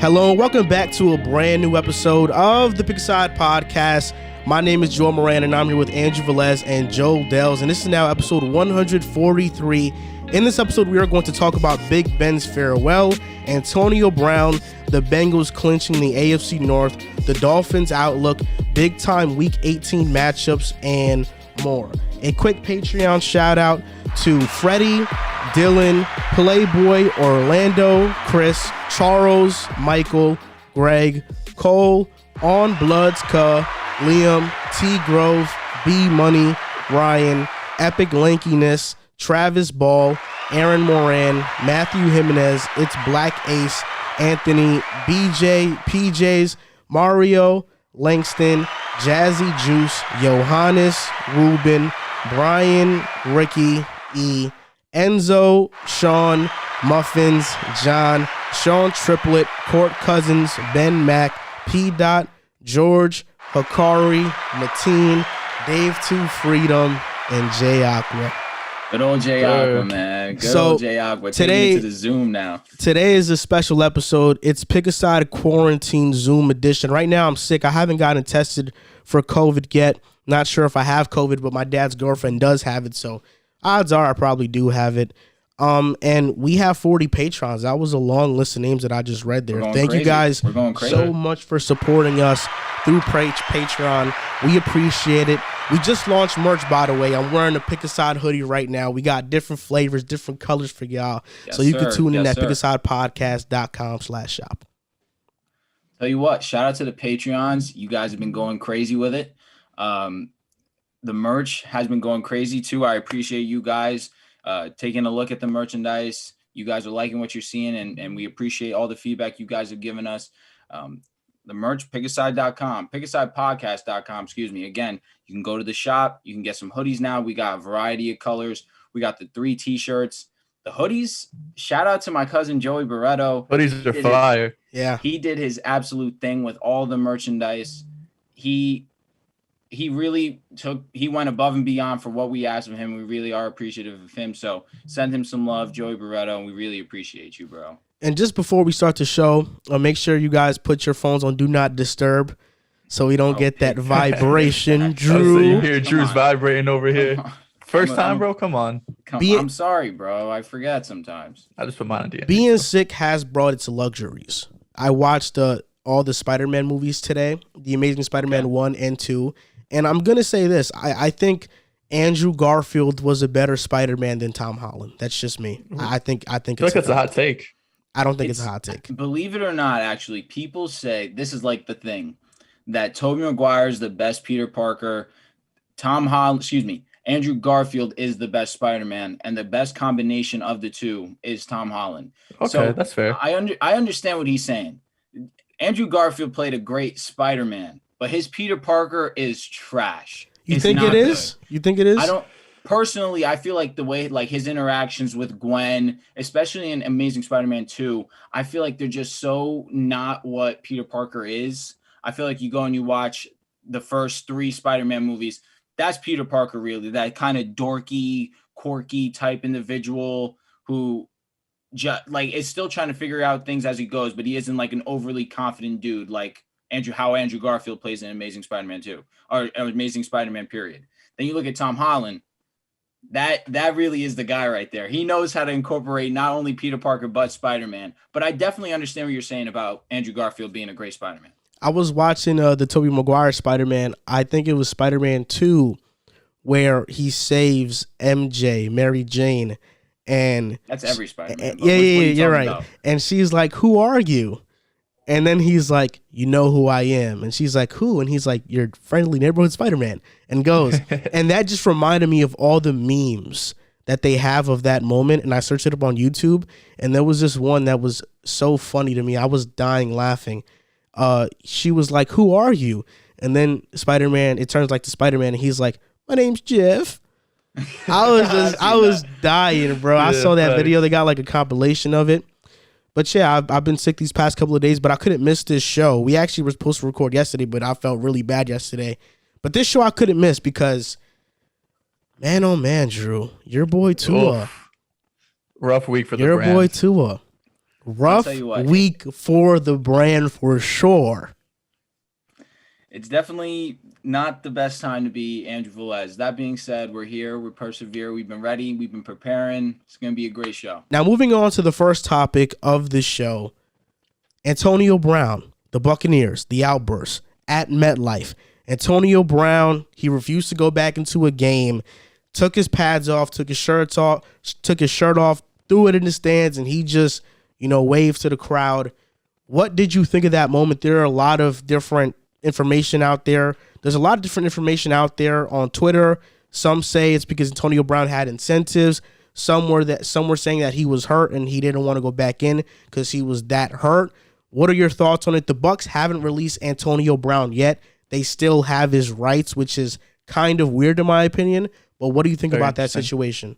Hello, and welcome back to a brand new episode of the Pick a Side Podcast. My name is Joe Moran, and I'm here with Andrew Velez and Joe Dehls, and this is now episode 143. In this episode, we are going to talk about Big Ben's farewell, Antonio Brown, the Bengals clinching the AFC North, the Dolphins outlook, big-time Week 18 matchups, and more. A quick Patreon shout-out to Freddie, Dylan, Playboy, Orlando, Chris, Charles, Michael, Greg, Cole, On Bloods, Liam, T Grove, B Money, Ryan, Epic Lankiness, Travis Ball, Aaron Moran, Matthew Jimenez, It's Black Ace, Anthony, BJ, PJs, Mario, Langston, Jazzy Juice, Johannes, Ruben, Brian, Ricky, E, Enzo, Sean, Muffins, John, Sean Triplet, Court Cousins, Ben Mack, P. Dot, George, Hikari, Mateen, Dave 2 Freedom, and Jay Aqua. Good old Jay Aqua, man. Good old Jay Aqua. Taking it to the Zoom now. Today is a special episode. It's Pick a Side Quarantine Zoom edition. Right now, I'm sick. I haven't gotten tested for COVID yet. Not sure if I have COVID, but my dad's girlfriend does have it, so odds are I probably do have it. And we have 40 patrons. That was a long list of names that I just read there. Thank you guys so much for supporting us through Patreon. We appreciate it. We just launched merch, by the way. I'm wearing a Pick a Side hoodie right now. We got different flavors, different colors for y'all. Yes, so you can tune in at pickasidepodcast.com/shop. Tell you what, shout out to the Patreons. You guys have been going crazy with it. The merch has been going crazy too. I appreciate you guys taking a look at the merchandise. You guys are liking what you're seeing, and we appreciate all the feedback you guys have given us. The merch, pickaside.com, pickasidepodcast.com, excuse me. Again, you can go to the shop. You can get some hoodies now. We got a variety of colors. We got the 3 t-shirts. The hoodies, shout out to my cousin Joey Barretto. Hoodies are fire. Yeah. He did his absolute thing with all the merchandise. He really went above and beyond for what we asked of him. We really are appreciative of him. So send him some love, Joey Barretto, and we really appreciate you, bro. And just before we start the show, make sure you guys put your phones on Do Not Disturb so we don't get that vibration. Drew. So you hear Drew's vibrating over here. First time, bro? Come on. I'm sorry, bro. I forget sometimes. I just put mine on DNA. Being sick has brought its luxuries. I watched all the Spider-Man movies today, The Amazing Spider-Man 1 and 2. And I'm going to say this. I think Andrew Garfield was a better Spider-Man than Tom Holland. That's just me. I think I feel like it's a hot take. I don't think it's a hot take. Believe it or not, actually, people say this is like the thing that Tobey Maguire is the best Peter Parker. Andrew Garfield is the best Spider-Man, and the best combination of the two is Tom Holland. Okay, so that's fair. I understand what he's saying. Andrew Garfield played a great Spider-Man, but his Peter Parker is trash. You think it is? You think it is? I don't. Personally, I feel like the way his interactions with Gwen, especially in Amazing Spider-Man 2, I feel like they're just so not what Peter Parker is. I feel like you go and you watch the first 3 Spider-Man movies. That's Peter Parker, really. That kind of dorky, quirky type individual who is still trying to figure out things as he goes, but he isn't like an overly confident dude like how Andrew Garfield plays in Amazing Spider-Man 2 or Amazing Spider-Man period. Then you look at Tom Holland. That really is the guy right there. He knows how to incorporate not only Peter Parker but Spider-Man. But I definitely understand what you're saying about Andrew Garfield being a great Spider-Man. I was watching the Tobey Maguire Spider-Man. I think it was Spider-Man 2 where he saves MJ, Mary Jane, and that's every Spider-Man. Yeah, you're right. About? And she's like, "Who are you?" And then he's like, "You know who I am." And she's like, "Who?" And he's like, "Your friendly neighborhood Spider-Man." And goes. And that just reminded me of all the memes that they have of that moment. And I searched it up on YouTube. And there was this one that was so funny to me. I was dying laughing. She was like, "Who are you?" And then Spider-Man, it turns like to Spider-Man. And he's like, "My name's Jeff." I was dying, bro. Yeah, I saw that video. They got like a compilation of it. But yeah, I've been sick these past couple of days, but I couldn't miss this show. We actually were supposed to record yesterday, but I felt really bad yesterday. But this show I couldn't miss because, man, oh man, Drew, your boy Tua. Rough week for the Your brand. boy Tua. Rough week for the brand for sure. It's definitely not the best time to be Andrew Velez. That being said, we're here. We persevere. We've been ready. We've been preparing. It's going to be a great show. Now, moving on to the first topic of the show, Antonio Brown, the Buccaneers, the outburst at MetLife. Antonio Brown, he refused to go back into a game, took his pads off, took his shirt off, threw it in the stands, and he just, waved to the crowd. What did you think of that moment? There are a lot of different information out there. There's a lot of different information out there on Twitter. Some say it's because Antonio Brown had incentives. Some were saying that he was hurt and he didn't want to go back in because he was that hurt. What are your thoughts on it? The Bucs haven't released Antonio Brown yet. They still have his rights, which is kind of weird in my opinion. But what do you think about that situation?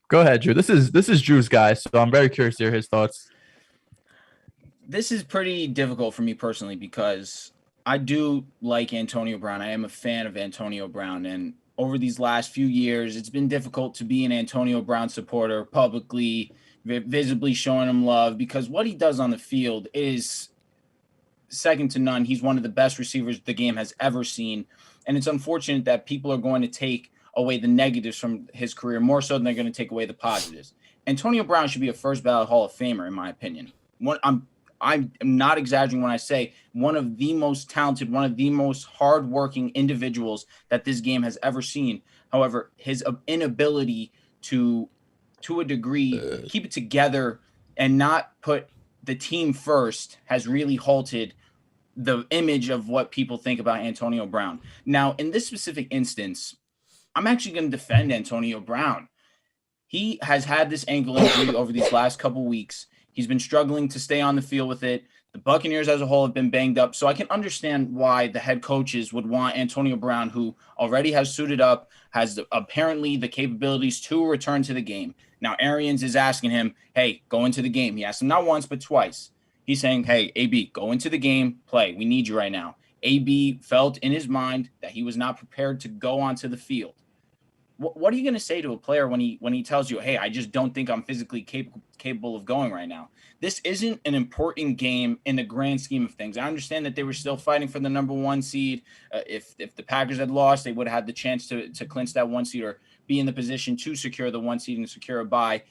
Go ahead, Drew. This is Drew's guy, so I'm very curious to hear his thoughts. This is pretty difficult for me personally because I do like Antonio Brown. I am a fan of Antonio Brown. And over these last few years, it's been difficult to be an Antonio Brown supporter, publicly, visibly showing him love, because what he does on the field is second to none. He's one of the best receivers the game has ever seen. And it's unfortunate that people are going to take away the negatives from his career more so than they're going to take away the positives. Antonio Brown should be a first ballot Hall of Famer, in my opinion. I'm not exaggerating when I say one of the most talented, one of the most hardworking individuals that this game has ever seen. However, his inability to a degree, keep it together and not put the team first has really halted the image of what people think about Antonio Brown. Now, in this specific instance, I'm actually going to defend Antonio Brown. He has had this ankle injury over these last couple weeks. He's been struggling to stay on the field with it. The Buccaneers as a whole have been banged up. So I can understand why the head coaches would want Antonio Brown, who already has suited up, has apparently the capabilities to return to the game. Now, Arians is asking him, hey, go into the game. He asked him not once, but twice. He's saying, hey, AB, go into the game, play. We need you right now. AB felt in his mind that he was not prepared to go onto the field. What are you going to say to a player when he tells you, hey, I just don't think I'm physically capable of going right now? This isn't an important game in the grand scheme of things. I understand that they were still fighting for the number 1 seed. If the Packers had lost, they would have had the chance to clinch that 1 seed or be in the position to secure the 1 seed and secure a bye.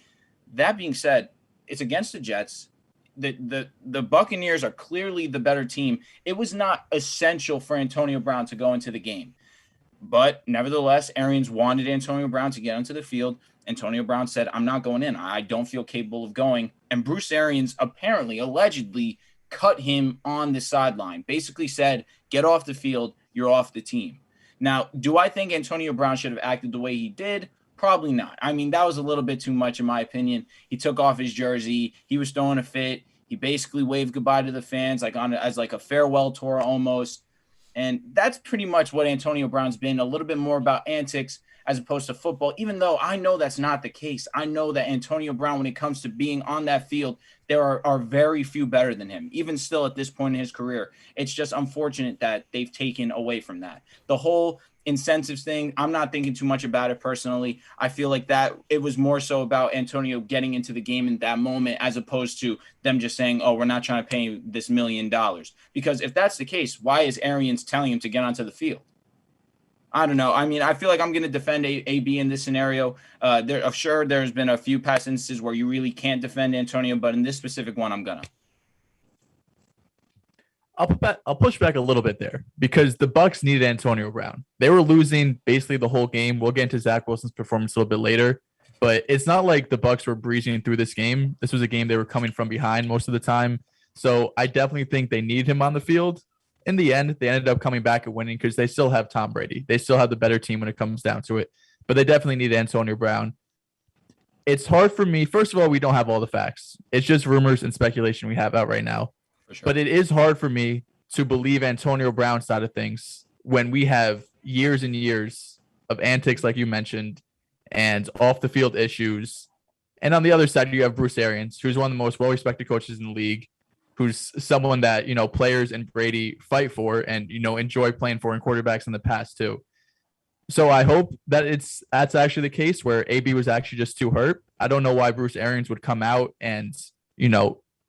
That being said, it's against the Jets. The Buccaneers are clearly the better team. It was not essential for Antonio Brown to go into the game. But nevertheless, Arians wanted Antonio Brown to get onto the field. Antonio Brown said, I'm not going in. I don't feel capable of going. And Bruce Arians apparently, allegedly, cut him on the sideline. Basically said, get off the field. You're off the team. Now, do I think Antonio Brown should have acted the way he did? Probably not. I mean, that was a little bit too much in my opinion. He took off his jersey. He was throwing a fit. He basically waved goodbye to the fans as a farewell tour almost. And that's pretty much what Antonio Brown's been, a little bit more about antics as opposed to football, even though I know that's not the case. I know that Antonio Brown, when it comes to being on that field, there are very few better than him, even still at this point in his career. It's just unfortunate that they've taken away from that. The whole incentives thing, I'm not thinking too much about it personally. I feel like that it was more so about Antonio getting into the game in that moment as opposed to them just saying, oh, we're not trying to pay this $1 million. Because if that's the case, why is Arians telling him to get onto the field? I don't know. I mean, I feel like I'm going to defend AB in this scenario. Sure, there's been a few past instances where you really can't defend Antonio, but in this specific one, I'm going to. I'll push back a little bit there because the Bucs needed Antonio Brown. They were losing basically the whole game. We'll get into Zach Wilson's performance a little bit later, but it's not like the Bucs were breezing through this game. This was a game they were coming from behind most of the time. So I definitely think they need him on the field. In the end, they ended up coming back and winning because they still have Tom Brady. They still have the better team when it comes down to it, but they definitely need Antonio Brown. It's hard for me. First of all, we don't have all the facts. It's just rumors and speculation we have out right now. For sure. But it is hard for me to believe Antonio Brown's side of things when we have years and years of antics, like you mentioned, and off the field issues. And on the other side, you have Bruce Arians, who's one of the most well-respected coaches in the league, who's someone that, players and Brady fight for and, enjoy playing for, and quarterbacks in the past too. So I hope that that's actually the case where AB was actually just too hurt. I don't know why Bruce Arians would come out and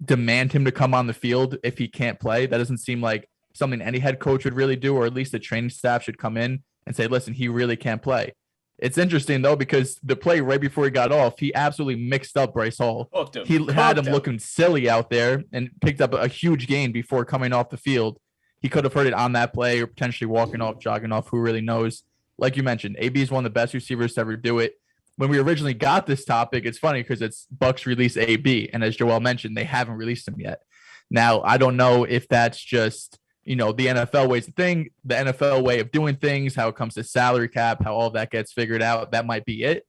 demand him to come on the field if he can't play. That doesn't seem like something any head coach would really do, or at least the training staff should come in and say, listen, he really can't play. It's interesting, though, because the play right before he got off, he absolutely mixed up Bryce Hall. He had him looking silly out there and picked up a huge gain before coming off the field. He could have heard it on that play or potentially walking off, jogging off. Who really knows? Like you mentioned, AB is one of the best receivers to ever do it. When we originally got this topic, it's funny because it's Bucs release AB. And as Joel mentioned, they haven't released him yet. Now, I don't know if that's just, the NFL way is the thing, the NFL way of doing things, how it comes to salary cap, how all that gets figured out. That might be it.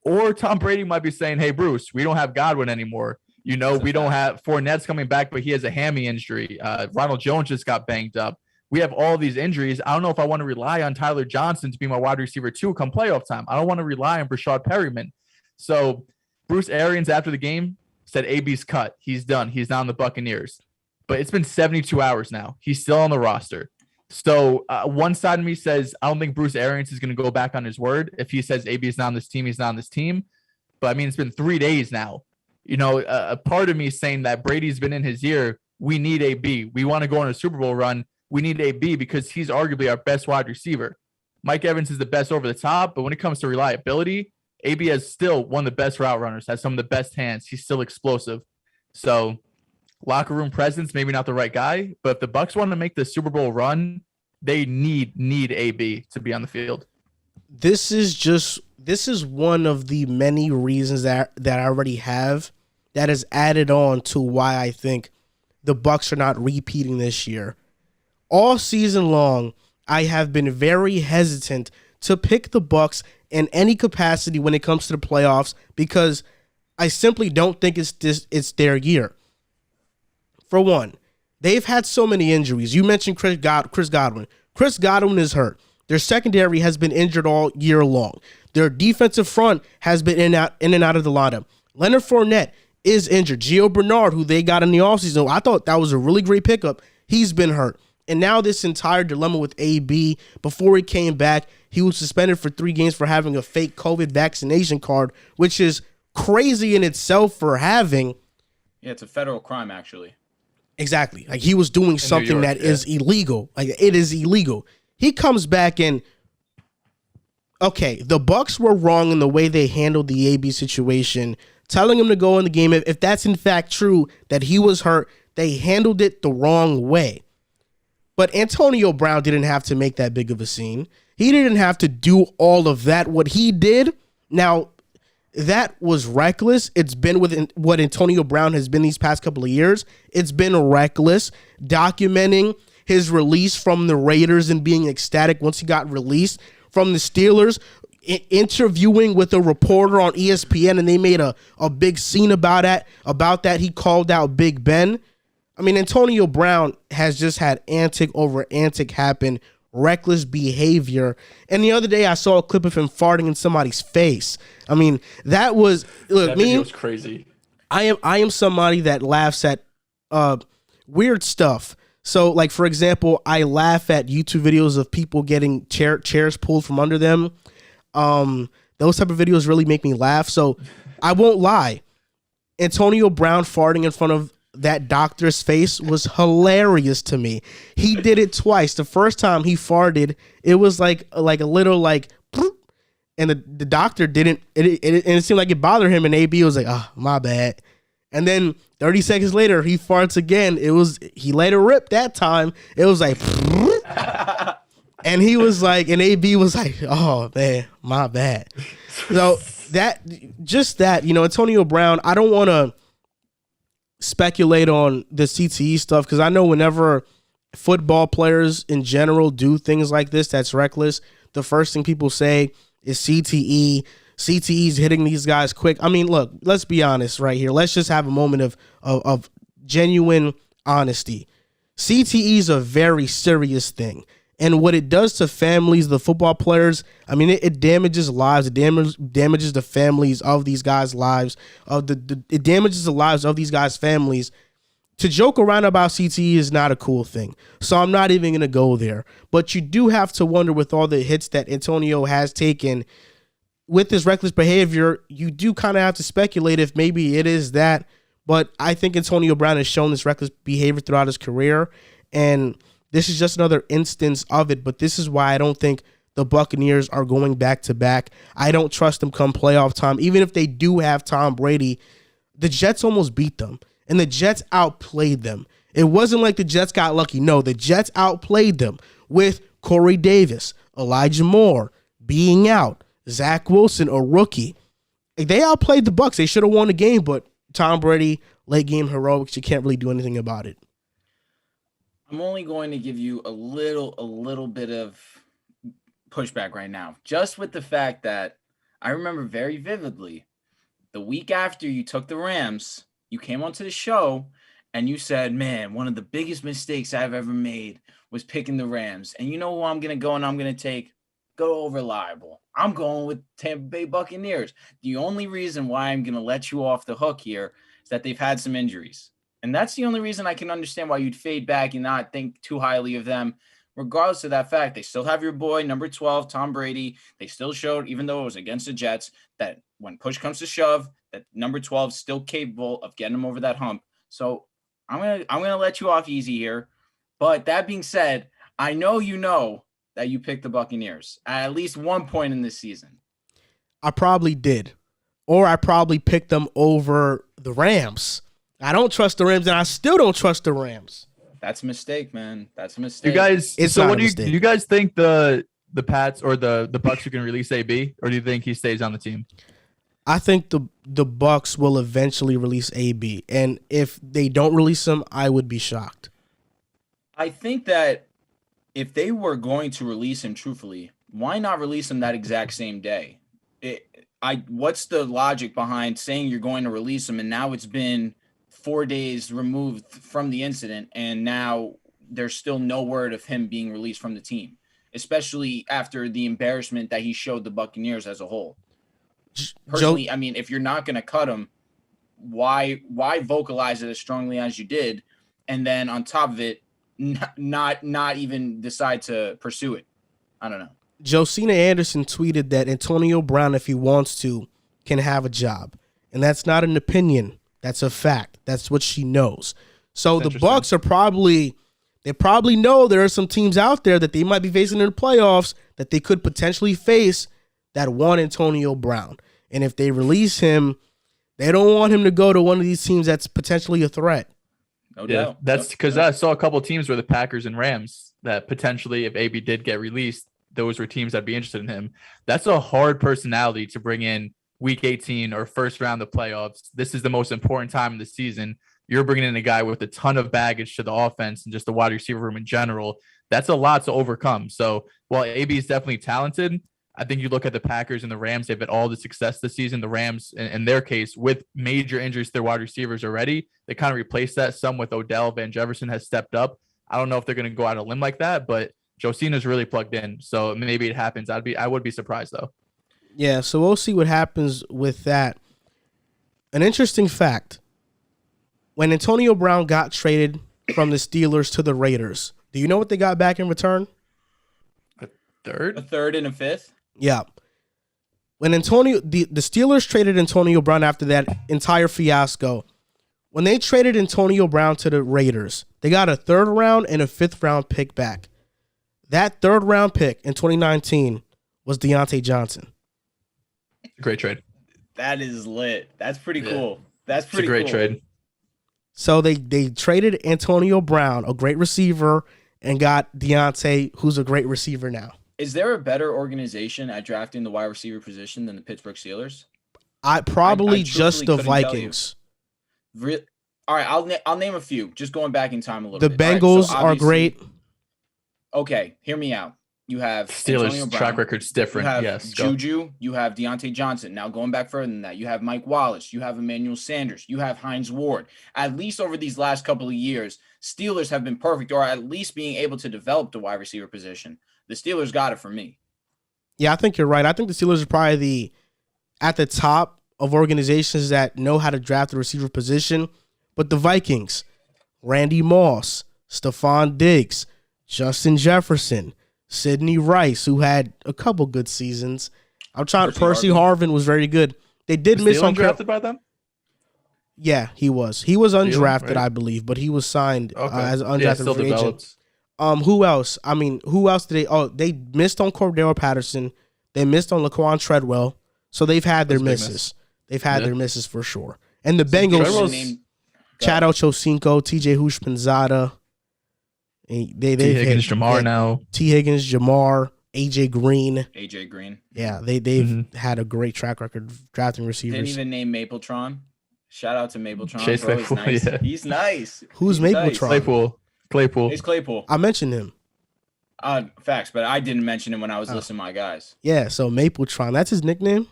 Or Tom Brady might be saying, hey, Bruce, we don't have Godwin anymore. We don't have Fournette's coming back, but he has a hammy injury. Ronald Jones just got banged up. We have all these injuries. I don't know if I want to rely on Tyler Johnson to be my wide receiver too come playoff time. I don't want to rely on Brashad Perryman. So Bruce Arians after the game said AB's cut. He's done. He's not on the Buccaneers. But it's been 72 hours now. He's still on the roster. So one side of me says, I don't think Bruce Arians is going to go back on his word. If he says AB is not on this team, he's not on this team. But I mean, it's been 3 days now. A part of me is saying that Brady's been in his ear. We need AB. We want to go on a Super Bowl run. We need AB because he's arguably our best wide receiver. Mike Evans is the best over the top, but when it comes to reliability, AB is still one of the best route runners, has some of the best hands. He's still explosive. So locker room presence, maybe not the right guy, but if the Bucs want to make the Super Bowl run, they need AB to be on the field. This is one of the many reasons that I already have that is added on to why I think the Bucs are not repeating this year. All season long, I have been very hesitant to pick the Bucs in any capacity when it comes to the playoffs because I simply don't think it's their year. For one, they've had so many injuries. You mentioned Chris Godwin. Chris Godwin is hurt. Their secondary has been injured all year long. Their defensive front has been in and out of the lineup. Leonard Fournette is injured. Gio Bernard, who they got in the offseason, I thought that was a really great pickup. He's been hurt. And now this entire dilemma with AB, before he came back, he was suspended for 3 games for having a fake COVID vaccination card, which is crazy in itself for having. Yeah, it's a federal crime, actually. Exactly. Like he was doing something that is illegal. Like it is illegal. He comes back and, okay, the Bucs were wrong in the way they handled the AB situation, telling him to go in the game. If that's in fact true that he was hurt, they handled it the wrong way. But Antonio Brown didn't have to make that big of a scene. He didn't have to do all of that. What he did, now, that was reckless. It's been with what Antonio Brown has been these past couple of years. It's been reckless, documenting his release from the Raiders and being ecstatic once he got released from the Steelers, interviewing with a reporter on ESPN, and they made a big scene about that. He called out Big Ben. I mean, Antonio Brown has just had antic over antic happen, reckless behavior. And the other day I saw a clip of him farting in somebody's face. I mean, that was crazy. I am somebody that laughs at weird stuff. So, like, for example, I laugh at YouTube videos of people getting chairs pulled from under them. Those type of videos really make me laugh. So I won't lie. Antonio Brown farting in front of that doctor's face was hilarious to me. He did it twice. The first time he farted, it was like a little like, and the doctor didn't, and it seemed like it bothered him, and AB was like, oh, my bad. And then 30 seconds later, he farts again. He let it rip that time. It was like, and he was like, and AB was like, oh man, my bad. So that, Antonio Brown, I don't want to speculate on the CTE stuff because I know whenever football players in general do things like this that's reckless, the first thing people say is CTE. CTE's hitting these guys quick. I mean, look, let's be honest right here. Let's just have a moment of genuine honesty. CTE is a very serious thing. And what it does to families, the football players, I mean, it damages lives. It damages the families of these guys' lives. It damages the lives of these guys' families. To joke around about CTE is not a cool thing. So I'm not even going to go there. But you do have to wonder, with all the hits that Antonio has taken with this reckless behavior, you do kind of have to speculate if maybe it is that. But I think Antonio Brown has shown this reckless behavior throughout his career, and this is just another instance of it. But this is why I don't think the Buccaneers are going back-to-back. I don't trust them come playoff time. Even if they do have Tom Brady, the Jets almost beat them, and the Jets outplayed them. It wasn't like the Jets got lucky. No, the Jets outplayed them with Corey Davis, Elijah Moore being out, Zach Wilson, a rookie. They outplayed the Bucs. They should have won the game, but Tom Brady, late game heroics, you can't really do anything about it. I'm only going to give you a little bit of pushback right now, just with the fact that I remember very vividly the week after you took the Rams, you came onto the show and you said, man, one of the biggest mistakes I've ever made was picking the Rams. And you know who I'm going to go and I'm going to take? Go reliable. I'm going with Tampa Bay Buccaneers. The only reason why I'm going to let you off the hook here is that they've had some injuries. And that's the only reason I can understand why you'd fade back and not think too highly of them. Regardless of that fact, they still have your boy, number 12, Tom Brady. They still showed, even though it was against the Jets, that when push comes to shove, that number 12 is still capable of getting them over that hump. So I'm gonna let you off easy here. But that being said, I know you know that you picked the Buccaneers at least one point in this season. I probably did. Or I probably picked them over the Rams. I don't trust the Rams, and I still don't trust the Rams. That's a mistake, man. That's a mistake. You guys, It's so not what a do you guys think the Pats or the Bucs are going to release AB, or do you think he stays on the team? I think the Bucs will eventually release AB, and if they don't release him, I would be shocked. I think that if they were going to release him truthfully, why not release him that exact same day? What's the logic behind saying you're going to release him and now it's been 4 days removed from the incident and now there's still no word of him being released from the team, especially after the embarrassment that he showed the Buccaneers as a whole? Personally, I mean, if you're not going to cut him, why vocalize it as strongly as you did, and then on top of it, not even decide to pursue it? I don't know. Josina Anderson tweeted that Antonio Brown, if he wants to, can have a job, and that's not an opinion. That's a fact. That's what she knows. So the Bucs are probably know there are some teams out there that they might be facing in the playoffs that they could potentially face that want Antonio Brown. And if they release him, they don't want him to go to one of these teams that's potentially a threat. No doubt. That's because I saw a couple of teams where the Packers and Rams that potentially, if AB did get released, those were teams that'd be interested in him. That's a hard personality to bring in week 18 or first round of playoffs. This is the most important time of the season. You're bringing in a guy with a ton of baggage to the offense and just the wide receiver room in general. That's a lot to overcome. So while AB is definitely talented, I think you look at the Packers and the Rams, they've had all the success this season. The Rams, in their case, with major injuries to their wide receivers already, they kind of replaced that. Some with Odell. Van Jefferson has stepped up. I don't know if they're going to go out on a limb like that, but Josina's really plugged in. So maybe it happens. I would be surprised, though. Yeah, so we'll see what happens with that. An interesting fact. When Antonio Brown got traded from the Steelers to the Raiders, do you know what they got back in return? A third? A third and a fifth? Yeah. When the Steelers traded Antonio Brown after that entire fiasco, when they traded Antonio Brown to the Raiders, they got a third round and a fifth round pick back. That third round pick in 2019 was Deontay Johnson. Great trade. That is lit. That's pretty cool. That's pretty cool. It's a great trade. So they traded Antonio Brown, a great receiver, and got Deontay, who's a great receiver now. Is there a better organization at drafting the wide receiver position than the Pittsburgh Steelers? I just the Vikings. All right, I'll name a few. Just going back in time a little bit. The Bengals are great. Okay, hear me out. You have Steelers track record's different. You have yes, Juju. You have Deontay Johnson. Now going back further than that, you have Mike Wallace. You have Emmanuel Sanders. You have Heinz Ward. At least over these last couple of years, Steelers have been perfect, or at least being able to develop the wide receiver position. The Steelers got it for me. Yeah, I think you're right. I think the Steelers are probably at the top of organizations that know how to draft the receiver position. But the Vikings, Randy Moss, Stephon Diggs, Justin Jefferson, Sidney Rice, who had a couple good seasons. Percy Harvin was very good. They did miss on drafted by them. Yeah, he was. He was undrafted, right? I believe, but he was signed as an Yeah, undrafted still free developed. agent. Who else? I mean, who else did they? Oh, they missed on Cordero Patterson. They missed on Laquan Treadwell. So they've had their That's a big misses. miss. They've had Yeah. their misses for sure. And the Treadwell's Bengals, name- Chad Ochocinco, TJ Hushmanzada. They T. Higgins, hit, Jamar now. T. Higgins, Jamar, AJ Green. AJ Green. Yeah, they've had a great track record of drafting receivers. Didn't even name Mapletron. Shout out to Mapletron. Chase bro. He's Claypool, nice. yeah. He's nice. Who's He's Mapletron? Claypool. It's Claypool. I mentioned him. Facts, but I didn't mention him when I was listing my guys. Yeah, so Mapletron. That's his nickname?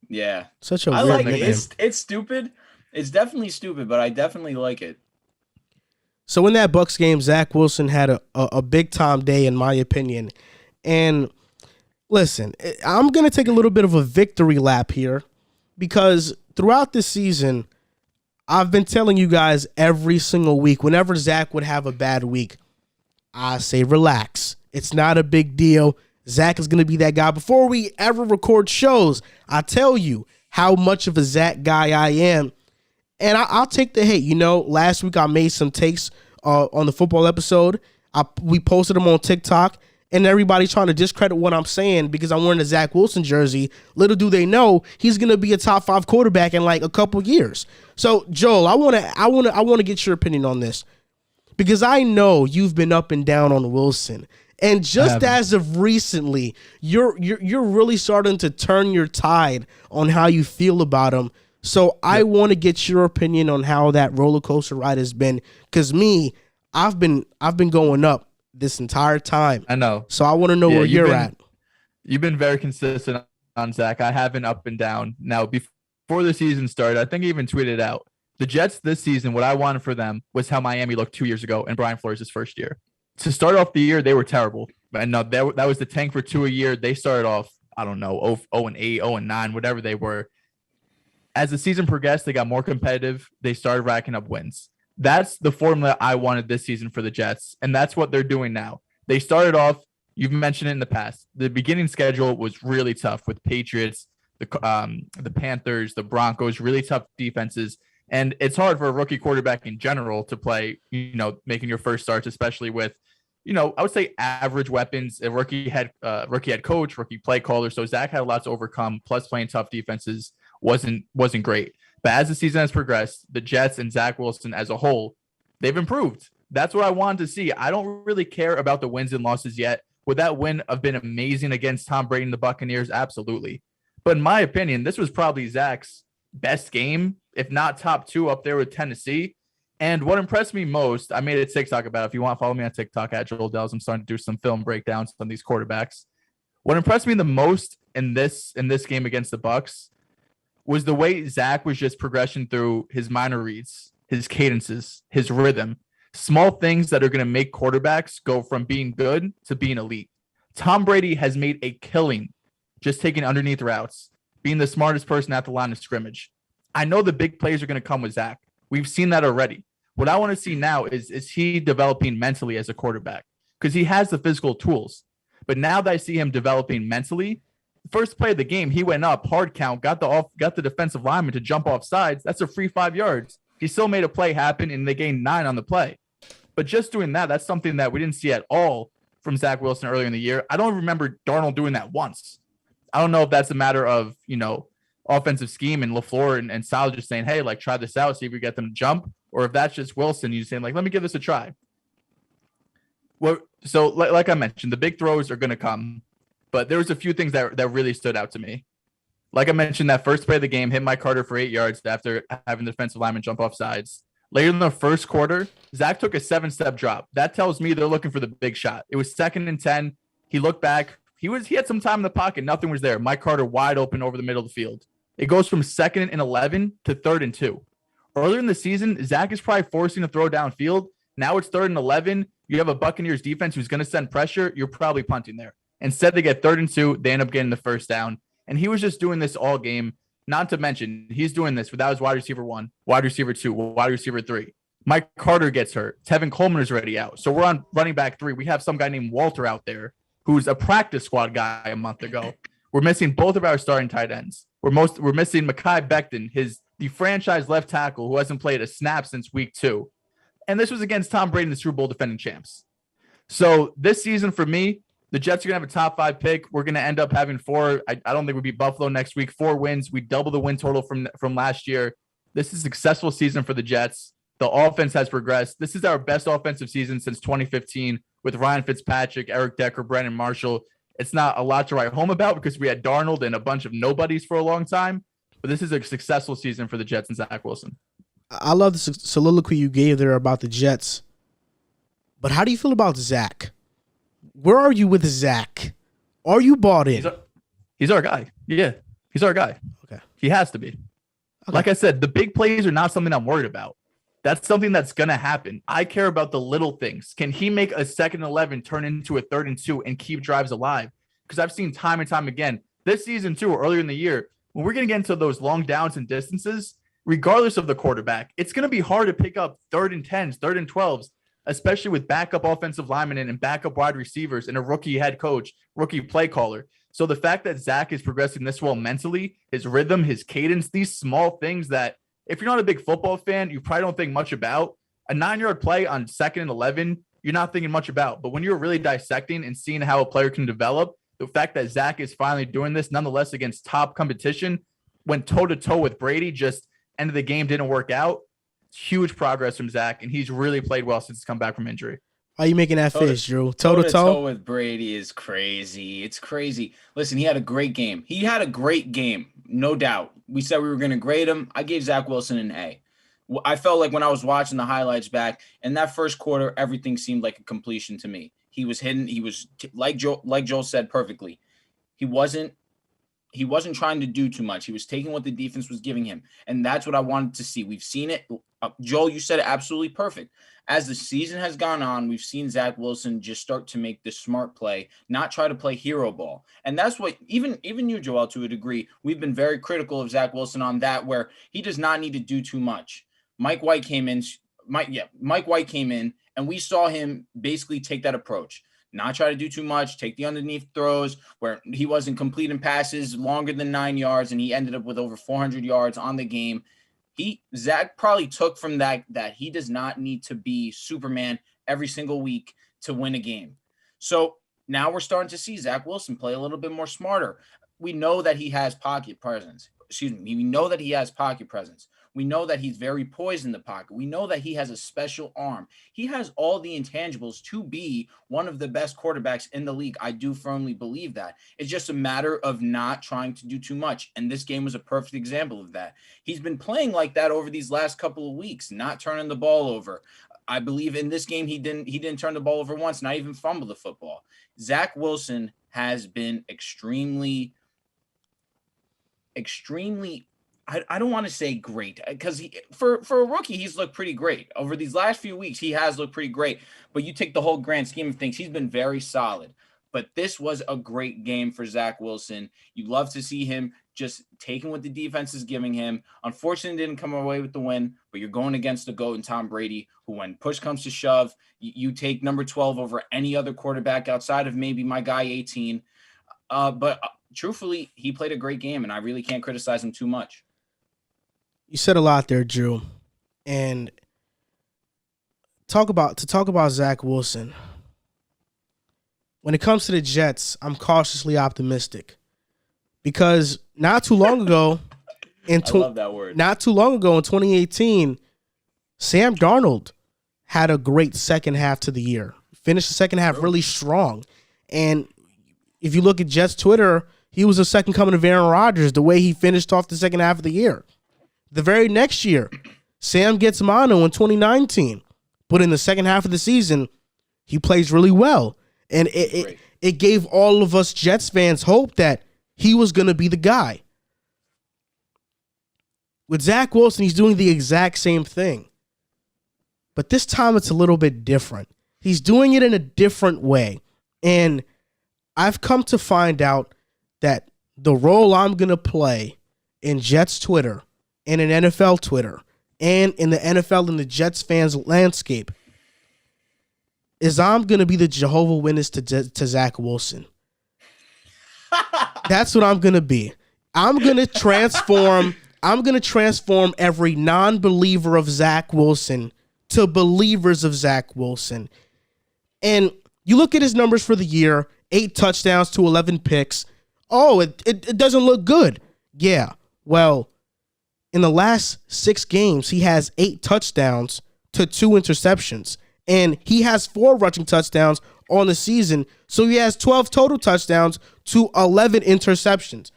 Yeah. Such a I weird like nickname. it. It's stupid. It's definitely stupid, but I definitely like it. So in that Bucs game, Zach Wilson had a big time day, in my opinion. And listen, I'm going to take a little bit of a victory lap here because throughout this season, I've been telling you guys every single week, whenever Zach would have a bad week, I say relax. It's not a big deal. Zach is going to be that guy. Before we ever record shows, I tell you how much of a Zach guy I am. And I'll take the hate. You know, last week I made some takes on the football episode. We posted them on TikTok, and everybody's trying to discredit what I'm saying because I'm wearing a Zach Wilson jersey. Little do they know he's gonna be a top 5 quarterback in like a couple years. So Joel, I wanna get your opinion on this because I know you've been up and down on Wilson. And just as of recently, you're really starting to turn your tide on how you feel about him. So I want to get your opinion on how that roller coaster ride has been, because I've been going up this entire time. I know. So I want to know where you're at. You've been very consistent on Zach. I have been up and down. Now, before the season started, I think I even tweeted out the Jets this season. What I wanted for them was how Miami looked 2 years ago in Brian Flores' first year. To start off the year, they were terrible. And no, that was the tank for 2 a year. They started off, I don't know, 0-8, 0-9, whatever they were. As the season progressed, they got more competitive. They started racking up wins. That's the formula I wanted this season for the Jets, and that's what they're doing now. They started off, you've mentioned it in the past, the beginning schedule was really tough with Patriots, the Panthers, the Broncos, really tough defenses. And it's hard for a rookie quarterback in general to play, making your first starts, especially with, I would say average weapons, a rookie head coach, rookie play caller. So Zach had a lot to overcome, plus playing tough defenses wasn't great. But as the season has progressed, the Jets and Zach Wilson as a whole, they've improved. That's what I wanted to see. I don't really care about the wins and losses yet. Would that win have been amazing against Tom Brady and the Buccaneers? Absolutely. But in my opinion, this was probably Zach's best game, if not top 2 up there with Tennessee. And what impressed me most, I made a TikTok about it. If you want, follow me on TikTok at Joel Dehls. I'm starting to do some film breakdowns on these quarterbacks. What impressed me the most in this game against the Bucs was the way Zach was just progression through his minor reads, his cadences, his rhythm, small things that are going to make quarterbacks go from being good to being elite. Tom Brady has made a killing just taking underneath routes, being the smartest person at the line of scrimmage. I know the big plays are going to come with Zach. We've seen that already. What I want to see now is he developing mentally as a quarterback, because he has the physical tools. But now that I see him developing mentally, first play of the game, he went up, hard count, got the defensive lineman to jump off sides. That's a free 5 yards. He still made a play happen, and they gained 9 on the play. But just doing that's something that we didn't see at all from Zach Wilson earlier in the year. I don't remember Darnold doing that once. I don't know if that's a matter of, offensive scheme and LaFleur and Sal just saying, hey, like, try this out, see if we get them to jump, or if that's just Wilson, you saying, like, let me give this a try. Well, so like I mentioned, the big throws are going to come, but there was a few things that really stood out to me. Like I mentioned, that first play of the game, hit Mike Carter for 8 yards after having the defensive lineman jump off sides. Later in the first quarter, Zach took a 7-step drop. That tells me they're looking for the big shot. It was 2nd and 10. He looked back. He had some time in the pocket. Nothing was there. Mike Carter wide open over the middle of the field. It goes from 2nd and 11 to 3rd and 2. Earlier in the season, Zach is probably forcing a throw downfield. Now it's 3rd and 11. You have a Buccaneers defense who's going to send pressure. You're probably punting there. Instead, they get 3rd and 2. They end up getting the first down. And he was just doing this all game. Not to mention, he's doing this without his wide receiver 1, wide receiver 2, wide receiver 3. Mike Carter gets hurt. Tevin Coleman is already out. So we're on running back 3. We have some guy named Walter out there who's a practice squad guy a month ago. We're missing both of our starting tight ends. We're missing Mekhi Becton, his the franchise left tackle who hasn't played a snap since week 2. And this was against Tom Brady and the Super Bowl defending champs. So this season for me, the Jets are going to have a top 5 pick. We're going to end up having 4. I don't think we'll beat Buffalo next week. 4 wins. We double the win total from last year. This is a successful season for the Jets. The offense has progressed. This is our best offensive season since 2015 with Ryan Fitzpatrick, Eric Decker, Brandon Marshall. It's not a lot to write home about because we had Darnold and a bunch of nobodies for a long time. But this is a successful season for the Jets and Zach Wilson. I love the soliloquy you gave there about the Jets. But how do you feel about Zach? Where are you with Zach? Are you bought in? He's our guy. Yeah, he's our guy. Okay. He has to be. Okay. Like I said, the big plays are not something I'm worried about. That's something that's going to happen. I care about the little things. Can he make a 2nd and 11 turn into a 3rd and 2 and keep drives alive? Because I've seen time and time again this season too, or earlier in the year, when we're going to get into those long downs and distances, regardless of the quarterback, it's going to be hard to pick up 3rd and 10s, 3rd and 12s, especially with backup offensive linemen and backup wide receivers and a rookie head coach, rookie play caller. So the fact that Zach is progressing this well mentally, his rhythm, his cadence, these small things that if you're not a big football fan, you probably don't think much about. A 9-yard play on 2nd and 11, you're not thinking much about. But when you're really dissecting and seeing how a player can develop, the fact that Zach is finally doing this, nonetheless, against top competition, went toe-to-toe with Brady, just end of the game didn't work out. Huge progress from Zach, and he's really played well since he's come back from injury. Why are you making that face, Drew? Toe-to-toe with Brady is crazy. It's crazy. Listen, he had a great game. He had a great game, no doubt. We said we were going to grade him. I gave Zach Wilson an A. I felt like when I was watching the highlights back, in that first quarter, everything seemed like a completion to me. He was hidden. He was, like Joel said perfectly, he wasn't trying to do too much. He was taking what the defense was giving him, and that's what I wanted to see. We've seen it. Joel, you said it absolutely perfect. As the season has gone on, we've seen Zach Wilson just start to make the smart play, not try to play hero ball. And that's what even you, Joel, to a degree, we've been very critical of Zach Wilson on that, where he does not need to do too much. Mike White came in, and we saw him basically take that approach. Not try to do too much, take the underneath throws where he wasn't completing passes longer than 9 yards, and he ended up with over 400 yards on the game. Zach probably took from that he does not need to be Superman every single week to win a game. So now we're starting to see Zach Wilson play a little bit more smarter. We know that he has pocket presence. We know that he has pocket presence. We know that he's very poised in the pocket. We know that he has a special arm. He has all the intangibles to be one of the best quarterbacks in the league. I do firmly believe that. It's just a matter of not trying to do too much. And this game was a perfect example of that. He's been playing like that over these last couple of weeks, not turning the ball over. I believe in this game, he didn't turn the ball over once, not even fumble the football. Zach Wilson has been extremely I don't want to say great, because for a rookie, he's looked pretty great. Over these last few weeks, he has looked pretty great. But you take the whole grand scheme of things, he's been very solid. But this was a great game for Zach Wilson. You love to see him just taking what the defense is giving him. Unfortunately, didn't come away with the win, but you're going against the GOAT and Tom Brady, who when push comes to shove, you take number 12 over any other quarterback outside of maybe my guy 18. But truthfully, he played a great game, and I really can't criticize him too much. You said a lot there, Drew. And talk about Zach Wilson. When it comes to the Jets, I'm cautiously optimistic, because not too long ago in 2018, Sam Darnold had a great second half to the year. Finished the second half really strong. And if you look at Jets Twitter, he was the second coming of Aaron Rodgers, the way he finished off the second half of the year. The very next year, Sam gets mono in 2019, but in the second half of the season, he plays really well. And it gave all of us Jets fans hope that he was going to be the guy. With Zach Wilson, he's doing the exact same thing. But this time it's a little bit different. He's doing it in a different way. And I've come to find out that the role I'm going to play in Jets Twitter and in NFL Twitter and in the NFL and the Jets fans landscape is I'm going to be the Jehovah's Witness to Zach Wilson. That's what I'm going to be. I'm going to transform I'm going to transform every non-believer of Zach Wilson to believers of Zach Wilson. And you look at his numbers for the year, 8 touchdowns to 11 picks. Oh, it doesn't look good. Yeah, well, in the last 6 games, he has 8 touchdowns to 2 interceptions. And he has 4 rushing touchdowns on the season. So he has 12 total touchdowns to 11 interceptions.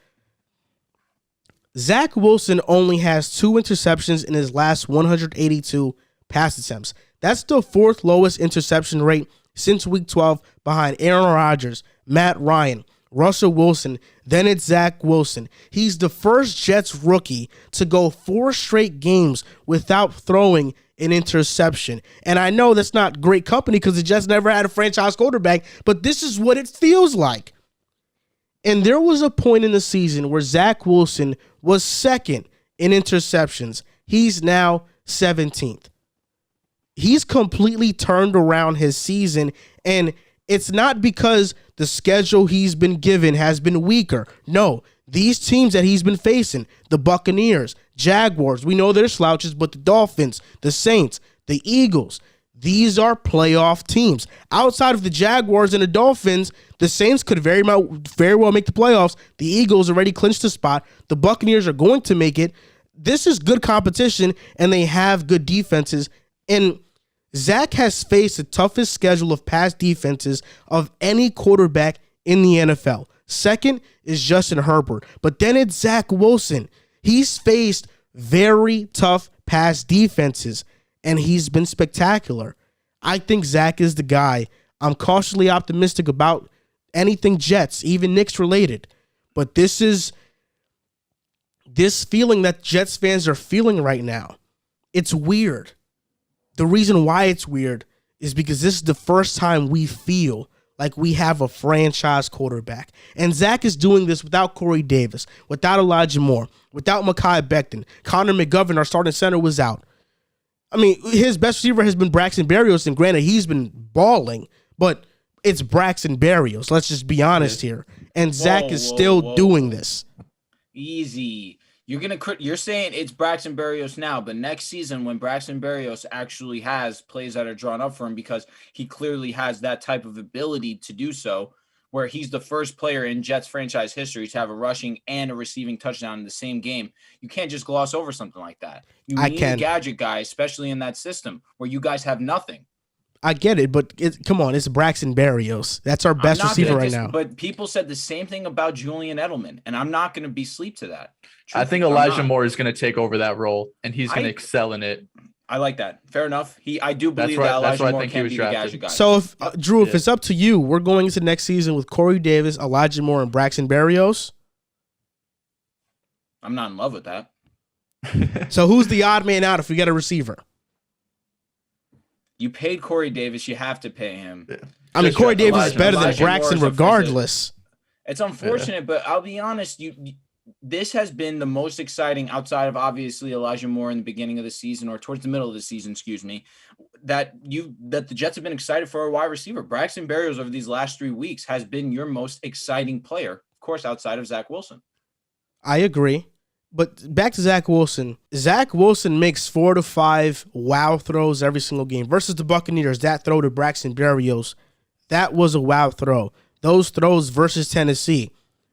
Zach Wilson only has 2 interceptions in his last 182 pass attempts. That's the 4th lowest interception rate since week 12 behind Aaron Rodgers, Matt Ryan, Russell Wilson. Then it's Zach Wilson. He's the first Jets rookie to go 4 straight games without throwing an interception. And I know that's not great company because the Jets never had a franchise quarterback, but this is what it feels like. And there was a point in the season where Zach Wilson was 2nd in interceptions. He's now 17th. He's completely turned around his season, and it's not because the schedule he's been given has been weaker. No, these teams that he's been facing, the Buccaneers, Jaguars, we know they're slouches, but the Dolphins, the Saints, the Eagles, these are playoff teams. Outside of the Jaguars and the Dolphins, the Saints could very well make the playoffs. The Eagles already clinched the spot. The Buccaneers are going to make it. This is good competition, and they have good defenses. And Zach has faced the toughest schedule of past defenses of any quarterback in the NFL. Second is Justin Herbert, but then it's Zach Wilson. He's faced very tough past defenses, and he's been spectacular. I think Zach is the guy. I'm cautiously optimistic about anything Jets, even Knicks related. But this feeling that Jets fans are feeling right now, it's weird. The reason why it's weird is because this is the first time we feel like we have a franchise quarterback. And Zach is doing this without Corey Davis, without Elijah Moore, without Mekhi Becton. Connor McGovern, our starting center, was out. I mean, his best receiver has been Braxton Berrios, and granted, he's been balling, but it's Braxton Berrios. Let's just be honest here. And Zach is still doing this. Easy. You're saying it's Braxton Berrios now, but next season when Braxton Berrios actually has plays that are drawn up for him because he clearly has that type of ability to do so, where he's the first player in Jets franchise history to have a rushing and a receiving touchdown in the same game. You can't just gloss over something like that. You need a gadget guy, especially in that system where you guys have nothing. I get it, but come on, it's Braxton Berrios. That's our best receiver right now. But people said the same thing about Julian Edelman, and I'm not going to be sleep to that. I think Elijah Moore is going to take over that role, and he's going to excel in it. I like that. Fair enough. I do believe that Elijah Moore can be the gadget guy. So, if Drew, if it's up to you, we're going into next season with Corey Davis, Elijah Moore, and Braxton Berrios. I'm not in love with that. So, who's the odd man out if we get a receiver? You paid Corey Davis. You have to pay him. Yeah. I mean, Corey Davis is better than Braxton regardless. It's unfortunate, but I'll be honest. This has been the most exciting outside of obviously Elijah Moore in the beginning of the season or towards the middle of the season, that the Jets have been excited for a wide receiver. Braxton Berrios over these last 3 weeks has been your most exciting player, of course, outside of Zach Wilson. I agree. But back to Zach Wilson. Zach Wilson makes 4 to 5 wow throws every single game. Versus the Buccaneers, that throw to Braxton Berrios, that was a wow throw. Those throws versus Tennessee,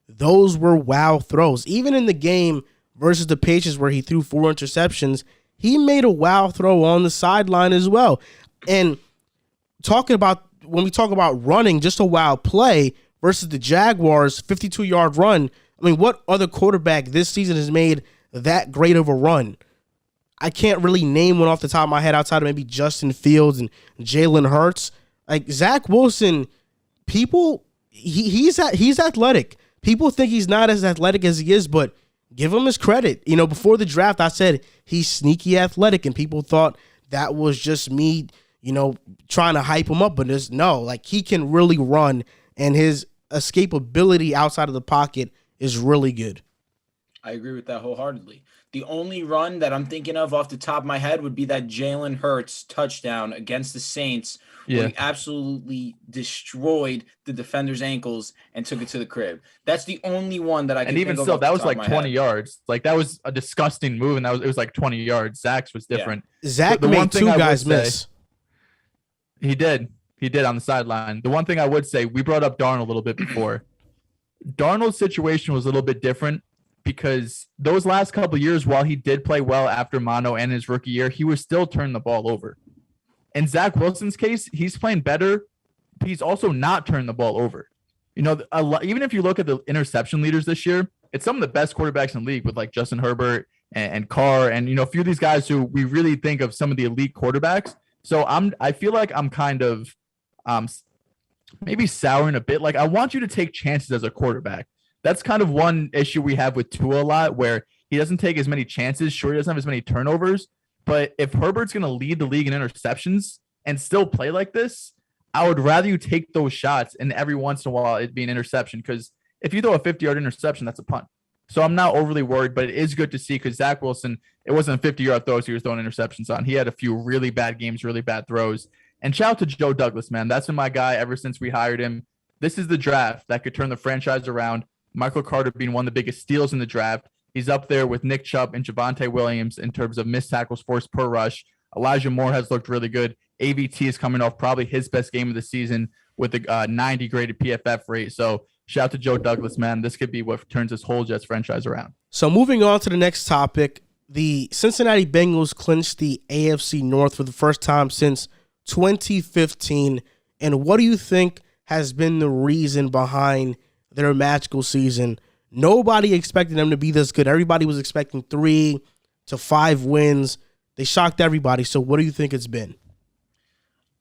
those were wow throws. Even in the game versus the Patriots where he threw 4 interceptions, he made a wow throw on the sideline as well. And when we talk about running, just a wow play versus the Jaguars, 52-yard run, I mean, what other quarterback this season has made that great of a run? I can't really name one off the top of my head outside of maybe Justin Fields and Jalen Hurts. Like Zach Wilson, he's athletic. People think he's not as athletic as he is, but give him his credit. You know, before the draft, I said he's sneaky athletic, and people thought that was just me, trying to hype him up. But he can really run, and his escapability outside of the pocket is really good. I agree with that wholeheartedly. The only run that I'm thinking of off the top of my head would be that Jalen Hurts touchdown against the Saints, where he absolutely destroyed the defender's ankles and took it to the crib. That's the only one that I can think of. And even still, that was like 20 head. yards. Like, that was a disgusting move, and it was like 20 yards. Zach's was different. Yeah. Zach made two guys miss. He did on the sideline. The one thing I would say, we brought up Darnold a little bit before. Darnold's situation was a little bit different because those last couple of years, while he did play well after mono and his rookie year, he was still turning the ball over. In Zach Wilson's case, he's playing better, but he's also not turning the ball over. You know, even if you look at the interception leaders this year, it's some of the best quarterbacks in the league with like Justin Herbert and Carr and, you know, a few of these guys who we really think of some of the elite quarterbacks. So I feel like I'm kind of maybe souring a bit. Like, I want you to take chances as a quarterback. That's kind of one issue we have with Tua a lot, where he doesn't take as many chances. Sure, he doesn't have as many turnovers, but if Herbert's going to lead the league in interceptions and still play like this, I would rather you take those shots and every once in a while it'd be an interception, because if you throw a 50-yard interception, that's a punt. So I'm not overly worried, but it is good to see, because Zach Wilson, it wasn't 50-yard throws he was throwing interceptions on. He had a few really bad games, really bad throws. And shout out to Joe Douglas, man. That's been my guy ever since we hired him. This is the draft that could turn the franchise around. Michael Carter being one of the biggest steals in the draft. He's up there with Nick Chubb and Javonte Williams in terms of missed tackles forced per rush. Elijah Moore has looked really good. AVT is coming off probably his best game of the season with a 90 graded PFF rate. So shout out to Joe Douglas, man. This could be what turns this whole Jets franchise around. So moving on to the next topic, the Cincinnati Bengals clinched the AFC North for the first time since 2015. And what do you think has been the reason behind their magical season? Nobody expected them to be this good. Everybody was expecting 3 to 5 wins. They shocked everybody. So what do you think it's been?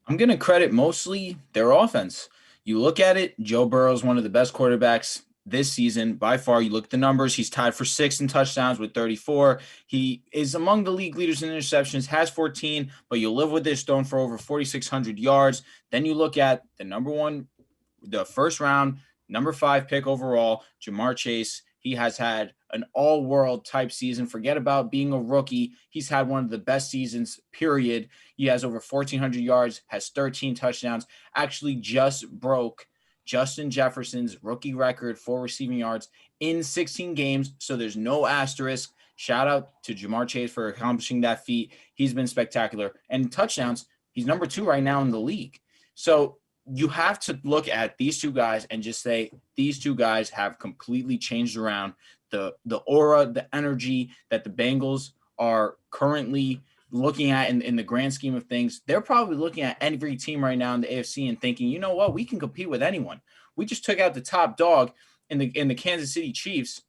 I'm going to credit mostly their offense. You look at it, Joe Burrow is one of the best quarterbacks this season by far. You look at the numbers, he's tied for 6th in touchdowns with 34. He is among the league leaders in interceptions, has 14, but you'll live with this, thrown for over 4,600 yards. Then you look at the first round, number 5 pick overall, Ja'Marr Chase. He has had an all-world type season. Forget about being a rookie. He's had one of the best seasons, period. He has over 1,400 yards, has 13 touchdowns, actually just broke Justin Jefferson's rookie record for receiving yards in 16 games. So there's no asterisk. Shout out to Ja'Marr Chase for accomplishing that feat. He's been spectacular. And touchdowns, he's number 2 right now in the league. So you have to look at these two guys and just say these two guys have completely changed around the aura, the energy that the Bengals are currently looking at in the grand scheme of things. They're probably looking at every team right now in the AFC and thinking, you know what, we can compete with anyone. We just took out the top dog in the Kansas City Chiefs.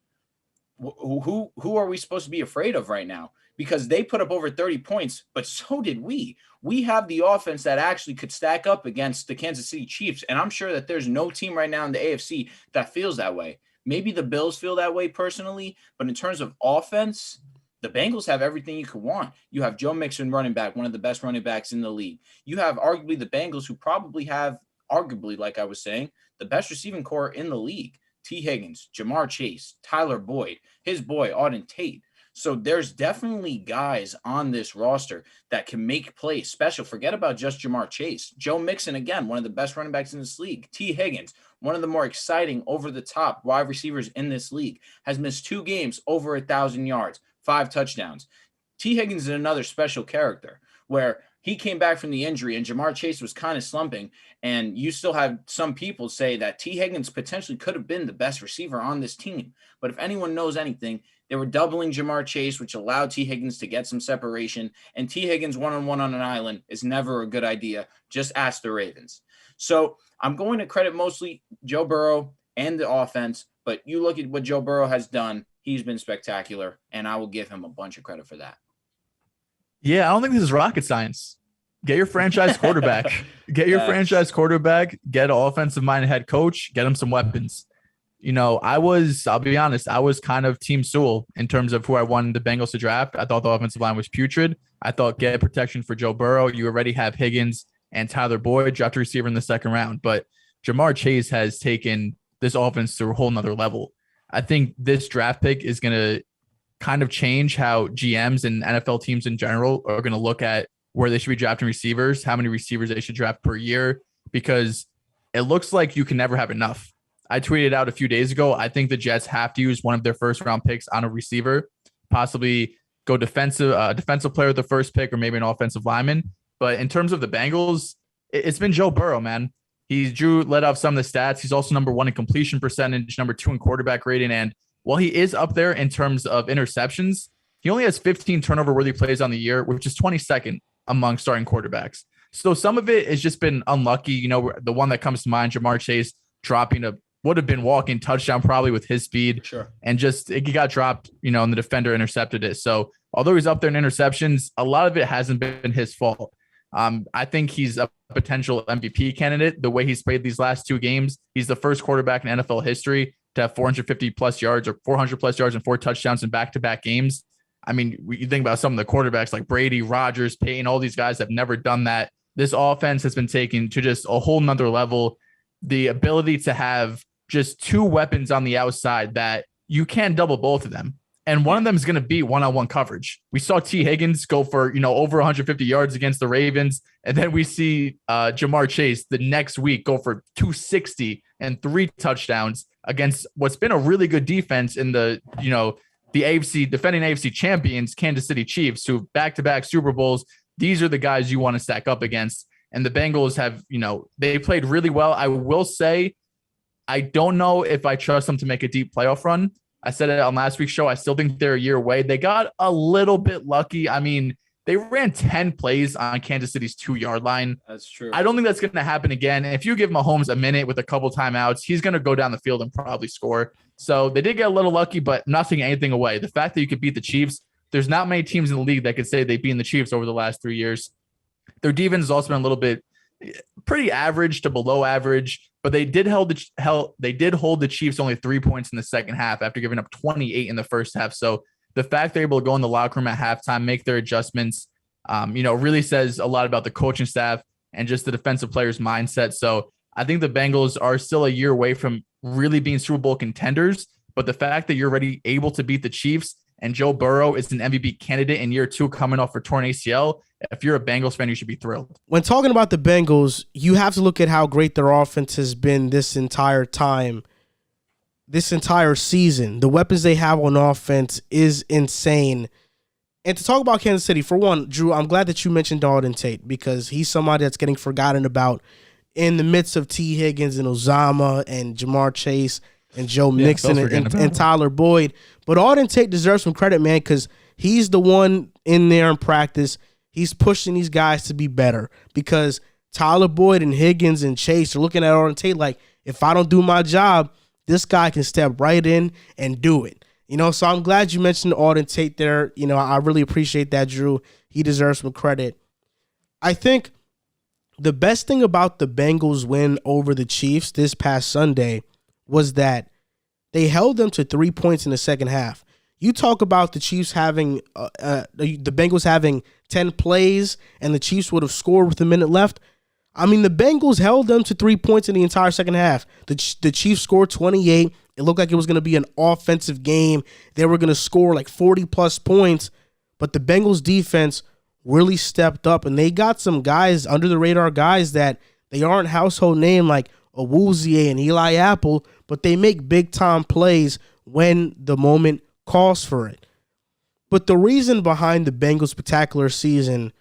Who are we supposed to be afraid of right now? Because they put up over 30 points, but so did we. We have the offense that actually could stack up against the Kansas City Chiefs, and I'm sure that there's no team right now in the AFC that feels that way. Maybe the Bills feel that way personally, but in terms of offense, the Bengals have everything you could want. You have Joe Mixon running back, one of the best running backs in the league. You have arguably the Bengals, who probably have, like I was saying, the best receiving core in the league. T. Higgins, Ja'Marr Chase, Tyler Boyd, his boy, Auden Tate. So there's definitely guys on this roster that can make plays special. Forget about just Ja'Marr Chase. Joe Mixon, again, one of the best running backs in this league. T. Higgins, one of the more exciting over-the-top wide receivers in this league, has missed 2 games over 1,000 yards, 5 touchdowns. T. Higgins is another special character where he came back from the injury and Ja'Marr Chase was kind of slumping, and you still have some people say that T. Higgins potentially could have been the best receiver on this team. But if anyone knows anything, they were doubling Ja'Marr Chase, which allowed T. Higgins to get some separation, and T. Higgins one-on-one on an island is never a good idea. Just ask the Ravens. So I'm going to credit mostly Joe Burrow and the offense, but you look at what Joe Burrow has done, he's been spectacular, and I will give him a bunch of credit for that. Yeah, I don't think this is rocket science. Get your franchise quarterback. Franchise quarterback, get an offensive-minded head coach, get him some weapons. You know, I'll be honest, I was kind of Team Sewell in terms of who I wanted the Bengals to draft. I thought the offensive line was putrid. I thought get protection for Joe Burrow. You already have Higgins and Tyler Boyd, draft a receiver in the 2nd round. But Ja'Marr Chase has taken this offense to a whole nother level. I think this draft pick is going to kind of change how GMs and NFL teams in general are going to look at where they should be drafting receivers, how many receivers they should draft per year, because it looks like you can never have enough. I tweeted out a few days ago, I think the Jets have to use one of their first round picks on a receiver, possibly go defensive player with the first pick, or maybe an offensive lineman. But in terms of the Bengals, it's been Joe Burrow, man. Drew led off some of the stats. He's also number 1 in completion percentage, number 2 in quarterback rating. And while he is up there in terms of interceptions, he only has 15 turnover-worthy plays on the year, which is 22nd among starting quarterbacks. So some of it has just been unlucky. You know, the one that comes to mind, Jamar Chase dropping would have been walking touchdown probably with his speed. Sure. And just he got dropped, and the defender intercepted it. So although he's up there in interceptions, a lot of it hasn't been his fault. I think he's a potential MVP candidate. The way he's played these last 2 games, he's the first quarterback in NFL history to have 450 plus yards or 400 plus yards and 4 touchdowns in back-to-back games. I mean, you think about some of the quarterbacks like Brady, Rodgers, Payton, all these guys have never done that. This offense has been taken to just a whole nother level. The ability to have just 2 weapons on the outside that you can't double both of them. And one of them is going to be one-on-one coverage. We saw T. Higgins go for, over 150 yards against the Ravens. And then we see Jamar Chase the next week go for 260 and 3 touchdowns against what's been a really good defense in the defending AFC champions, Kansas City Chiefs, who back-to-back Super Bowls. These are the guys you want to stack up against. And the Bengals have, they played really well. I will say, I don't know if I trust them to make a deep playoff run. I said it on last week's show. I still think they're a year away. They got a little bit lucky. I mean, they ran 10 plays on Kansas City's 2-yard line. That's true. I don't think that's going to happen again. If you give Mahomes a minute with a couple timeouts, he's going to go down the field and probably score. So they did get a little lucky, but nothing, anything away. The fact that you could beat the Chiefs, there's not many teams in the league that could say they've beaten the Chiefs over the last 3 years. Their defense has also been a little bit pretty average to below average, but they did hold the Chiefs only 3 points in the second half after giving up 28 in the first half. So the fact they're able to go in the locker room at halftime, make their adjustments, really says a lot about the coaching staff and just the defensive players' mindset. So I think the Bengals are still a year away from really being Super Bowl contenders, but the fact that you're already able to beat the Chiefs and Joe Burrow is an MVP candidate in year 2 coming off for torn ACL, if you're a Bengals fan, you should be thrilled. When talking about the Bengals, you have to look at how great their offense has been this entire time, this entire season. The weapons they have on offense is insane. And to talk about Kansas City, for one, Drew, I'm glad that you mentioned Dalton Tate because he's somebody that's getting forgotten about in the midst of T. Higgins and Uzama and Jamar Chase and Joe Mixon and Tyler Boyd. But Auden Tate deserves some credit, man, because he's the one in there in practice. He's pushing these guys to be better because Tyler Boyd and Higgins and Chase are looking at Auden Tate like, if I don't do my job, this guy can step right in and do it. So I'm glad you mentioned Auden Tate there. I really appreciate that, Drew. He deserves some credit. I think the best thing about the Bengals win over the Chiefs this past Sunday was that they held them to 3 points in the second half. You talk about the Chiefs having, the Bengals having 10 plays and the Chiefs would have scored with a minute left. I mean, the Bengals held them to 3 points in the entire second half. The Chiefs scored 28. It looked like it was going to be an offensive game. They were going to score like 40-plus points, but the Bengals defense really stepped up, and they got some guys, under-the-radar guys, that they aren't household name like Awuzie and Eli Apple, but they make big-time plays when the moment calls for it. But the reason behind the Bengals' spectacular season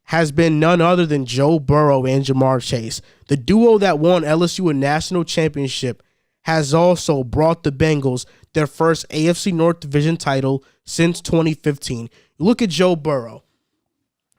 has been none other than Joe Burrow and Jamar Chase. The duo that won LSU a national championship has also brought the Bengals their first AFC North division title since 2015. Look at Joe Burrow.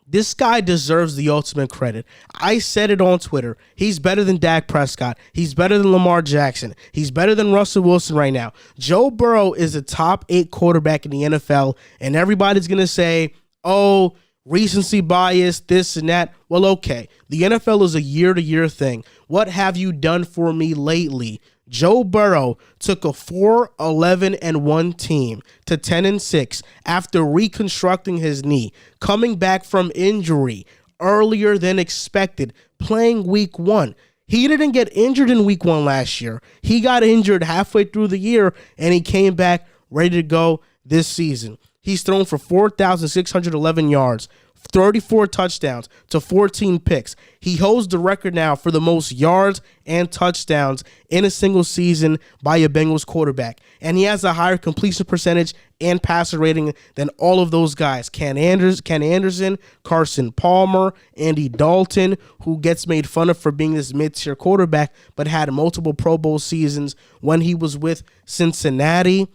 This guy deserves the ultimate credit. I said it on Twitter. He's better than Dak Prescott. He's better than Lamar Jackson. He's better than Russell Wilson right now. Joe Burrow is a top 8 quarterback in the NFL, and everybody's going to say, oh, recency bias, this and that. Well, okay. The NFL is a year-to-year thing. What have you done for me lately? Joe Burrow took a 4-11-1 team to 10-6 after reconstructing his knee, coming back from injury earlier than expected, playing week 1. He didn't get injured in week 1 last year. He got injured halfway through the year, and he came back ready to go. this season. He's thrown for 4,611 yards, 34 touchdowns to 14 picks. He holds the record now for the most yards and touchdowns in a single season by a Bengals quarterback. And he has a higher completion percentage and passer rating than all of those guys. Ken Anderson, Carson Palmer, Andy Dalton, who gets made fun of for being this mid-tier quarterback, but had multiple Pro Bowl seasons when he was with Cincinnati.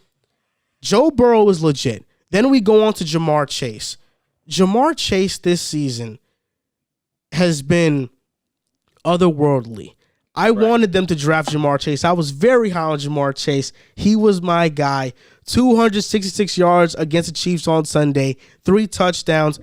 Joe Burrow is legit. Then we go on to Jamar Chase. Jamar Chase this season has been otherworldly. I wanted them to draft Jamar Chase. I was very high on Jamar Chase. He was my guy. 266 yards against the Chiefs on Sunday, 3 touchdowns.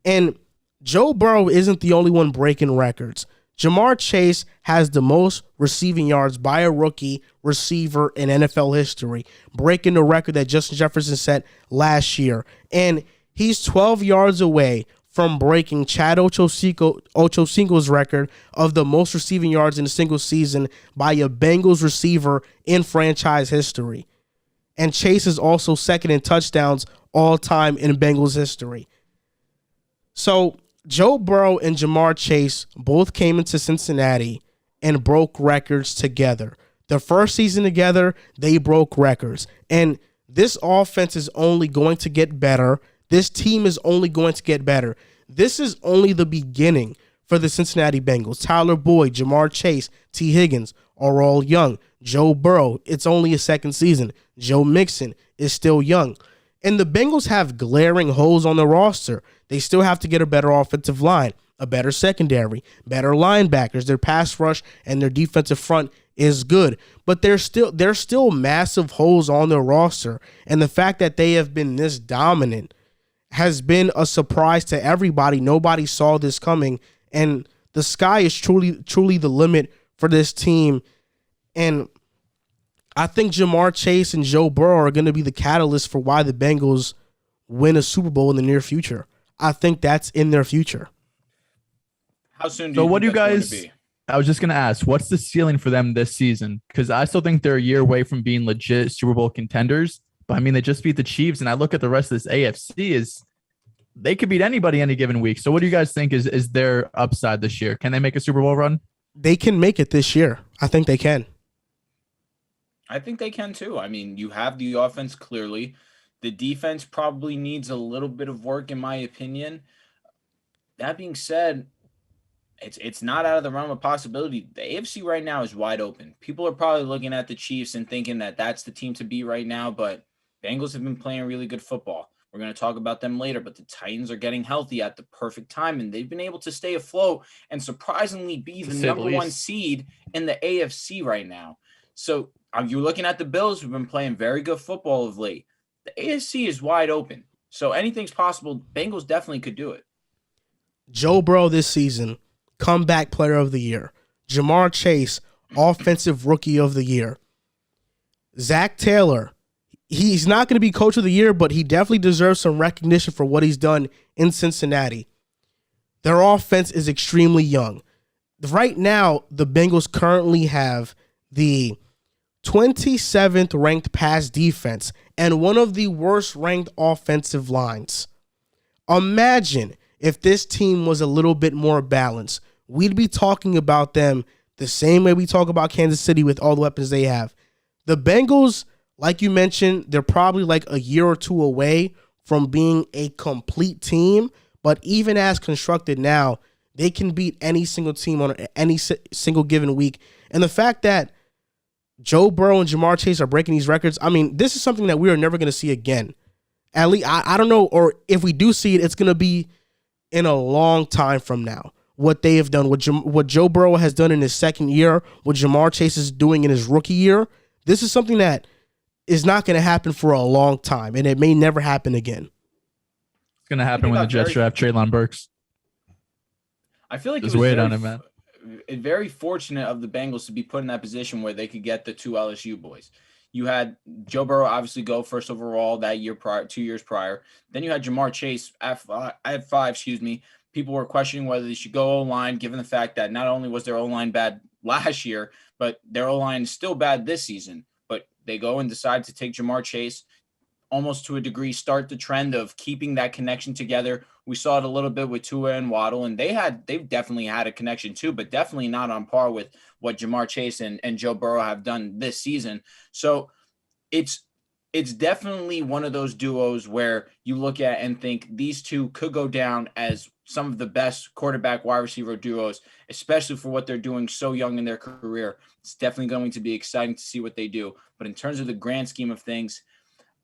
And Joe Burrow isn't the only one breaking records. Jamar Chase has the most receiving yards by a rookie receiver in NFL history, breaking the record that Justin Jefferson set last year. And he's 12 yards away from breaking Chad Ochocinco's record of the most receiving yards in a single season by a Bengals receiver in franchise history. And Chase is also second in touchdowns all time in Bengals history. So Joe Burrow and Jamar Chase both came into Cincinnati and broke records together. The first season together, they broke records. And this offense is only going to get better. This team is only going to get better. This is only the beginning for the Cincinnati Bengals. Tyler Boyd, Jamar Chase, T. Higgins are all young. Joe Burrow, it's only his second season. Joe Mixon is still young. And the Bengals have glaring holes on the roster. They still have to get a better offensive line, a better secondary, better linebackers. Their pass rush and their defensive front is good. But there's still massive holes on their roster. And the fact that they have been this dominant has been a surprise to everybody. Nobody saw this coming. And the sky is truly the limit for this team. And I think Jamar Chase and Joe Burrow are going to be the catalyst for why the Bengals win a Super Bowl in the near future. I think that's in their future. How soon do so you what do you think that's guys going to be? I was just going to ask, what's the ceiling for them this season? Because I still think they're a year away from being legit Super Bowl contenders. But I mean, they just beat the Chiefs, and I look at the rest of this AFC is they could beat anybody any given week. So what do you guys think is their upside this year? Can they make a Super Bowl run? They can make it this year. I think they can. I think they can too. I mean, you have the offense clearly. The defense probably needs a little bit of work, in my opinion. That being said, it's not out of the realm of possibility. The AFC right now is wide open. People are probably looking at the Chiefs and thinking that that's the team to beat right now, but Bengals have been playing really good football. We're going to talk about them later, but the Titans are getting healthy at the perfect time, and they've been able to stay afloat and surprisingly be the number one seed in the AFC right now. So you're looking at the Bills, who've been playing very good football of late. The AFC is wide open. So anything's possible. Bengals definitely could do it. Joe Burrow this season, comeback player of the year. Jamar Chase, offensive rookie of the year. Zach Taylor, he's not going to be coach of the year, but he definitely deserves some recognition for what he's done in Cincinnati. Their offense is extremely young. Right now, the Bengals currently have the 27th ranked pass defense and one of the worst ranked offensive lines. Imagine if this team was a little bit more balanced. We'd be talking about them the same way we talk about Kansas City with all the weapons they have. The Bengals, like you mentioned, they're probably like a year or two away from being a complete team, but even as constructed now, they can beat any single team on any single given week. And the fact that Joe Burrow and Jamar Chase are breaking these records, I mean, this is something that we are never going to see again. At least, I don't know, or if we do see it, it's going to be in a long time from now. What they have done, what Joe Burrow has done in his second year, what Jamar Chase is doing in his rookie year, this is something that is not going to happen for a long time, and it may never happen again. It's going to happen when the Jets draft Treylon Burks. I feel like just wait on it, man. Very fortunate of the Bengals to be put in that position where they could get the two LSU boys. You had Joe Burrow obviously go first overall that year prior, 2 years prior. Then you had Jamar Chase at five. People were questioning whether they should go O-line, given the fact that not only was their O-line bad last year, but their O-line is still bad this season. But they go and decide to take Jamar Chase. almost to a degree start the trend of keeping that connection together. We saw it a little bit with Tua and Waddle, and they've definitely had a connection too, but definitely not on par with what Jamar Chase and Joe Burrow have done this season. So it's definitely one of those duos where you look at and think these two could go down as some of the best quarterback wide receiver duos, especially for what they're doing so young in their career. It's definitely going to be exciting to see what they do. But in terms of the grand scheme of things,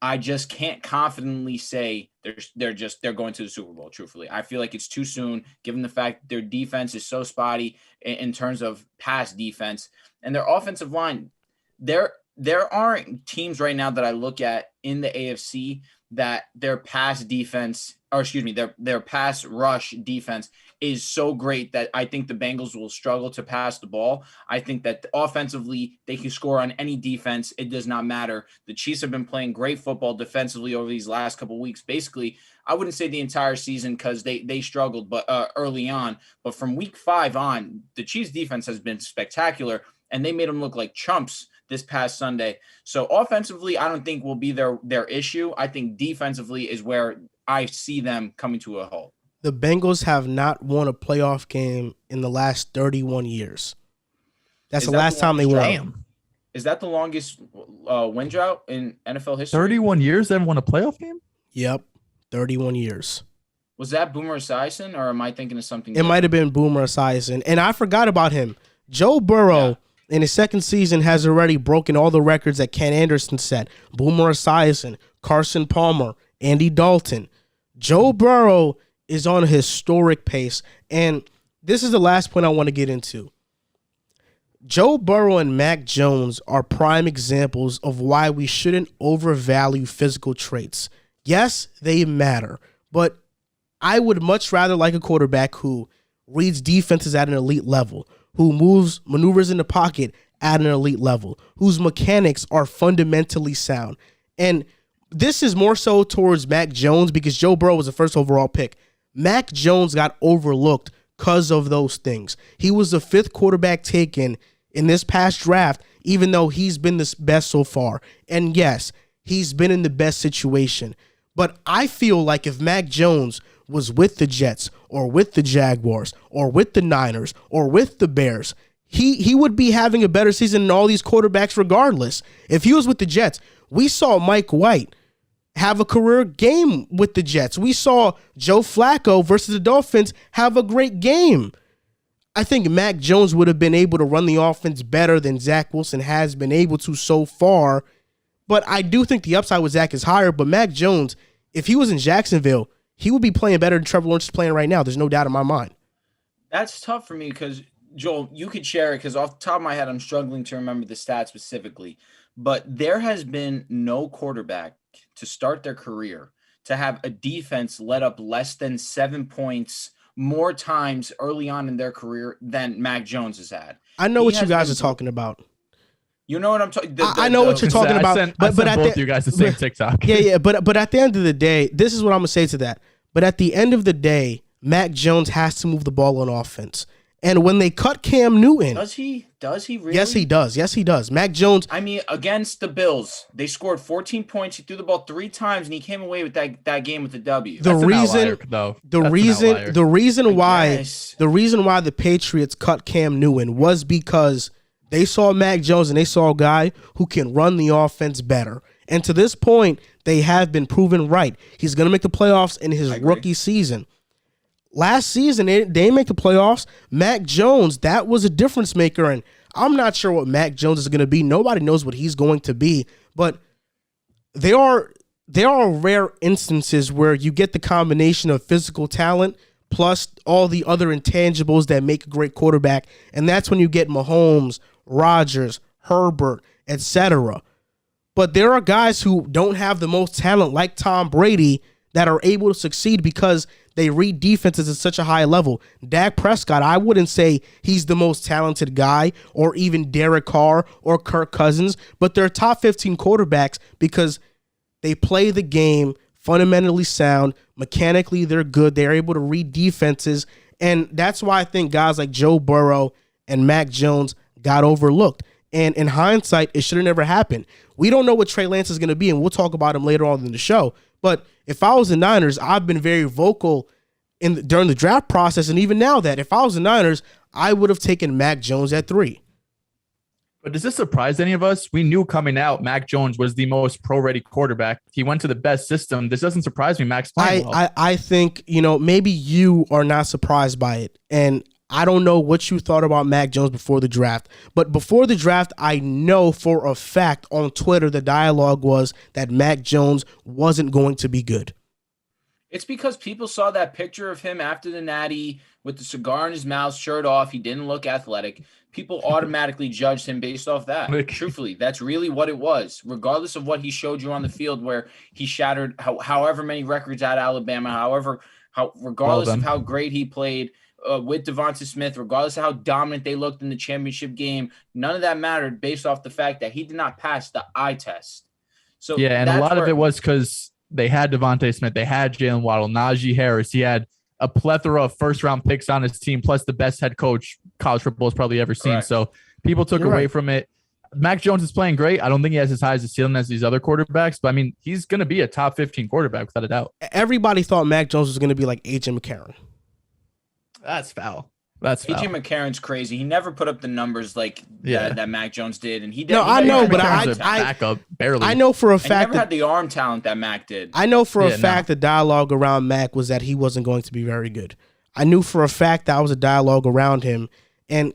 I just can't confidently say they're going to the Super Bowl. Truthfully, I feel like it's too soon, given the fact that their defense is so spotty in terms of pass defense and their offensive line. There aren't teams right now that I look at in the AFC that their pass defense, or excuse me, their pass rush defense is so great that I think the Bengals will struggle to pass the ball. I think that offensively they can score on any defense. It does not matter. The Chiefs have been playing great football defensively over these last couple of weeks. Basically, I wouldn't say the entire season because they struggled, but early on. But from week 5 on, the Chiefs defense has been spectacular, and they made them look like chumps this past Sunday. So offensively, I don't think will be their issue. I think defensively is where I see them coming to a halt. The Bengals have not won a playoff game in the last 31 years. That's the last time they won. Is that the longest win drought in NFL history? 31 years they haven't won a playoff game? Yep, 31 years. Was that Boomer Esiason, or am I thinking of something It might have been Boomer Esiason. And I forgot about him. Joe Burrow, in his second season, has already broken all the records that Ken Anderson set. Boomer Esiason, Carson Palmer, Andy Dalton. Joe Burrow is on a historic pace. And this is the last point I want to get into. Joe Burrow and Mac Jones are prime examples of why we shouldn't overvalue physical traits. Yes, they matter, but I would much rather like a quarterback who reads defenses at an elite level, who maneuvers in the pocket at an elite level, whose mechanics are fundamentally sound. And this is more so towards Mac Jones because Joe Burrow was the first overall pick. Mac Jones got overlooked because of those things. He was the 5th quarterback taken in this past draft, even though he's been the best so far. And yes, he's been in the best situation. But I feel like if Mac Jones was with the Jets or with the Jaguars or with the Niners or with the Bears, he would be having a better season than all these quarterbacks regardless. If he was with the Jets, we saw Mike White have a career game with the Jets. We saw Joe Flacco versus the Dolphins have a great game. I think Mac Jones would have been able to run the offense better than Zach Wilson has been able to so far. But I do think the upside with Zach is higher. But Mac Jones, if he was in Jacksonville, he would be playing better than Trevor Lawrence is playing right now. There's no doubt in my mind. That's tough for me because, Joel, you could share it because off the top of my head, I'm struggling to remember the stats specifically. But there has been no quarterback to start their career to have a defense let up less than 7 points more times early on in their career than Mac Jones has had. I know what you guys are talking about. You know what I'm talking about? I know what you're talking about. I sent both you guys the same TikTok. Yeah. But at the end of the day, this is what I'm going to say to that. But at the end of the day, Mac Jones has to move the ball on offense. And when they cut Cam Newton. Does he really? Yes, he does. Mac Jones. I mean, against the Bills, they scored 14 points. He threw the ball 3 times, and he came away with that game with the W. The reason why the Patriots cut Cam Newton was because they saw Mac Jones and they saw a guy who can run the offense better. And to this point, they have been proven right. He's going to make the playoffs in his rookie season. Last season, they didn't make the playoffs. Mac Jones, that was a difference maker, and I'm not sure what Mac Jones is going to be. Nobody knows what he's going to be, but there are rare instances where you get the combination of physical talent plus all the other intangibles that make a great quarterback, and that's when you get Mahomes, Rodgers, Herbert, etc. But there are guys who don't have the most talent like Tom Brady that are able to succeed because they read defenses at such a high level. Dak Prescott, I wouldn't say he's the most talented guy or even Derek Carr or Kirk Cousins, but they're top 15 quarterbacks because they play the game fundamentally sound. Mechanically, they're good. They're able to read defenses, and that's why I think guys like Joe Burrow and Mac Jones got overlooked. And in hindsight, it should have never happened. We don't know what Trey Lance is going to be, and we'll talk about him later on in the show. But if I was the Niners, I've been very vocal during the draft process, and even now that if I was the Niners, I would have taken Mac Jones at 3. But does this surprise any of us? We knew coming out Mac Jones was the most pro-ready quarterback. He went to the best system. This doesn't surprise me. Mac's playing well. I think, maybe you are not surprised by it. And I don't know what you thought about Mac Jones before the draft. But before the draft, I know for a fact on Twitter the dialogue was that Mac Jones wasn't going to be good. It's because people saw that picture of him after the Natty with the cigar in his mouth, shirt off. He didn't look athletic. People automatically judged him based off that. Truthfully, that's really what it was. Regardless of what he showed you on the field, where he shattered however many records at Alabama, regardless of how great he played with Devonta Smith, regardless of how dominant they looked in the championship game, none of that mattered based off the fact that he did not pass the eye test. So yeah, and a lot of it was because they had Devonta Smith, they had Jalen Waddle, Najee Harris. He had a plethora of first-round picks on his team, plus the best head coach college football has probably ever seen. Correct. So people took away from it. Mac Jones is playing great. I don't think he has as high as the ceiling as these other quarterbacks, but I mean, he's going to be a top 15 quarterback without a doubt. Everybody thought Mac Jones was going to be like A.J. McCarron. That's foul. That's foul. A.J. McCarron's crazy. He never put up the numbers like that Mac Jones did, and he did. No, I know, but barely. I know for a fact he never had the arm talent that Mac did. I know for a fact the dialogue around Mac was that he wasn't going to be very good. I knew for a fact that was a dialogue around him, and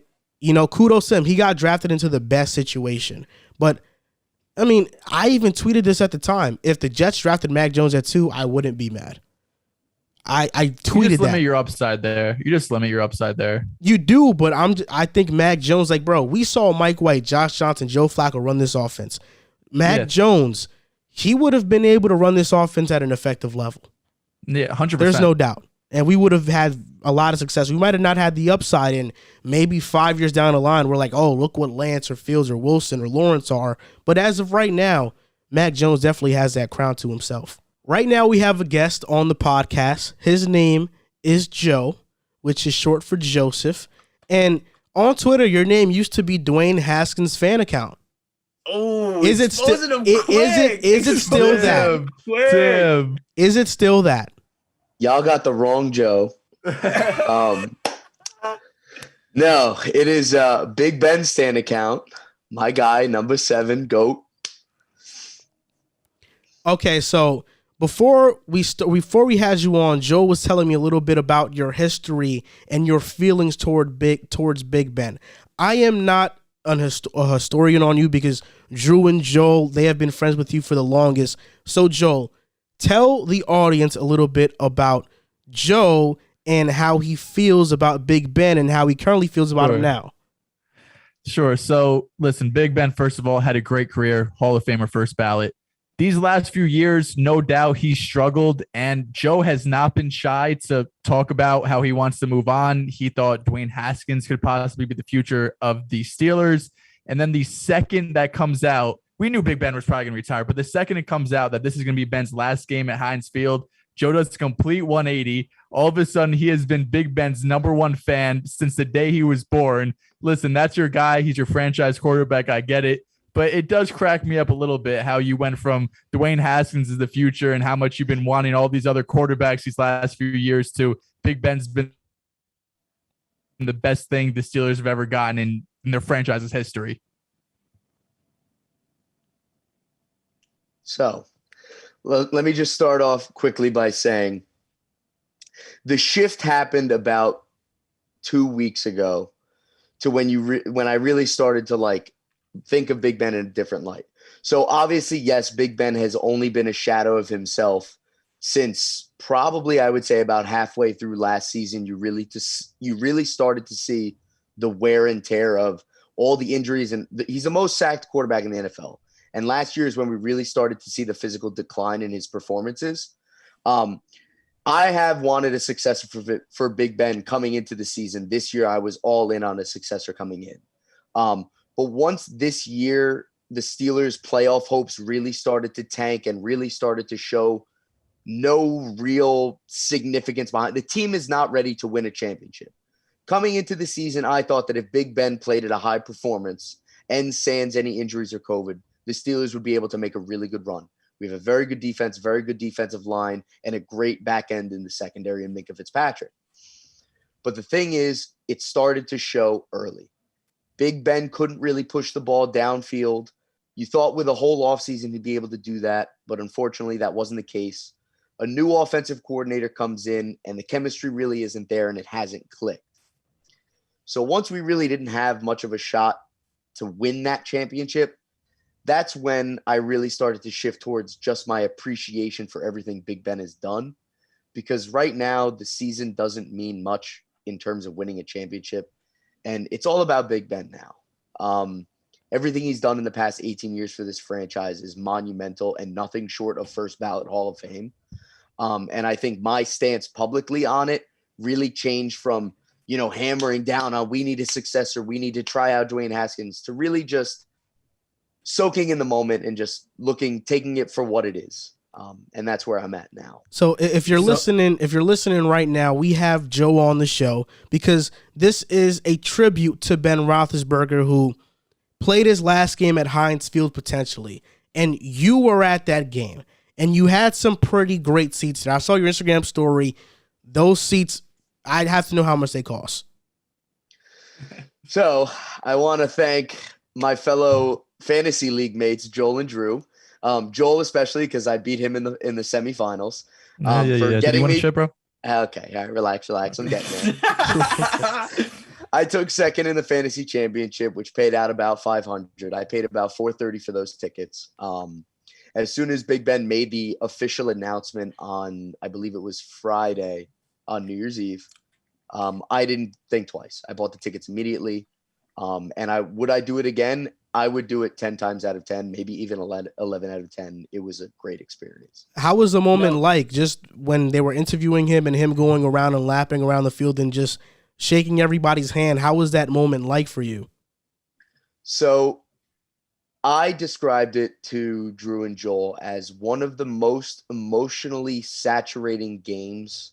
kudos to him. He got drafted into the best situation. But I mean, I even tweeted this at the time. If the Jets drafted Mac Jones at 2, I wouldn't be mad. I tweeted you just that. Limit your upside there. You just limit your upside there. You do, but I think Mac Jones, we saw Mike White, Josh Johnson, Joe Flacco run this offense. Mac Jones, he would have been able to run this offense at an effective level. Yeah, 100%. There's no doubt. And we would have had a lot of success. We might have not had the upside, and maybe 5 years down the line, we're like, oh, look what Lance or Fields or Wilson or Lawrence are. But as of right now, Mac Jones definitely has that crown to himself. Right now, we have a guest on the podcast. His name is Joe, which is short for Joseph. And on Twitter, your name used to be Dwayne Haskins fan account. Oh, is it still that? Is it still that? Y'all got the wrong Joe. No, it is Big Ben Stan account. My guy, number 7, GOAT. Okay, so before we had you on, Joe was telling me a little bit about your history and your feelings towards Big Ben. I am not a historian on you because Drew and Joel, they have been friends with you for the longest. So Joel, tell the audience a little bit about Joe and how he feels about Big Ben and how he currently feels about him now. Sure. So listen, Big Ben, first of all, had a great career, Hall of Famer, first ballot. These last few years, no doubt he struggled, and Joe has not been shy to talk about how he wants to move on. He thought Dwayne Haskins could possibly be the future of the Steelers. And then the second that comes out, we knew Big Ben was probably going to retire, but the second it comes out that this is going to be Ben's last game at Heinz Field, Joe does a complete 180. All of a sudden, he has been Big Ben's number 1 fan since the day he was born. Listen, that's your guy. He's your franchise quarterback. I get it. But it does crack me up a little bit how you went from Dwayne Haskins is the future and how much you've been wanting all these other quarterbacks these last few years to Big Ben's been the best thing the Steelers have ever gotten in their franchise's history. So let me just start off quickly by saying the shift happened about 2 weeks ago to when I really started to think of Big Ben in a different light. So obviously, yes, Big Ben has only been a shadow of himself since probably I would say about halfway through last season. You really started to see the wear and tear of all the injuries, and he's the most sacked quarterback in the NFL. And last year is when we really started to see the physical decline in his performances. I have wanted a successor for Big Ben coming into the season. This year, I was all in on a successor coming in. But once this year, the Steelers' playoff hopes really started to tank and really started to show no real significance behind. The team is not ready to win a championship. Coming into the season, I thought that if Big Ben played at a high performance and sans any injuries or COVID, the Steelers would be able to make a really good run. We have a very good defense, very good defensive line, and a great back end in the secondary in Minkah Fitzpatrick. But the thing is, it started to show early. Big Ben couldn't really push the ball downfield. You thought with a whole offseason he'd be able to do that, but unfortunately that wasn't the case. A new offensive coordinator comes in, and the chemistry really isn't there, and it hasn't clicked. So once we really didn't have much of a shot to win that championship, that's when I really started to shift towards just my appreciation for everything Big Ben has done. Because right now, the season doesn't mean much in terms of winning a championship. And it's all about Big Ben now. Everything he's done in the past 18 years for this franchise is monumental and nothing short of first ballot Hall of Fame. And I think my stance publicly on it really changed from, hammering down on we need a successor, we need to try out Dwayne Haskins, to really just soaking in the moment and just taking it for what it is. And that's where I'm at now. So if you're listening right now, we have Joe on the show because this is a tribute to Ben Roethlisberger, who played his last game at Heinz Field potentially. And you were at that game and you had some pretty great seats there. I saw your Instagram story. Those seats, I'd have to know how much they cost. So I want to thank my fellow fantasy league mates, Joel and Drew. Joel especially because I beat him in the semifinals. For getting me. Shit, bro? Okay, all right, relax. I'm getting there. I took second in the fantasy championship, which paid out about $500. I paid about $430 for those tickets. As soon as Big Ben made the official announcement on, I believe it was Friday on New Year's Eve, I didn't think twice. I bought the tickets immediately. And would I do it again? I would do it 10 times out of 10, maybe even 11 out of 10. It was a great experience. How was the moment like just when they were interviewing him and him going around and lapping around the field and just shaking everybody's hand? How was that moment like for you? So I described it to Drew and Joel as one of the most emotionally saturating games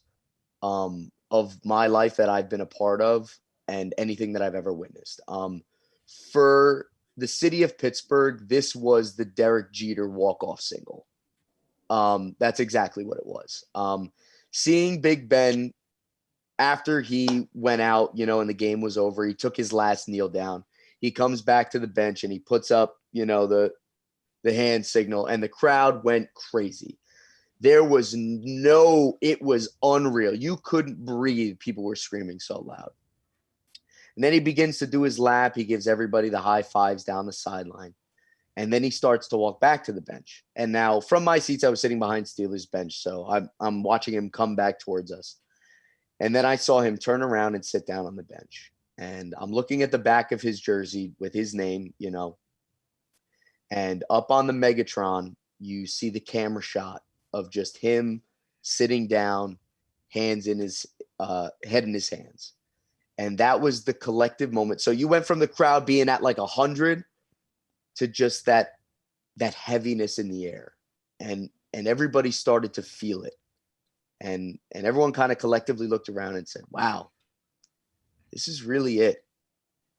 of my life that I've been a part of and anything that I've ever witnessed. For the city of Pittsburgh, this was the Derek Jeter walk-off single. That's exactly what it was. Seeing Big Ben after he went out, and the game was over, he took his last kneel down. He comes back to the bench and he puts up, the hand signal, and the crowd went crazy. There was it was unreal. You couldn't breathe. People were screaming so loud. And then he begins to do his lap. He gives everybody the high fives down the sideline. And then he starts to walk back to the bench. And now from my seats, I was sitting behind Steelers bench. So I'm watching him come back towards us. And then I saw him turn around and sit down on the bench. And I'm looking at the back of his jersey with his name, and up on the Megatron, you see the camera shot of just him sitting down, hands in his head in his hands. And that was the collective moment. So you went from the crowd being at like 100 to just that heaviness in the air. And everybody started to feel it. And everyone kind of collectively looked around and said, wow, this is really it.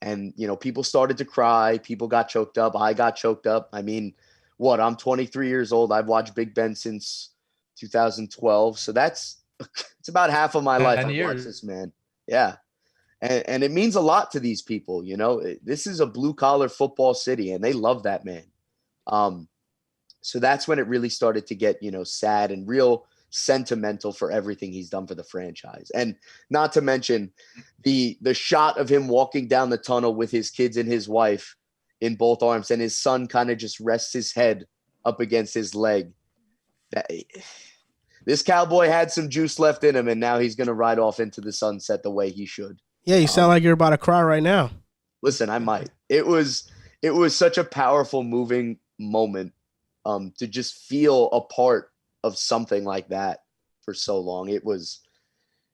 And, people started to cry. People got choked up. I got choked up. I mean, I'm 23 years old. I've watched Big Ben since 2012. So it's about half of my life I've watched this man. Yeah. And it means a lot to these people, This is a blue-collar football city, and they love that man. So that's when it really started to get, sad and real sentimental for everything he's done for the franchise. And not to mention the shot of him walking down the tunnel with his kids and his wife in both arms, and his son kind of just rests his head up against his leg. This cowboy had some juice left in him, and now he's going to ride off into the sunset the way he should. Yeah, you sound like you're about to cry right now. Listen, I might. It was such a powerful, moving moment to just feel a part of something like that for so long. It was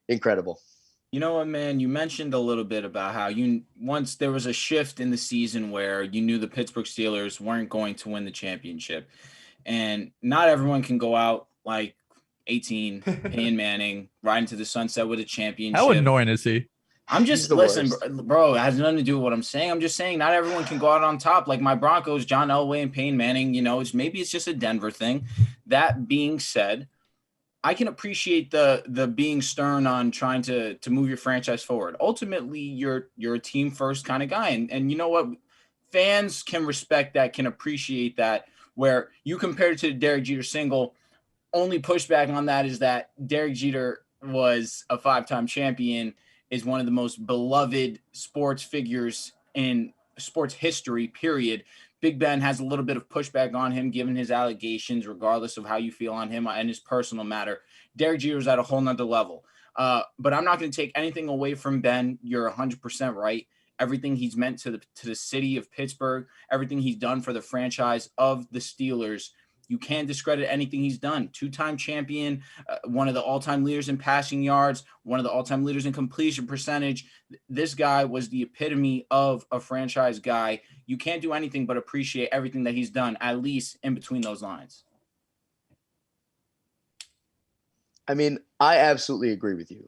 incredible. You know what, man? You mentioned a little bit about how once there was a shift in the season where you knew the Pittsburgh Steelers weren't going to win the championship. And not everyone can go out like 18, Peyton Manning, right into the sunset with a championship. How annoying is he? I'm He's just the listen, worst. bro. It has nothing to do with what I'm saying. I'm just saying not everyone can go out on top. Like my Broncos, John Elway and Peyton Manning. Maybe it's just a Denver thing. That being said, I can appreciate the being stern on trying to move your franchise forward. Ultimately, you're a team first kind of guy, and you know what? Fans can respect that, can appreciate that. Where you compare it to the Derek Jeter single, only pushback on that is that Derek Jeter was a 5-time champion, is one of the most beloved sports figures in sports history, period. Big Ben has a little bit of pushback on him, given his allegations, regardless of how you feel on him and his personal matter. Derek Jeter's at a whole nother level. But I'm not going to take anything away from Ben. You're 100% right. Everything he's meant to the city of Pittsburgh, everything he's done for the franchise of the Steelers, you can't discredit anything he's done. 2-time champion, one of the all-time leaders in passing yards, one of the all-time leaders in completion percentage. This guy was the epitome of a franchise guy. You can't do anything but appreciate everything that he's done, at least in between those lines. I mean, I absolutely agree with you.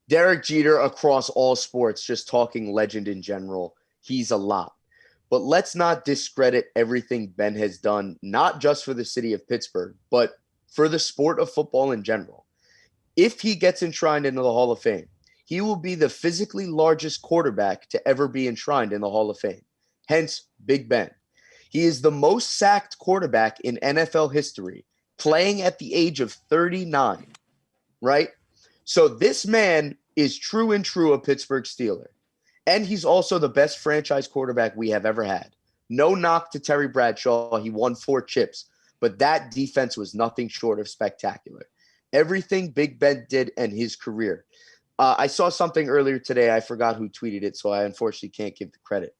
Derek Jeter across all sports, just talking legend in general, he's a lot. But let's not discredit everything Ben has done, not just for the city of Pittsburgh, but for the sport of football in general. If he gets enshrined into the Hall of Fame, he will be the physically largest quarterback to ever be enshrined in the Hall of Fame. Hence, Big Ben. He is the most sacked quarterback in NFL history, playing at the age of 39, right? So this man is true and true a Pittsburgh Steeler. And he's also the best franchise quarterback we have ever had. No knock to Terry Bradshaw. He won 4 chips, but that defense was nothing short of spectacular. Everything Big Ben did in his career. I saw something earlier today. I forgot who tweeted it, so I unfortunately can't give the credit.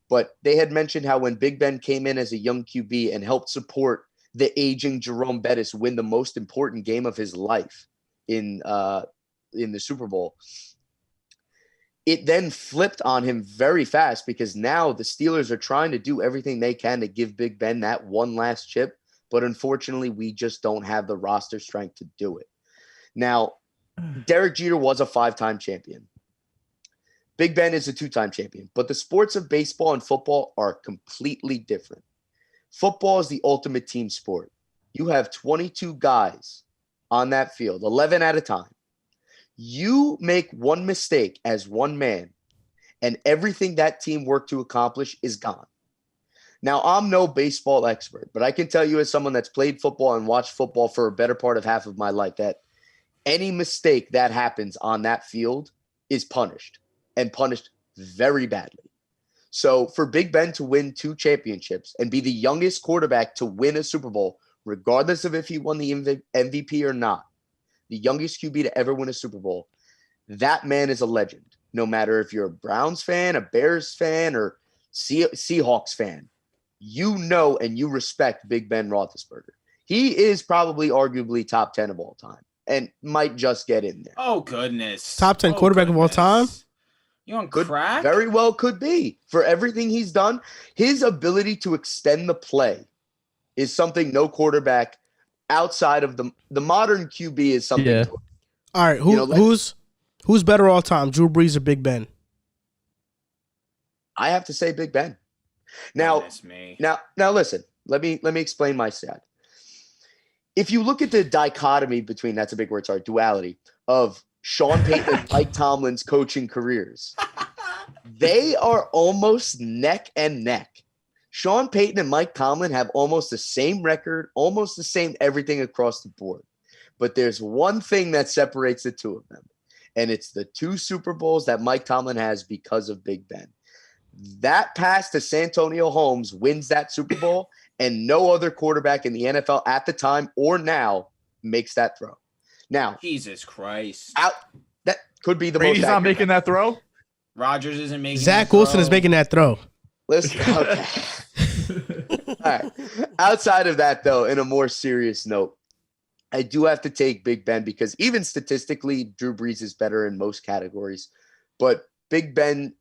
But they had mentioned how when Big Ben came in as a young QB and helped support the aging Jerome Bettis win the most important game of his life in the Super Bowl, it then flipped on him very fast because now the Steelers are trying to do everything they can to give Big Ben that one last chip. But unfortunately, we just don't have the roster strength to do it. Now, Derek Jeter was a 5-time champion. Big Ben is a 2-time champion. But the sports of baseball and football are completely different. Football is the ultimate team sport. You have 22 guys on that field, 11 at a time. You make one mistake as one man, and everything that team worked to accomplish is gone. Now, I'm no baseball expert, but I can tell you as someone that's played football and watched football for a better part of half of my life that any mistake that happens on that field is punished, and punished very badly. So for Big Ben to win 2 championships and be the youngest quarterback to win a Super Bowl, regardless of if he won the MVP or not, the youngest QB to ever win a Super Bowl, that man is a legend. No matter if you're a Browns fan, a Bears fan, or Seahawks fan, you know and you respect Big Ben Roethlisberger. He is probably arguably top 10 of all time and might just get in there. Oh, goodness. Top 10 quarterback of all time? You on crack? Very well could be. For everything he's done, his ability to extend the play is something no quarterback outside of the modern QB is something. Yeah. All right, who's better all time, Drew Brees or Big Ben? I have to say Big Ben. Now listen, let me explain my stat. If you look at the dichotomy between, that's a big word, sorry, duality of Sean Payton and Mike Tomlin's coaching careers, they are almost neck and neck. Sean Payton and Mike Tomlin have almost the same record, almost the same everything across the board. But there's one thing that separates the two of them, and it's the 2 Super Bowls that Mike Tomlin has because of Big Ben. That pass to Santonio Holmes wins that Super Bowl, and no other quarterback in the NFL at the time or now makes that throw. Now, Jesus Christ. That could be the Brady's most not accurate. making that throw? Rodgers isn't making Zach that Wilson throw. is making that throw. Listen, okay. All right. Outside of that, though, in a more serious note, I do have to take Big Ben because even statistically, Drew Brees is better in most categories. But Big Ben,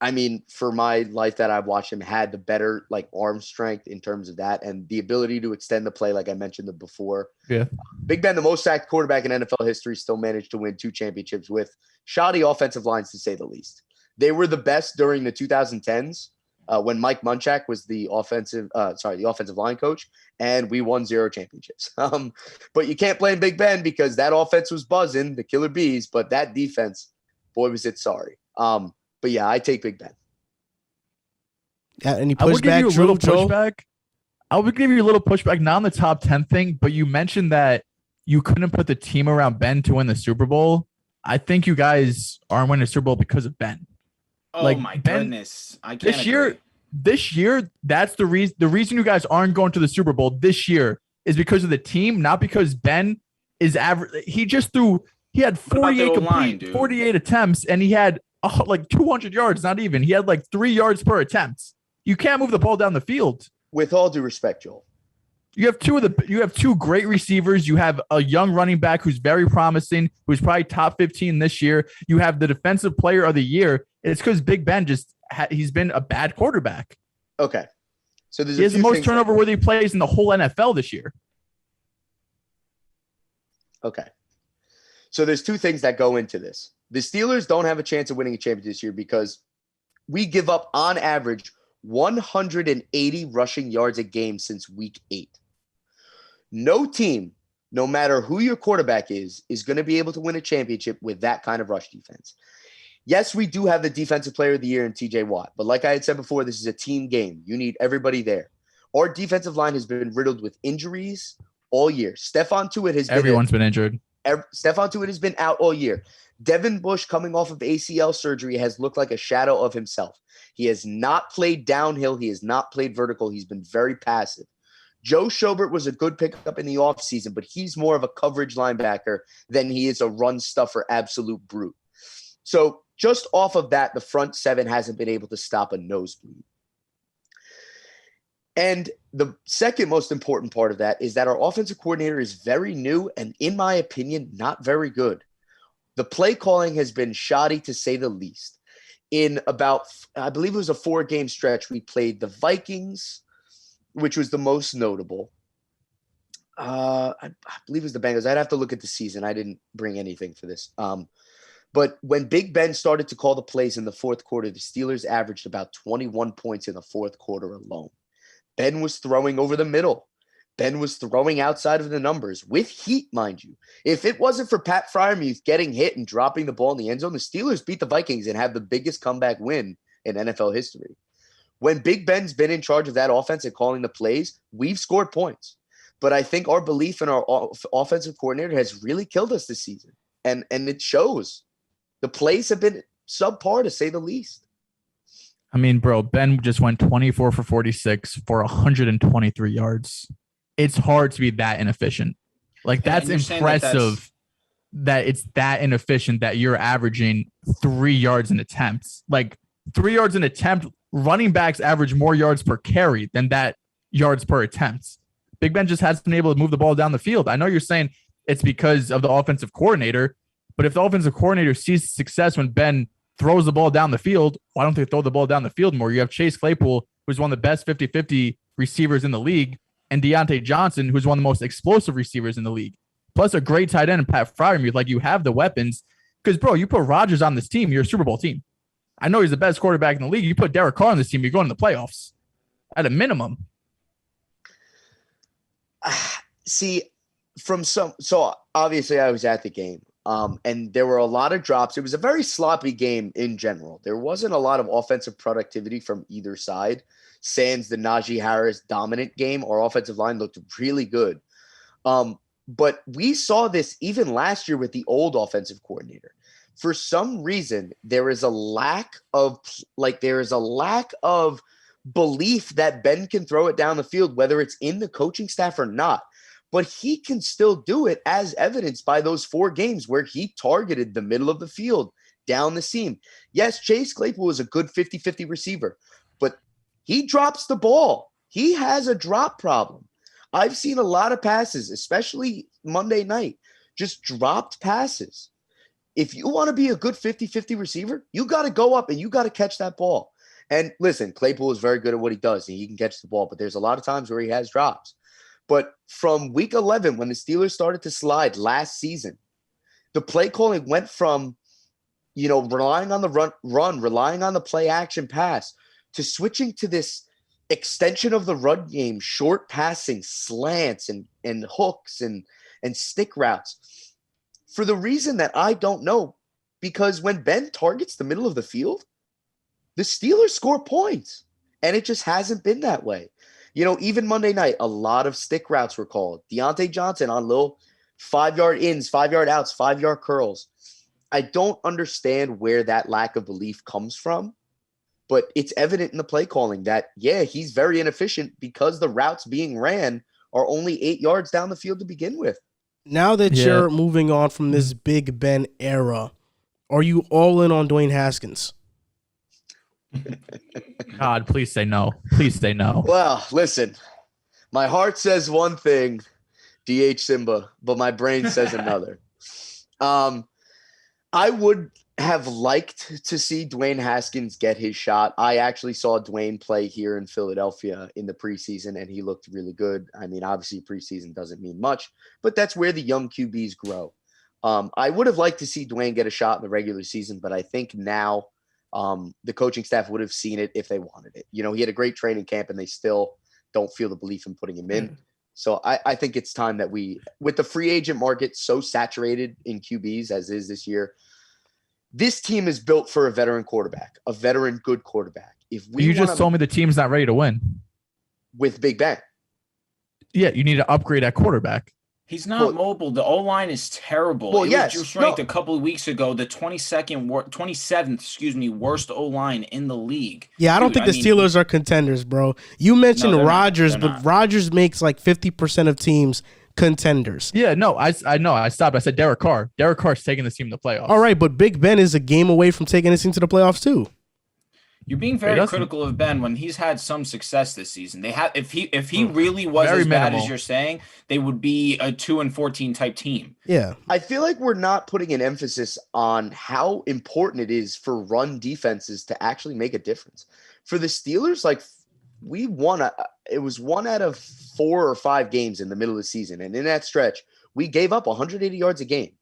I mean, for my life that I've watched him, had the better like arm strength in terms of that and the ability to extend the play, like I mentioned before. Yeah. Big Ben, the most sacked quarterback in NFL history, still managed to win 2 championships with shoddy offensive lines, to say the least. They were the best during the 2010s when Mike Munchak was the offensive line coach, and we won 0 championships. But you can't blame Big Ben because that offense was buzzing, the Killer Bees, but that defense, boy, was it sorry. But yeah, I take Big Ben. Yeah, any I would give pushback, you a Drew, little Joel? pushback. I would give you a little pushback, not on the top 10 thing, but you mentioned that you couldn't put the team around Ben to win the Super Bowl. I think you guys aren't winning the Super Bowl because of Ben. Oh Like, my Ben, goodness. I can't this year, that's the reason. The reason you guys aren't going to the Super Bowl this year is because of the team, not because Ben is average. He had 48 attempts, and he had like 200 yards, not even. He had like 3 yards per attempt. You can't move the ball down the field. With all due respect, Joel. You have two great receivers. You have a young running back who's very promising, who's probably top 15 this year. You have the defensive player of the year. It's because Big Ben he's been a bad quarterback. Okay. So he has the most turnover-worthy plays in the whole NFL this year. Okay. So there's 2 things that go into this. The Steelers don't have a chance of winning a championship this year because we give up, on average, 180 rushing yards a game since week 8. No team, no matter who your quarterback is going to be able to win a championship with that kind of rush defense. Yes, we do have the defensive player of the year in TJ Watt, but like I had said before, this is a team game. You need everybody there. Our defensive line has been riddled with injuries all year. Stephon Tuitt has been injured. Stephon Tuitt has been out all year. Devin Bush, coming off of ACL surgery, has looked like a shadow of himself. He has not played downhill. He has not played vertical. He's been very passive. Joe Schobert was a good pickup in the offseason, but he's more of a coverage linebacker than he is a run stuffer, absolute brute. So just off of that, the front 7 hasn't been able to stop a nosebleed. And the second most important part of that is that our offensive coordinator is very new and, in my opinion, not very good. The play calling has been shoddy, to say the least. In about, I believe it was a 4-game stretch, we played the Vikings, which was the most notable. I believe it was the Bengals. I'd have to look at the season. I didn't bring anything for this. But when Big Ben started to call the plays in the fourth quarter, the Steelers averaged about 21 points in the fourth quarter alone. Ben was throwing over the middle. Ben was throwing outside of the numbers with heat, mind you. If it wasn't for Pat Freiermuth getting hit and dropping the ball in the end zone, the Steelers beat the Vikings and have the biggest comeback win in NFL history. When Big Ben's been in charge of that offense and calling the plays, we've scored points. But I think our belief in our offensive coordinator has really killed us this season. And it shows. The plays have been subpar, to say the least. I mean, bro, Ben just went 24 for 46 for 123 yards. It's hard to be that inefficient. Like, that's impressive that it's that inefficient that you're averaging 3 yards an attempt. Like, 3 yards an attempt, running backs average more yards per carry than that yards per attempt. Big Ben just hasn't been able to move the ball down the field. I know you're saying it's because of the offensive coordinator, but if the offensive coordinator sees success when Ben throws the ball down the field, why don't they throw the ball down the field more? You have Chase Claypool, who's one of the best 50-50 receivers in the league, and Deontay Johnson, who's one of the most explosive receivers in the league. Plus a great tight end, Pat Freiermuth. Like, you have the weapons. Because, bro, you put Rodgers on this team, you're a Super Bowl team. I know he's the best quarterback in the league. You put Derek Carr on this team, you're going to the playoffs at a minimum. See, so obviously I was at the game. And there were a lot of drops. It was a very sloppy game in general. There wasn't a lot of offensive productivity from either side. Sans the Najee Harris dominant game, our offensive line looked really good. But we saw this even last year with the old offensive coordinator. For some reason, there is a lack of belief that Ben can throw it down the field, whether it's in the coaching staff or not. But he can still do it, as evidenced by those 4 games where he targeted the middle of the field down the seam. Yes, Chase Claypool is a good 50-50 receiver, but he drops the ball. He has a drop problem. I've seen a lot of passes, especially Monday night, just dropped passes. if you want to be a good 50-50 receiver, you got to go up and you got to catch that ball. And listen, Claypool is very good at what he does. And he can catch the ball, but there's a lot of times where he has drops. But from week 11, when the Steelers started to slide last season, the play calling went from, relying on the run, relying on the play action pass, to switching to this extension of the run game, short passing, slants and hooks and stick routes. For the reason that I don't know, because when Ben targets the middle of the field, the Steelers score points, and it just hasn't been that way. Even Monday night, a lot of stick routes were called. Deontay Johnson on little 5-yard ins, 5-yard outs, 5-yard curls. I don't understand where that lack of belief comes from, but it's evident in the play calling that, he's very inefficient because the routes being ran are only 8 yards down the field to begin with. Now that you're moving on from this Big Ben era, are you all in on Dwayne Haskins? God, please say no. Please say no. Well, listen, my heart says one thing, DH Simba, but my brain says another. I would have liked to see Dwayne Haskins get his shot. I actually saw Dwayne play here in Philadelphia in the preseason, and he looked really good. I mean, obviously preseason doesn't mean much, but that's where the young QBs grow. I would have liked to see Dwayne get a shot in the regular season, but I think now the coaching staff would have seen it if they wanted it. He had a great training camp, and they still don't feel the belief in putting him in. So I think it's time that with the free agent market so saturated in QBs as is this year, this team is built for a veteran quarterback, a veteran good quarterback. If you just told me the team's not ready to win with Big Ben. Yeah, you need to upgrade at quarterback. He's not mobile. The O-line is terrible. Well, it yes. was just ranked a couple of weeks ago, the 27th, worst O-line in the league. Yeah, I don't think the Steelers are contenders, bro. You mentioned Rodgers, but Rodgers makes like 50% of teams contenders. Yeah, no, I know. I stopped. I said Derek Carr. Derek Carr's taking this team to the playoffs. All right, but Big Ben is a game away from taking this team to the playoffs too. You're being very critical of Ben when he's had some success this season. If he really was as bad as you're saying, they would be a 2-14 type team. Yeah. I feel like we're not putting an emphasis on how important it is for run defenses to actually make a difference. For the Steelers, like we won it was 1 out of 4 or 5 games in the middle of the season, and in that stretch, we gave up 180 yards a game.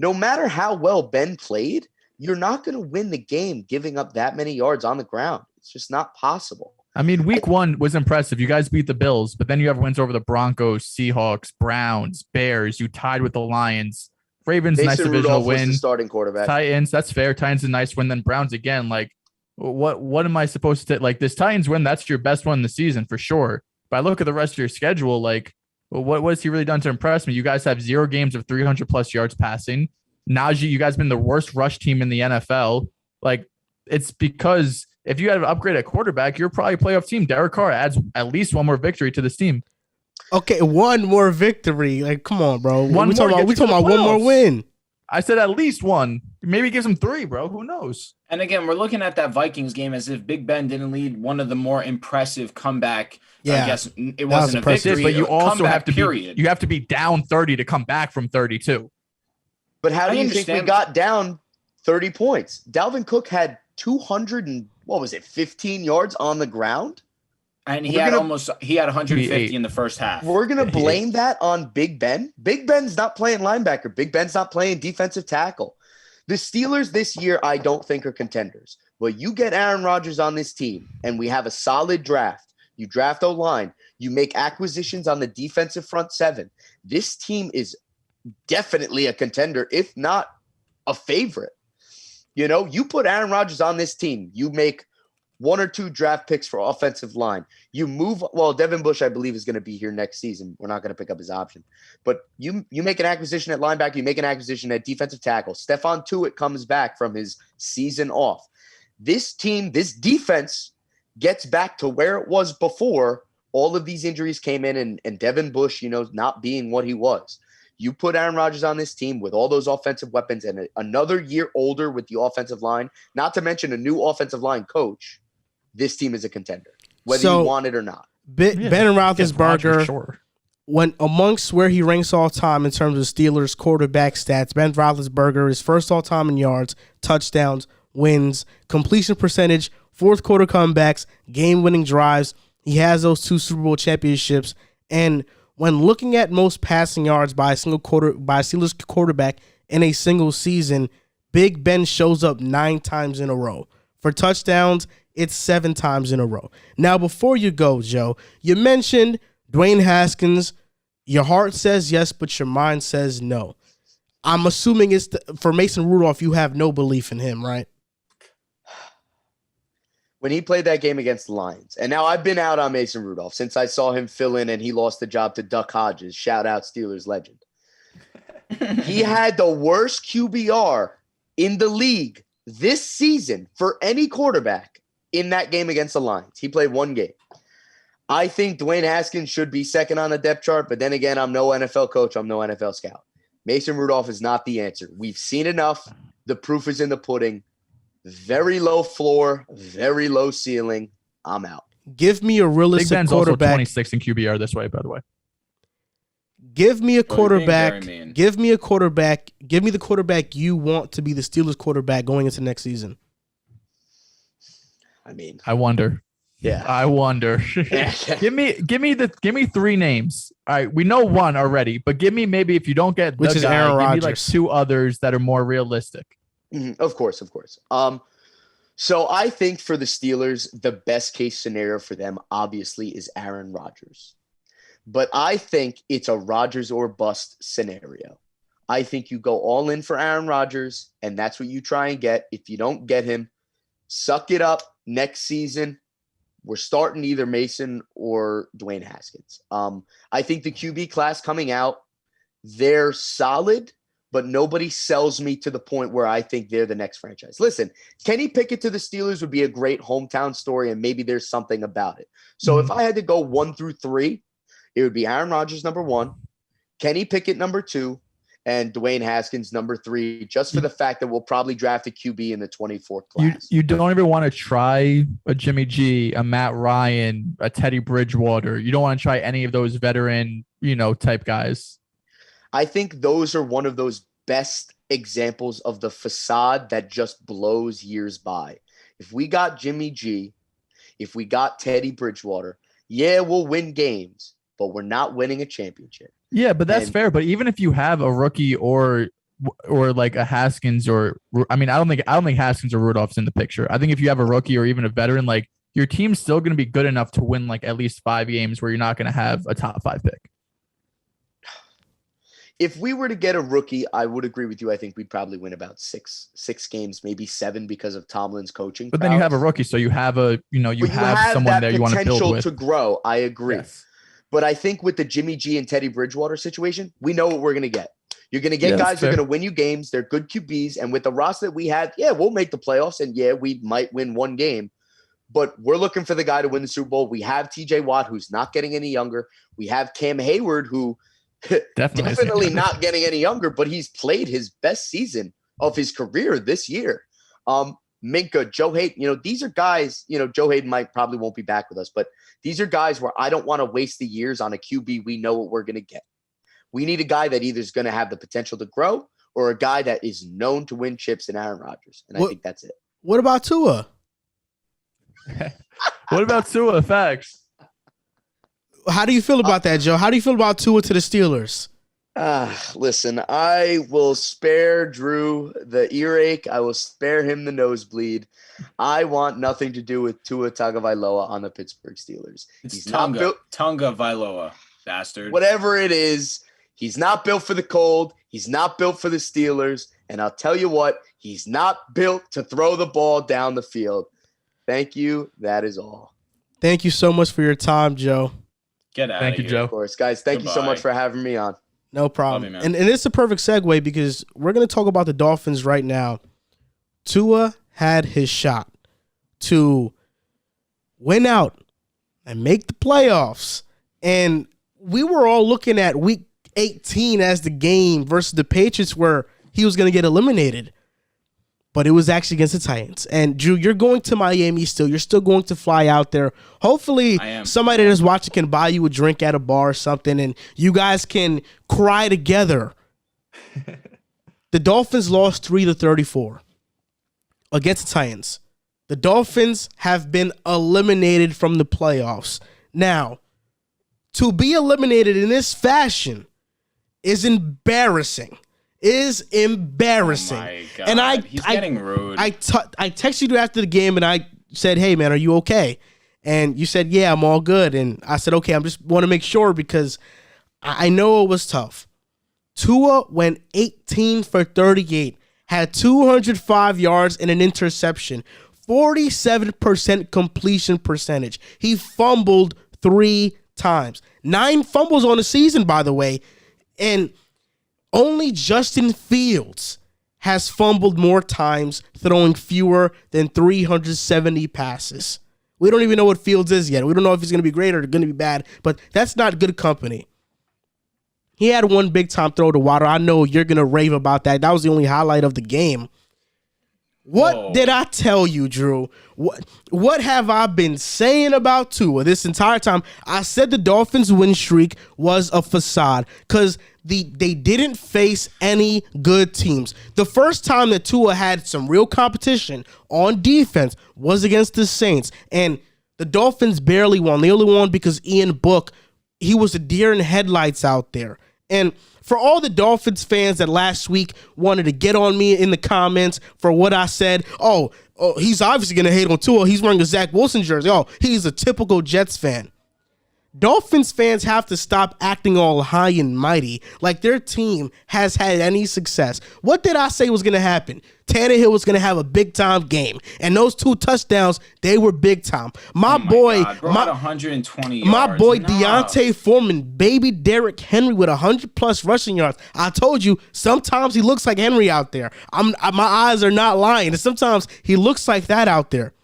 No matter how well Ben played, you're not going to win the game giving up that many yards on the ground. It's just not possible. I mean, week 1 was impressive. You guys beat the Bills, but then you have wins over the Broncos, Seahawks, Browns, Bears. You tied with the Lions. Ravens, Mason nice divisional Rudolph was win. the starting quarterback. Titans, that's fair. Titans, a nice win. Then Browns again. Like, what am I supposed to like? This Titans win, that's your best one in the season for sure. But I look at the rest of your schedule, like, what has he really done to impress me? You guys have 0 games of 300 plus yards passing. Najee, you guys been the worst rush team in the NFL. Like, it's because if you have an upgrade at quarterback, you're probably a playoff team. Derek Carr adds at least 1 more victory to this team. Okay, 1 more victory. Like, come on, bro. We talking about 1 more win. I said at least 1. Maybe gives him 3, bro. Who knows? And again, we're looking at that Vikings game as if Big Ben didn't lead one of the more impressive comeback. Yeah, I guess it wasn't a victory, but you also have to period. You have to be down 30 to come back from 32. But how do you think we got down 30 points? Dalvin Cook had 15 yards on the ground? And he had 150 in the first half. We're going to blame that on Big Ben? Big Ben's not playing linebacker. Big Ben's not playing defensive tackle. The Steelers this year, I don't think are contenders. But you get Aaron Rodgers on this team, and we have a solid draft. You draft O-line. You make acquisitions on the defensive front 7. This team is definitely a contender, if not a favorite. You put Aaron Rodgers on this team, you make 1 or 2 draft picks for offensive line. You move, Devin Bush, I believe, is going to be here next season. We're not going to pick up his option. But you make an acquisition at linebacker, you make an acquisition at defensive tackle. Stephon Tuitt comes back from his season off. This team, this defense gets back to where it was before all of these injuries came in and Devin Bush, not being what he was. You put Aaron Rodgers on this team with all those offensive weapons and another year older with the offensive line, not to mention a new offensive line coach, this team is a contender, whether you want it or not. Ben Roethlisberger, sure. when amongst where he ranks all time in terms of Steelers quarterback stats, Ben Roethlisberger is first all time in yards, touchdowns, wins, completion percentage, fourth quarter comebacks, game-winning drives. He has those 2 Super Bowl championships. And when looking at most passing yards by a Steelers quarterback in a single season, Big Ben shows up 9 times in a row. For touchdowns, it's 7 times in a row. Now, before you go, Joe, you mentioned Dwayne Haskins. Your heart says yes, but your mind says no. I'm assuming it's for Mason Rudolph, you have no belief in him, right? When he played that game against the Lions, and now I've been out on Mason Rudolph since I saw him fill in and he lost the job to Duck Hodges. Shout out Steelers legend. He had the worst QBR in the league this season for any quarterback in that game against the Lions. He played 1 game. I think Dwayne Haskins should be second on the depth chart, but then again, I'm no NFL coach. I'm no NFL scout. Mason Rudolph is not the answer. We've seen enough. The proof is in the pudding. Very low floor, very low ceiling. I'm out. Give me a realistic Big Ben's quarterback. also 26 in QBR this way, by the way. Give me a quarterback. Well, you're being very mean. Give me a quarterback. Give me the quarterback you want to be the Steelers quarterback going into next season. I mean, I wonder. yeah. I wonder. give me 3 names. All right, we know one already, but give me maybe if you don't get Which the is guy, Aaron give me like Rodgers. 2 others that are more realistic. Of course. So I think for the Steelers, the best case scenario for them obviously is Aaron Rodgers. But I think it's a Rodgers or bust scenario. I think you go all in for Aaron Rodgers, and that's what you try and get. If you don't get him, suck it up next season. We're starting either Mason or Dwayne Haskins. I think the QB class coming out, they're solid, but nobody sells me to the point where I think they're the next franchise. Listen, Kenny Pickett to the Steelers would be a great hometown story, and maybe there's something about it. So if I had to go 1 through 3, it would be Aaron Rodgers number 1, Kenny Pickett number 2, and Dwayne Haskins number 3, just for the fact that we'll probably draft a QB in the 24th class. You don't even want to try a Jimmy G, a Matt Ryan, a Teddy Bridgewater. You don't want to try any of those veteran, type guys. I think those are one of those best examples of the facade that just blows years by. If we got Jimmy G, if we got Teddy Bridgewater, yeah, we'll win games, but we're not winning a championship. Yeah, but that's fair. But even if you have a rookie or like a Haskins I don't think Haskins or Rudolph's in the picture. I think if you have a rookie or even a veteran, like your team's still going to be good enough to win like at least 5 games where you're not going to have a top 5 pick. If we were to get a rookie, I would agree with you. I think we'd probably win about six games, maybe 7 because of Tomlin's coaching. But then you have a rookie, so you have a you have someone there you want to build with. To grow. I agree. Yes. But I think with the Jimmy G and Teddy Bridgewater situation, we know what we're going to get. You're going to get guys who are going to win you games. They're good QBs. And with the roster that we have, yeah, we'll make the playoffs. And yeah, we might win 1 game. But we're looking for the guy to win the Super Bowl. We have TJ Watt, who's not getting any younger. We have Cam Hayward, who definitely not getting any younger, but he's played his best season of his career this year. Minka, Joe Hayden, these are guys, Joe Hayden probably won't be back with us, but these are guys where I don't want to waste the years on a QB. We know what we're going to get. We need a guy that either is going to have the potential to grow or a guy that is known to win chips in Aaron Rodgers. And I think that's it. What about Tua? What about Tua? Facts. How do you feel about that, Joe? How do you feel about Tua to the Steelers? Listen, I will spare Drew the earache. I will spare him the nosebleed. I want nothing to do with Tua Tagovailoa on the Pittsburgh Steelers. He's Tonga. Not built. Tonga Vailoa, bastard. Whatever it is, he's not built for the cold. He's not built for the Steelers. And I'll tell you what, he's not built to throw the ball down the field. Thank you. That is all. Thank you so much for your time, Joe. Get out Thank of you, here. Joe. Of course, guys. Thank you so much for having me on. No problem. Love you, man. And it's a perfect segue because we're going to talk about the Dolphins right now. Tua had his shot to win out and make the playoffs. And we were all looking at week 18 as the game versus the Patriots where he was going to get eliminated. but it was actually against the Titans. And Drew, you're going to Miami still. You're still going to fly out there. Hopefully somebody that's watching can buy you a drink at a bar or something, and you guys can cry together. The Dolphins lost 3-34 against the Titans. The Dolphins have been eliminated from the playoffs. Now, to be eliminated in this fashion is embarrassing. Oh my God. And he's getting rude. I texted you after the game and I said, "Hey man, are you okay?" And you said, "Yeah, I'm all good." And I said, "Okay, I just want to make sure because I know it was tough." Tua went 18 for 38, had 205 yards and an interception, 47% completion percentage. He fumbled 3 times. 9 fumbles on the season, by the way, and only Justin Fields has fumbled more times, throwing fewer than 370 passes. We don't even know what Fields is yet. We don't know if he's going to be great or going to be bad, but that's not good company. He had one big-time throw to Water. I know you're going to rave about that. That was the only highlight of the game. What did I tell you, Drew? What have I been saying about Tua this entire time? I said the Dolphins' win streak was a facade because they didn't face any good teams. The first time that Tua had some real competition on defense was against the Saints, and the Dolphins barely won. They only won because Ian Book, he was a deer in headlights out there. And for all the Dolphins fans that last week wanted to get on me in the comments for what I said, oh he's obviously going to hate on Tua. He's wearing a Zach Wilson jersey. Oh, he's a typical Jets fan. Dolphins fans have to stop acting all high and mighty like their team has had any success. What did I say was going to happen? Tannehill was going to have a big-time game. And those 2 touchdowns, they were big-time. My boy, 120 yards. My boy Deontay Foreman, baby Derrick Henry with 100-plus rushing yards. I told you, sometimes he looks like Henry out there. My eyes are not lying. And sometimes he looks like that out there.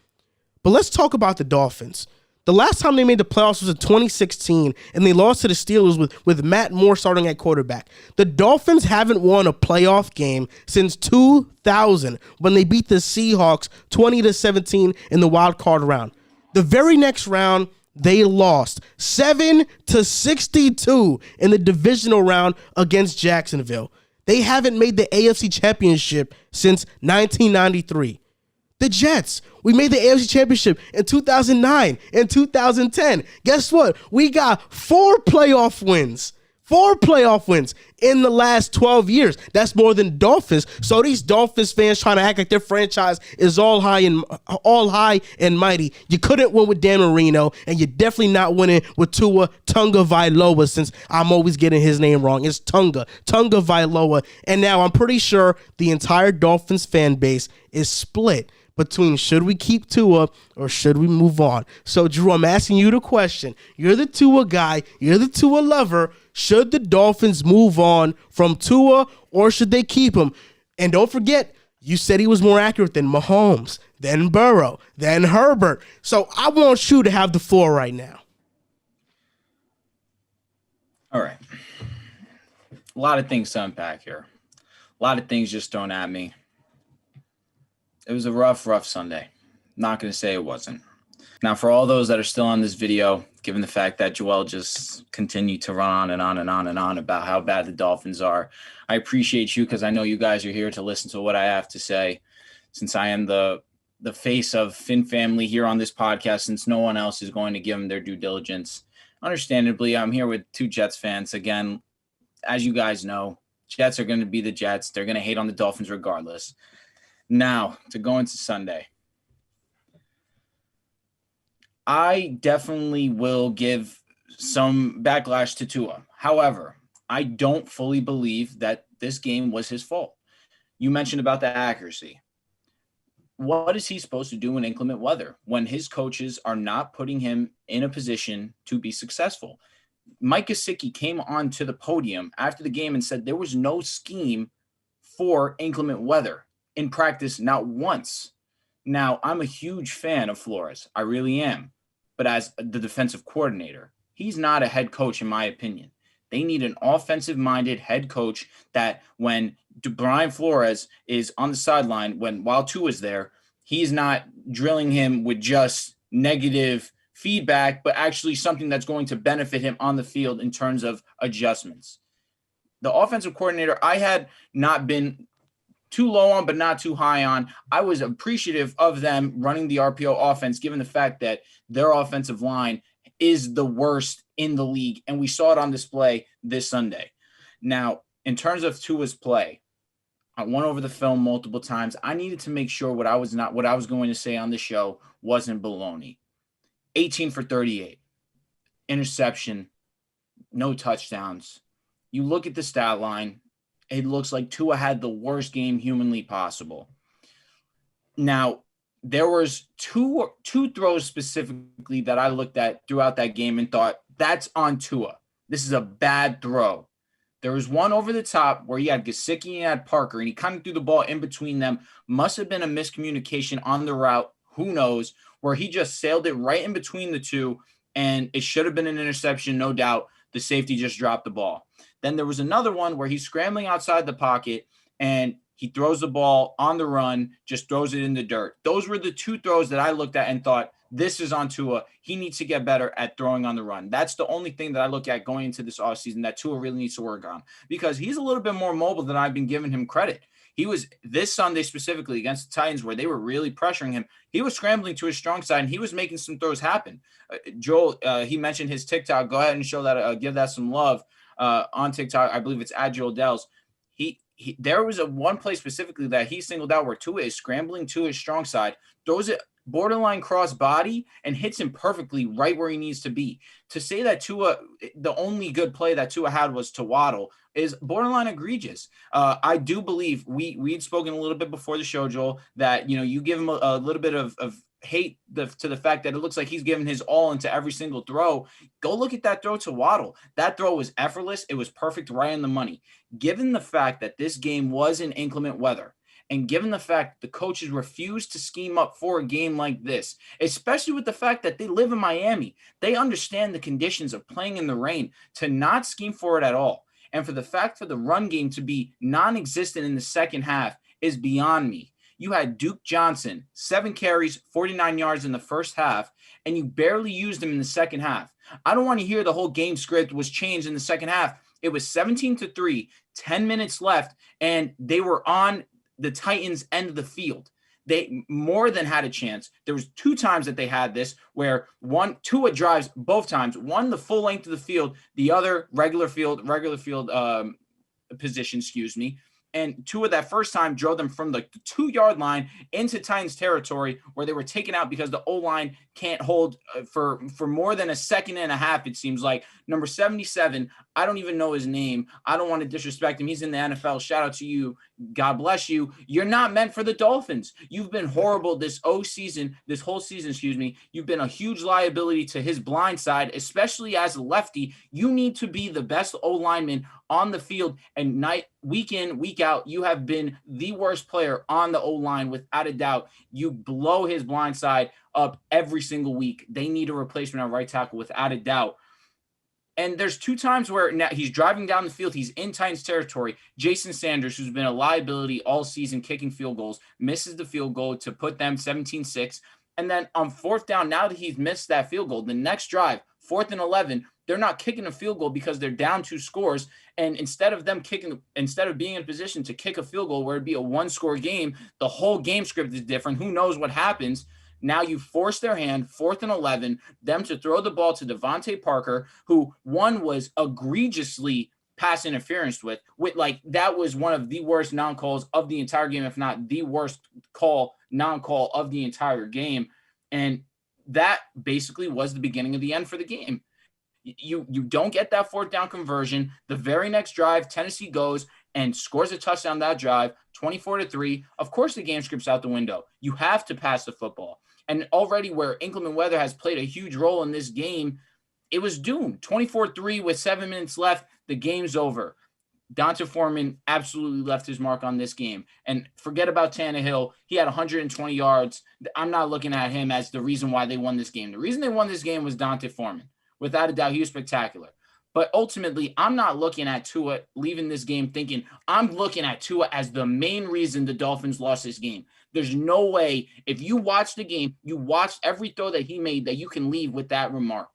But let's talk about the Dolphins. The last time they made the playoffs was in 2016, and they lost to the Steelers with Matt Moore starting at quarterback. The Dolphins haven't won a playoff game since 2000 when they beat the Seahawks 20-17 in the wild card round. The very next round, they lost 7-62 in the divisional round against Jacksonville. They haven't made the AFC Championship since 1993. The Jets, we made the AFC Championship in 2009 and 2010. Guess what? We got 4 playoff wins. 4 playoff wins in the last 12 years. That's more than Dolphins. So these Dolphins fans trying to act like their franchise is all high and mighty. You couldn't win with Dan Marino, and you're definitely not winning with Tua Tagovailoa, since I'm always getting his name wrong. It's Tagovailoa. And now I'm pretty sure the entire Dolphins fan base is split between should we keep Tua or should we move on. So, Drew, I'm asking you the question. You're the Tua guy. You're the Tua lover. Should the Dolphins move on from Tua or should they keep him? And don't forget, you said he was more accurate than Mahomes, than Burrow, than Herbert. So I want you to have the floor right now. All right. A lot of things to unpack here. A lot of things just thrown at me. It was a rough Sunday. Not going to say it wasn't. Now, for all those that are still on this video, given the fact that Joel just continued to run on and on and on and on about how bad the Dolphins are, I appreciate you because I know you guys are here to listen to what I have to say, since I am the face of Finn family here on this podcast, since no one else is going to give them their due diligence. Understandably, I'm here with 2 Jets fans. Again, as you guys know, Jets are going to be the Jets. They're going to hate on the Dolphins regardless. Now, to go into Sunday, I definitely will give some backlash to Tua. However, I don't fully believe that this game was his fault. You mentioned about the accuracy. What is he supposed to do in inclement weather when his coaches are not putting him in a position to be successful? Mike Gesicki came onto the podium after the game and said there was no scheme for inclement weather in practice, not once. Now, I'm a huge fan of Flores. I really am. But as the defensive coordinator, he's not a head coach, in my opinion. They need an offensive-minded head coach that when Brian Flores is on the sideline, while Tua's there, he's not drilling him with just negative feedback, but actually something that's going to benefit him on the field in terms of adjustments. The offensive coordinator, I had not been too low on, but not too high on. I was appreciative of them running the RPO offense, given the fact that their offensive line is the worst in the league. And we saw it on display this Sunday. Now, in terms of Tua's play, I went over the film multiple times. I needed to make sure what I was going to say on the show wasn't baloney. 18 for 38, interception, no touchdowns. You look at the stat line, it looks like Tua had the worst game humanly possible. Now, there was two throws specifically that I looked at throughout that game and thought, that's on Tua. This is a bad throw. There was one over the top where he had Gesicki and he had Parker, and he kind of threw the ball in between them. Must have been a miscommunication on the route, who knows, where he just sailed it right in between the two, and it should have been an interception, no doubt. The safety just dropped the ball. Then there was another one where he's scrambling outside the pocket, and he throws the ball on the run, just throws it in the dirt. Those were the two throws that I looked at and thought, this is on Tua. He needs to get better at throwing on the run. That's the only thing that I look at going into this offseason that Tua really needs to work on, because he's a little bit more mobile than I've been giving him credit. He was this Sunday specifically against the Titans where they were really pressuring him. He was scrambling to his strong side, and he was making some throws happen. Joel, he mentioned his TikTok. Go ahead and show that, give that some love on TikTok. I believe it's @JoelDehls. There was one play specifically that he singled out where Tua is scrambling to his strong side, throws it borderline cross body, and hits him perfectly right where he needs to be. To say that Tua, the only good play that Tua had was to Waddle, is borderline egregious. I do believe we'd spoken a little bit before the show, Joel, that you give him a little bit of hate to the fact that it looks like he's given his all into every single throw. Go look at that throw to Waddle. That throw was effortless. It was perfect, right on the money. Given the fact that this game was in inclement weather, and given the fact the coaches refused to scheme up for a game like this, especially with the fact that they live in Miami, they understand the conditions of playing in the rain, to not scheme for it at all. And for the fact for the run game to be non-existent in the second half is beyond me. You had Duke Johnson, 7 carries, 49 yards in the first half, and you barely used him in the second half. I don't want to hear the whole game script was changed in the second half. It was 17-3, 10 minutes left, and they were on the Titans' end of the field. They more than had a chance. There was 2 times that they had this where Tua drives both times, one the full length of the field, the other regular field position, And Tua that first time drove them from the 2-yard line into Titans territory where they were taken out because the O-line can't hold for more than a second and a half, it seems like. Number 77, I don't even know his name. I don't want to disrespect him. He's in the NFL. Shout out to you. God bless you. You're not meant for the Dolphins. You've been horrible this whole season, You've been a huge liability to his blind side, especially as a lefty. You need to be the best O-lineman on the field, and week in, week out, you have been the worst player on the O-line without a doubt. You blow his blind side up every single week. They need a replacement at right tackle without a doubt. And there's 2 times where now he's driving down the field. He's in Titans territory. Jason Sanders, who's been a liability all season kicking field goals, misses the field goal to put them 17-6. And then on 4th down, now that he's missed that field goal, the next drive, 4th and 11, they're not kicking a field goal because they're down 2 scores. And instead of being in position to kick a field goal where it'd be a 1-score game, the whole game script is different. Who knows what happens? Now you force their hand, 4th and 11, them to throw the ball to Devontae Parker, who one was egregiously pass interference with like that was one of the worst non-calls of the entire game, if not the worst non-call of the entire game. And that basically was the beginning of the end for the game. You don't get that 4th down conversion. The very next drive, Tennessee goes and scores a touchdown that drive, 24-3. Of course, the game script's out the window. You have to pass the football. And already where inclement weather has played a huge role in this game, it was doomed. 24-3 with 7 minutes left. The game's over. D'Onta Foreman absolutely left his mark on this game. And forget about Tannehill. He had 120 yards. I'm not looking at him as the reason why they won this game. The reason they won this game was D'Onta Foreman. Without a doubt, he was spectacular. But ultimately, I'm not looking at Tua leaving this game thinking I'm looking at Tua as the main reason the Dolphins lost this game. There's no way, if you watch the game, you watched every throw that he made, that you can leave with that remark.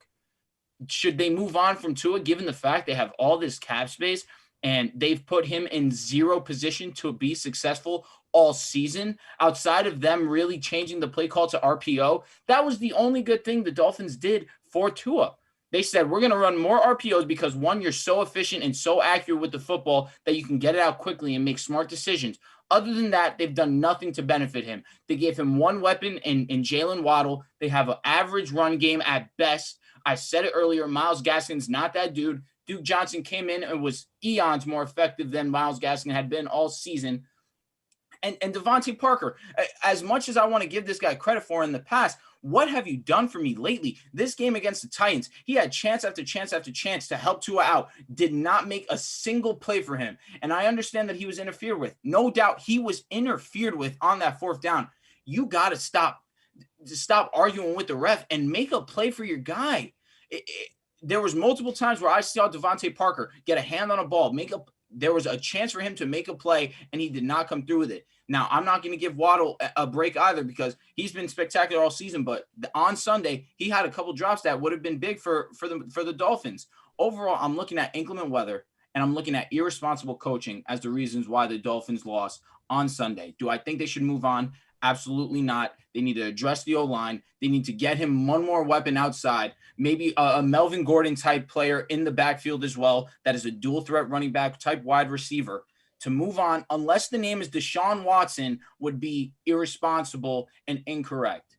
Should they move on from Tua, given the fact they have all this cap space and they've put him in zero position to be successful all season, outside of them really changing the play call to RPO? That was the only good thing the Dolphins did for Tua. They said, we're going to run more RPOs because, one, you're so efficient and so accurate with the football that you can get it out quickly and make smart decisions. Other than that, they've done nothing to benefit him. They gave him one weapon in Jalen Waddle. They have an average run game at best. I said it earlier, Myles Gaskin's not that dude. Duke Johnson came in and was eons more effective than Myles Gaskin had been all season. And Devontae Parker, as much as I want to give this guy credit for in the past, what have you done for me lately? This game against the Titans, he had chance after chance after chance to help Tua out, did not make a single play for him. And I understand that he was interfered with. No doubt he was interfered with on that fourth down. You got to stop arguing with the ref and make a play for your guy. There was multiple times where I saw Devontae Parker get a hand on a ball, there was a chance for him to make a play, and he did not come through with it. Now, I'm not going to give Waddle a break either because he's been spectacular all season, but on Sunday, he had a couple drops that would have been big for the Dolphins. Overall, I'm looking at inclement weather, and I'm looking at irresponsible coaching as the reasons why the Dolphins lost on Sunday. Do I think they should move on? Absolutely not. They need to address the O-line. They need to get him one more weapon outside, maybe a Melvin Gordon type player in the backfield as well. That is a dual threat running back type wide receiver to move on, unless the name is Deshaun Watson, would be irresponsible and incorrect.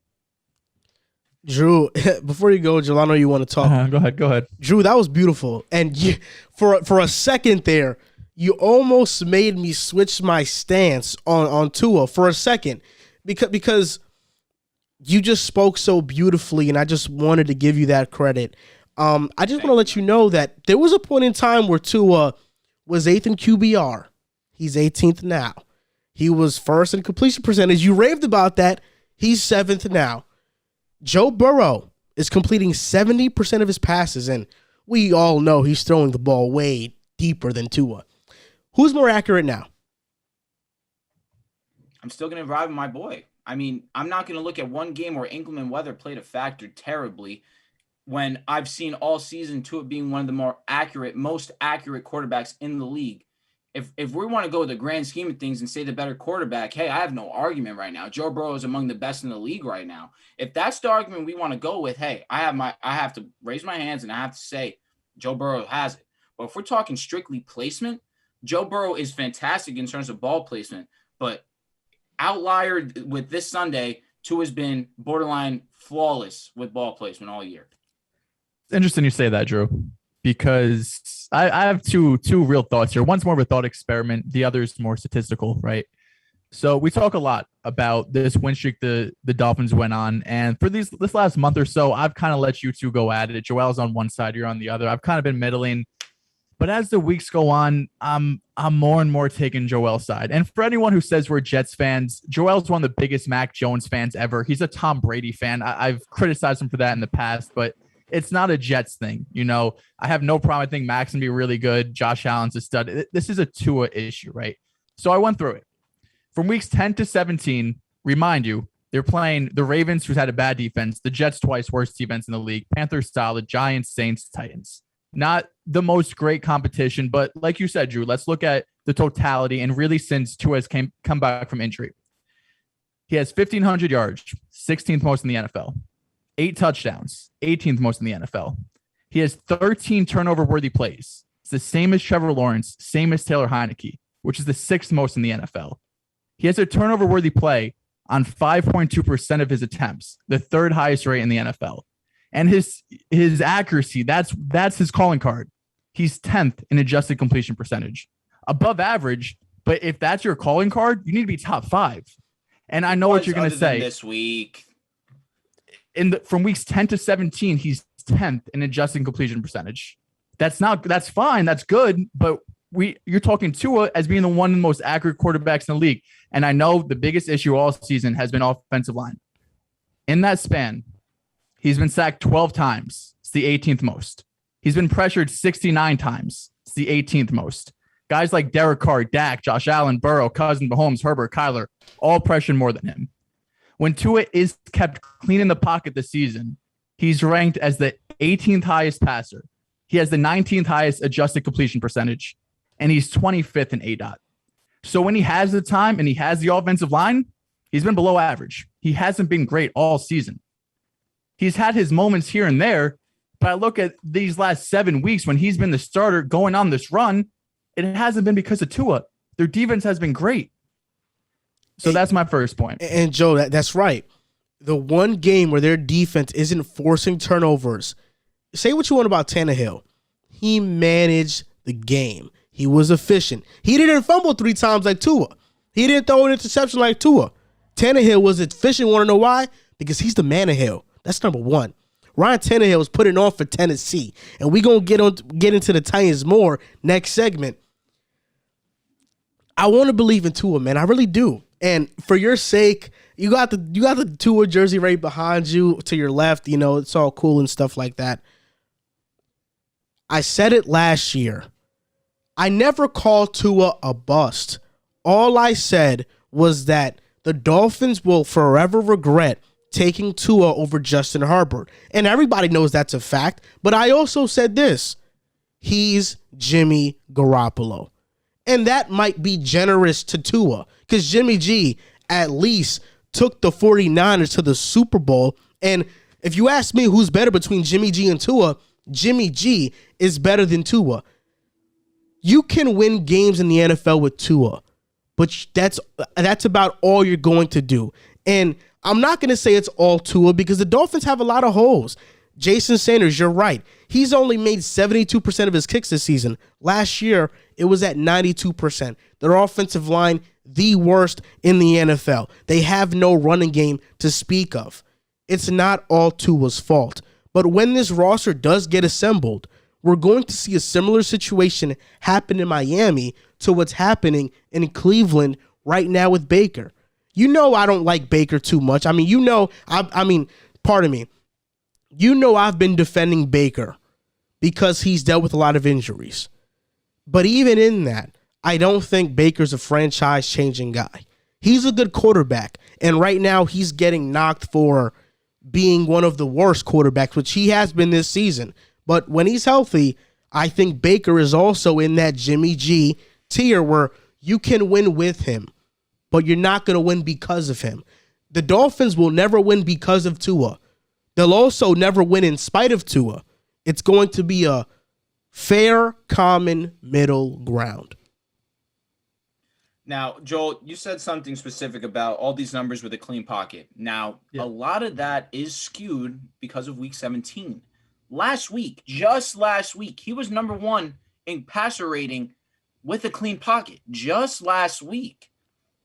Drew, before you go, Joe, I know you want to talk. Go ahead. Drew, that was beautiful. And for a second there, you almost made me switch my stance on Tua for a second. Because you just spoke so beautifully, and I just wanted to give you that credit. I just want to let you know that there was a point in time where Tua was 8th in QBR. He's 18th now. He was 1st in completion percentage. You raved about that. He's 7th now. Joe Burrow is completing 70% of his passes, and we all know he's throwing the ball way deeper than Tua. Who's more accurate now? I'm still going to ride with my boy. I mean, I'm not going to look at one game where inclement weather played a factor terribly when I've seen all season Tua being one of the most accurate quarterbacks in the league. If we want to go with the grand scheme of things and say the better quarterback, hey, I have no argument right now. Joe Burrow is among the best in the league right now. If that's the argument we want to go with, hey, I have to raise my hands and I have to say Joe Burrow has it. But if we're talking strictly placement, Joe Burrow is fantastic in terms of ball placement, but outlier with this Sunday, Tua has been borderline flawless with ball placement all year. It's interesting you say that, Drew, because I have two real thoughts here. One's more of a thought experiment. The other is more statistical, right? So we talk a lot about this win streak the Dolphins went on. And for this last month or so, I've kind of let you two go at it. Joel's on one side, you're on the other. I've kind of been middling. But as the weeks go on, I'm more and more taking Joel's side. And for anyone who says we're Jets fans, Joel's one of the biggest Mac Jones fans ever. He's a Tom Brady fan. I've criticized him for that in the past, but it's not a Jets thing. You know, I have no problem. I think Mac's going to be really good. Josh Allen's a stud. This is a Tua issue, right? So I went through it. From weeks 10 to 17, remind you, they're playing the Ravens, who's had a bad defense, the Jets twice, worst defense in the league, Panthers solid, Giants, Saints, Titans. Not the most great competition, but like you said, Drew, let's look at the totality. And really, since Tua has come back from injury, he has 1,500 yards, 16th most in the NFL, 8 touchdowns, 18th most in the NFL. He has 13 turnover-worthy plays. It's the same as Trevor Lawrence, same as Taylor Heineke, which is the 6th most in the NFL. He has a turnover-worthy play on 5.2% of his attempts, the 3rd highest rate in the NFL. And his accuracy, that's his calling card. He's 10th in adjusted completion percentage. Above average, but if that's your calling card, you need to be top 5. And I know what you're going to say. This week. From weeks 10 to 17, he's 10th in adjusted completion percentage. That's fine. That's good. But you're talking Tua as being the one of the most accurate quarterbacks in the league. And I know the biggest issue all season has been offensive line. In that span, he's been sacked 12 times. It's the 18th most. He's been pressured 69 times. It's the 18th most. Guys like Derek Carr, Dak, Josh Allen, Burrow, Cousins, Mahomes, Herbert, Kyler, all pressured more than him. When Tua is kept clean in the pocket this season, he's ranked as the 18th highest passer. He has the 19th highest adjusted completion percentage, and he's 25th in ADOT. So when he has the time and he has the offensive line, he's been below average. He hasn't been great all season. He's had his moments here and there, but I look at these last 7 weeks when he's been the starter going on this run, it hasn't been because of Tua. Their defense has been great. So that's my first point. And Joe, that's right. The one game where their defense isn't forcing turnovers, say what you want about Tannehill. He managed the game. He was efficient. He didn't fumble 3 times like Tua. He didn't throw an interception like Tua. Tannehill was efficient. Want to know why? Because he's the man of Hill. That's number one. Ryan Tannehill is putting on for Tennessee, and we're gonna get into the Titans more next segment. I want to believe in Tua, man. I really do. And for your sake, you got the Tua jersey right behind you to your left. You know, it's all cool and stuff like that. I said it last year. I never called Tua a bust. All I said was that the Dolphins will forever regret taking Tua over Justin Herbert. And everybody knows that's a fact. But I also said this. He's Jimmy Garoppolo. And that might be generous to Tua because Jimmy G at least took the 49ers to the Super Bowl. And if you ask me who's better between Jimmy G and Tua, Jimmy G is better than Tua. You can win games in the NFL with Tua, but that's about all you're going to do. And I'm not going to say it's all Tua because the Dolphins have a lot of holes. Jason Sanders, you're right. He's only made 72% of his kicks this season. Last year, it was at 92%. Their offensive line, the worst in the NFL. They have no running game to speak of. It's not all Tua's fault. But when this roster does get assembled, we're going to see a similar situation happen in Miami to what's happening in Cleveland right now with Baker. You know I don't like Baker too much. I mean, pardon me. You know I've been defending Baker because he's dealt with a lot of injuries. But even in that, I don't think Baker's a franchise-changing guy. He's a good quarterback, and right now he's getting knocked for being one of the worst quarterbacks, which he has been this season. But when he's healthy, I think Baker is also in that Jimmy G tier where you can win with him, but you're not going to win because of him. The Dolphins will never win because of Tua. They'll also never win in spite of Tua. It's going to be a fair, common middle ground. Now, Joel, you said something specific about all these numbers with a clean pocket. Now, A lot of that is skewed because of week 17. Just last week, he was number 1 in passer rating with a clean pocket. Just last week.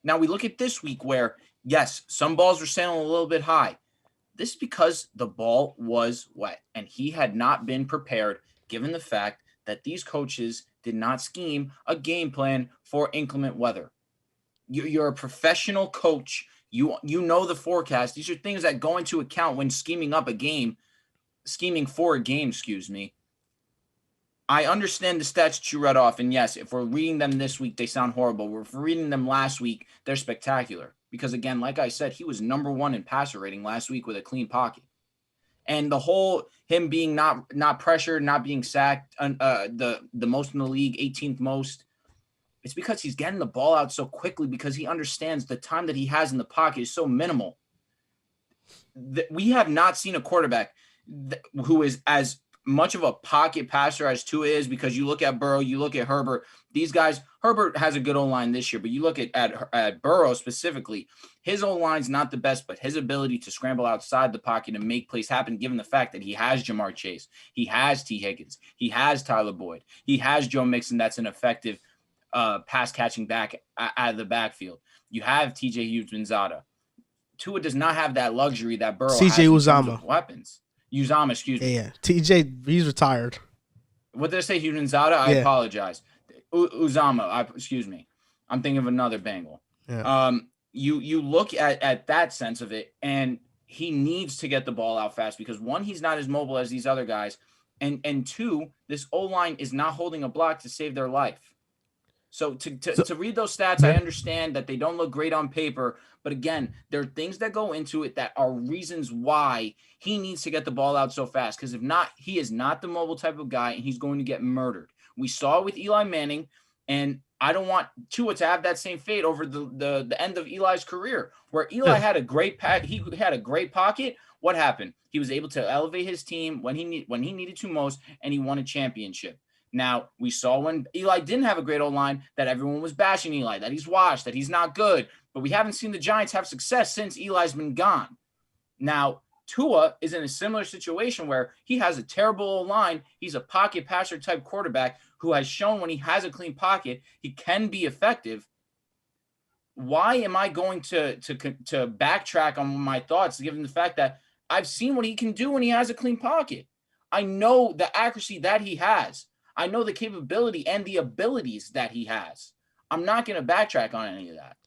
Now, we look at this week where, yes, some balls were sailing a little bit high. This is because the ball was wet, and he had not been prepared, given the fact that these coaches did not scheme a game plan for inclement weather. You're a professional coach. You know the forecast. These are things that go into account when scheming for a game, excuse me. I understand the stats that you read off, and yes, if we're reading them this week, they sound horrible. If we're reading them last week, they're spectacular. Because again, like I said, he was number 1 in passer rating last week with a clean pocket. And the whole him being not pressured, not being sacked, the most in the league, 18th most, it's because he's getting the ball out so quickly because he understands the time that he has in the pocket is so minimal. We have not seen a quarterback who is as much of a pocket passer as Tua is, because you look at Burrow, you look at Herbert. These guys, Herbert has a good O-line this year, but you look at Burrow specifically, his O-line's not the best, but his ability to scramble outside the pocket and make plays happen, given the fact that he has Jamar Chase, he has T. Higgins, he has Tyler Boyd, he has Joe Mixon that's an effective pass-catching back out of the backfield. You have T.J. Hughes-Benzada. Tua does not have that luxury that Burrow has in terms of weapons. Uzama, excuse me. Yeah. TJ, he's retired. What did I say? Hughes-Benzada? I apologize. Uzama, excuse me. I'm thinking of another Bengal. Yeah. You look at that sense of it, and he needs to get the ball out fast because, one, he's not as mobile as these other guys, And two, this O-line is not holding a block to save their life. So to read those stats, I understand that they don't look great on paper. But again, there are things that go into it that are reasons why he needs to get the ball out so fast. Because if not, he is not the mobile type of guy, and he's going to get murdered. We saw it with Eli Manning, and I don't want Tua to have that same fate over the end of Eli's career, where Eli had a great he had a great pocket. What happened? He was able to elevate his team when he needed to most, and he won a championship. Now, we saw when Eli didn't have a great O-line that everyone was bashing Eli, that he's washed, that he's not good. But we haven't seen the Giants have success since Eli's been gone. Now, Tua is in a similar situation where he has a terrible O-line. He's a pocket passer type quarterback who has shown when he has a clean pocket, he can be effective. Why am I going to backtrack on my thoughts, given the fact that I've seen what he can do when he has a clean pocket? I know the accuracy that he has. I know the capability and the abilities that he has. I'm not going to backtrack on any of that.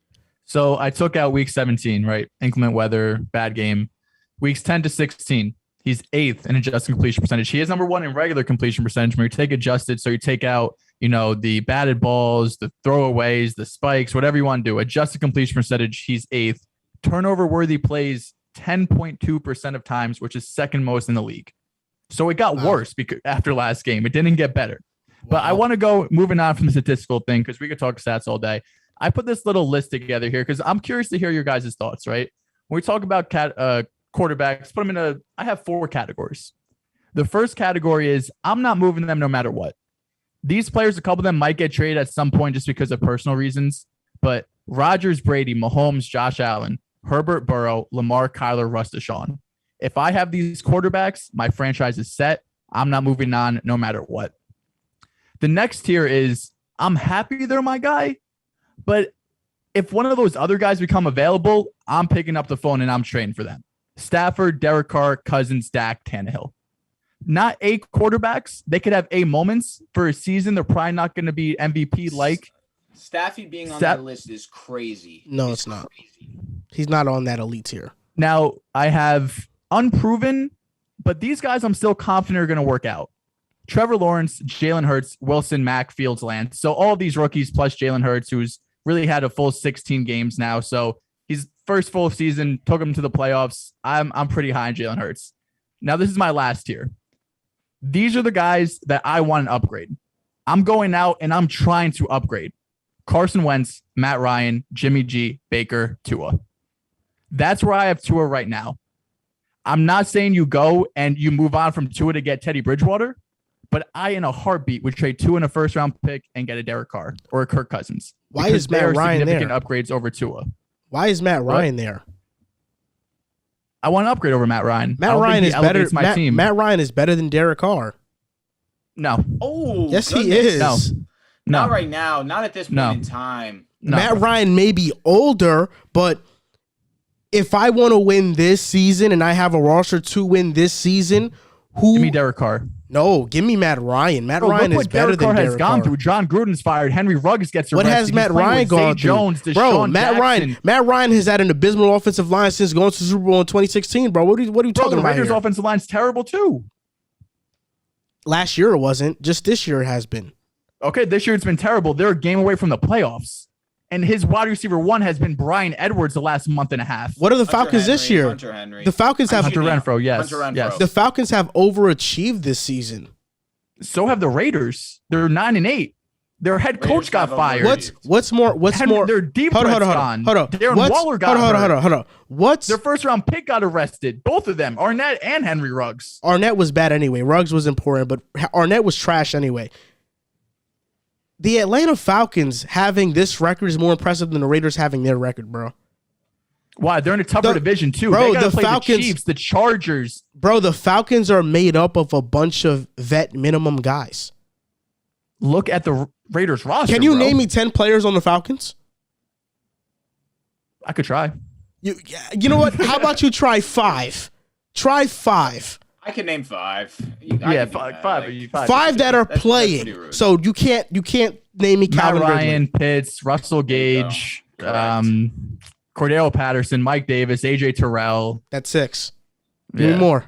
So I took out week 17, right? Inclement weather, bad game. Weeks 10 to 16, he's 8th in adjusted completion percentage. He is number 1 in regular completion percentage. When you take adjusted, so you take out, the batted balls, the throwaways, the spikes, whatever you want to do. Adjusted completion percentage, he's 8th. Turnover worthy plays 10.2% of times, which is second most in the league. So it got worse after last game. It didn't get better. But I want to go moving on from the statistical thing because we could talk stats all day. I put this little list together here because I'm curious to hear your guys' thoughts, right? When we talk about quarterbacks, put them I have 4 categories. The first category is I'm not moving them no matter what. These players, a couple of them might get traded at some point just because of personal reasons. But Rodgers, Brady, Mahomes, Josh Allen, Herbert, Burrow, Lamar, Kyler, Russ, Deshaun. If I have these quarterbacks, my franchise is set. I'm not moving on no matter what. The next tier is I'm happy they're my guy, but if one of those other guys become available, I'm picking up the phone and I'm trading for them. Stafford, Derek Carr, Cousins, Dak, Tannehill. Not A quarterbacks. They could have A moments for a season. They're probably not going to be MVP-like. Staffy being on that list is crazy. No, it's not. He's not on that elite tier. Now, I have unproven, but these guys I'm still confident are going to work out. Trevor Lawrence, Jalen Hurts, Wilson, Mack, Fields, Lance. So all of these rookies plus Jalen Hurts, who's really had a full 16 games now. So he's first full season, took him to the playoffs. I'm pretty high on Jalen Hurts. Now, this is my last tier. These are the guys that I want to upgrade. I'm going out and I'm trying to upgrade. Carson Wentz, Matt Ryan, Jimmy G, Baker, Tua. That's where I have Tua right now. I'm not saying you go and you move on from Tua to get Teddy Bridgewater, but I, in a heartbeat, would trade Tua in a first-round pick and get a Derek Carr or a Kirk Cousins. Why is Matt Ryan there? Significant upgrades over Tua. Why is Matt Ryan there? I want to upgrade over Matt Ryan. Matt Ryan is better. Matt Ryan is better than Derek Carr. No. Oh, yes, he is. No. Not right now. Not at this point in time. No. Matt Ryan may be older, but if I want to win this season and I have a roster to win this season, give me Derek Carr. No, give me Matt Ryan. Matt Ryan is better than Derek Carr. Has gone through. John Gruden's fired. Henry Ruggs gets arrested. What has Matt Ryan gone through? Jones, bro, Matt Ryan has had an abysmal offensive line since going to the Super Bowl in 2016, bro. What are you talking about here? The Raiders' offensive line's terrible too. Last year it wasn't. Just this year it has been. Okay, this year it's been terrible. They're a game away from the playoffs. And his wide receiver 1 has been Bryan Edwards the last month and a half. What are the Falcons this year? The Falcons have Hunter Renfrow, yes. The Falcons have overachieved this season. So have the Raiders. They're 9-8. Their head coach got fired. What's more? Their deep threat's gone. Hold on. Darren Waller got hurt. Hold on. Their first round pick got arrested. Both of them, Arnett and Henry Ruggs. Arnett was bad anyway. Ruggs was important, but Arnett was trash anyway. The Atlanta Falcons having this record is more impressive than the Raiders having their record, bro. Why? They're in a tougher division, too. Bro, they got to play the Chiefs, the Chargers. Bro, the Falcons are made up of a bunch of vet minimum guys. Look at the Raiders roster, Can you name me 10 players on the Falcons? I could try. You know what? How about you try 5? Try 5. I can name 5. Five that are playing. So you can't name me Calvin Matt Ryan, Ridley. Pitts, Russell Gage, Cordero Patterson, Mike Davis, AJ Terrell. That's 6. Give me more.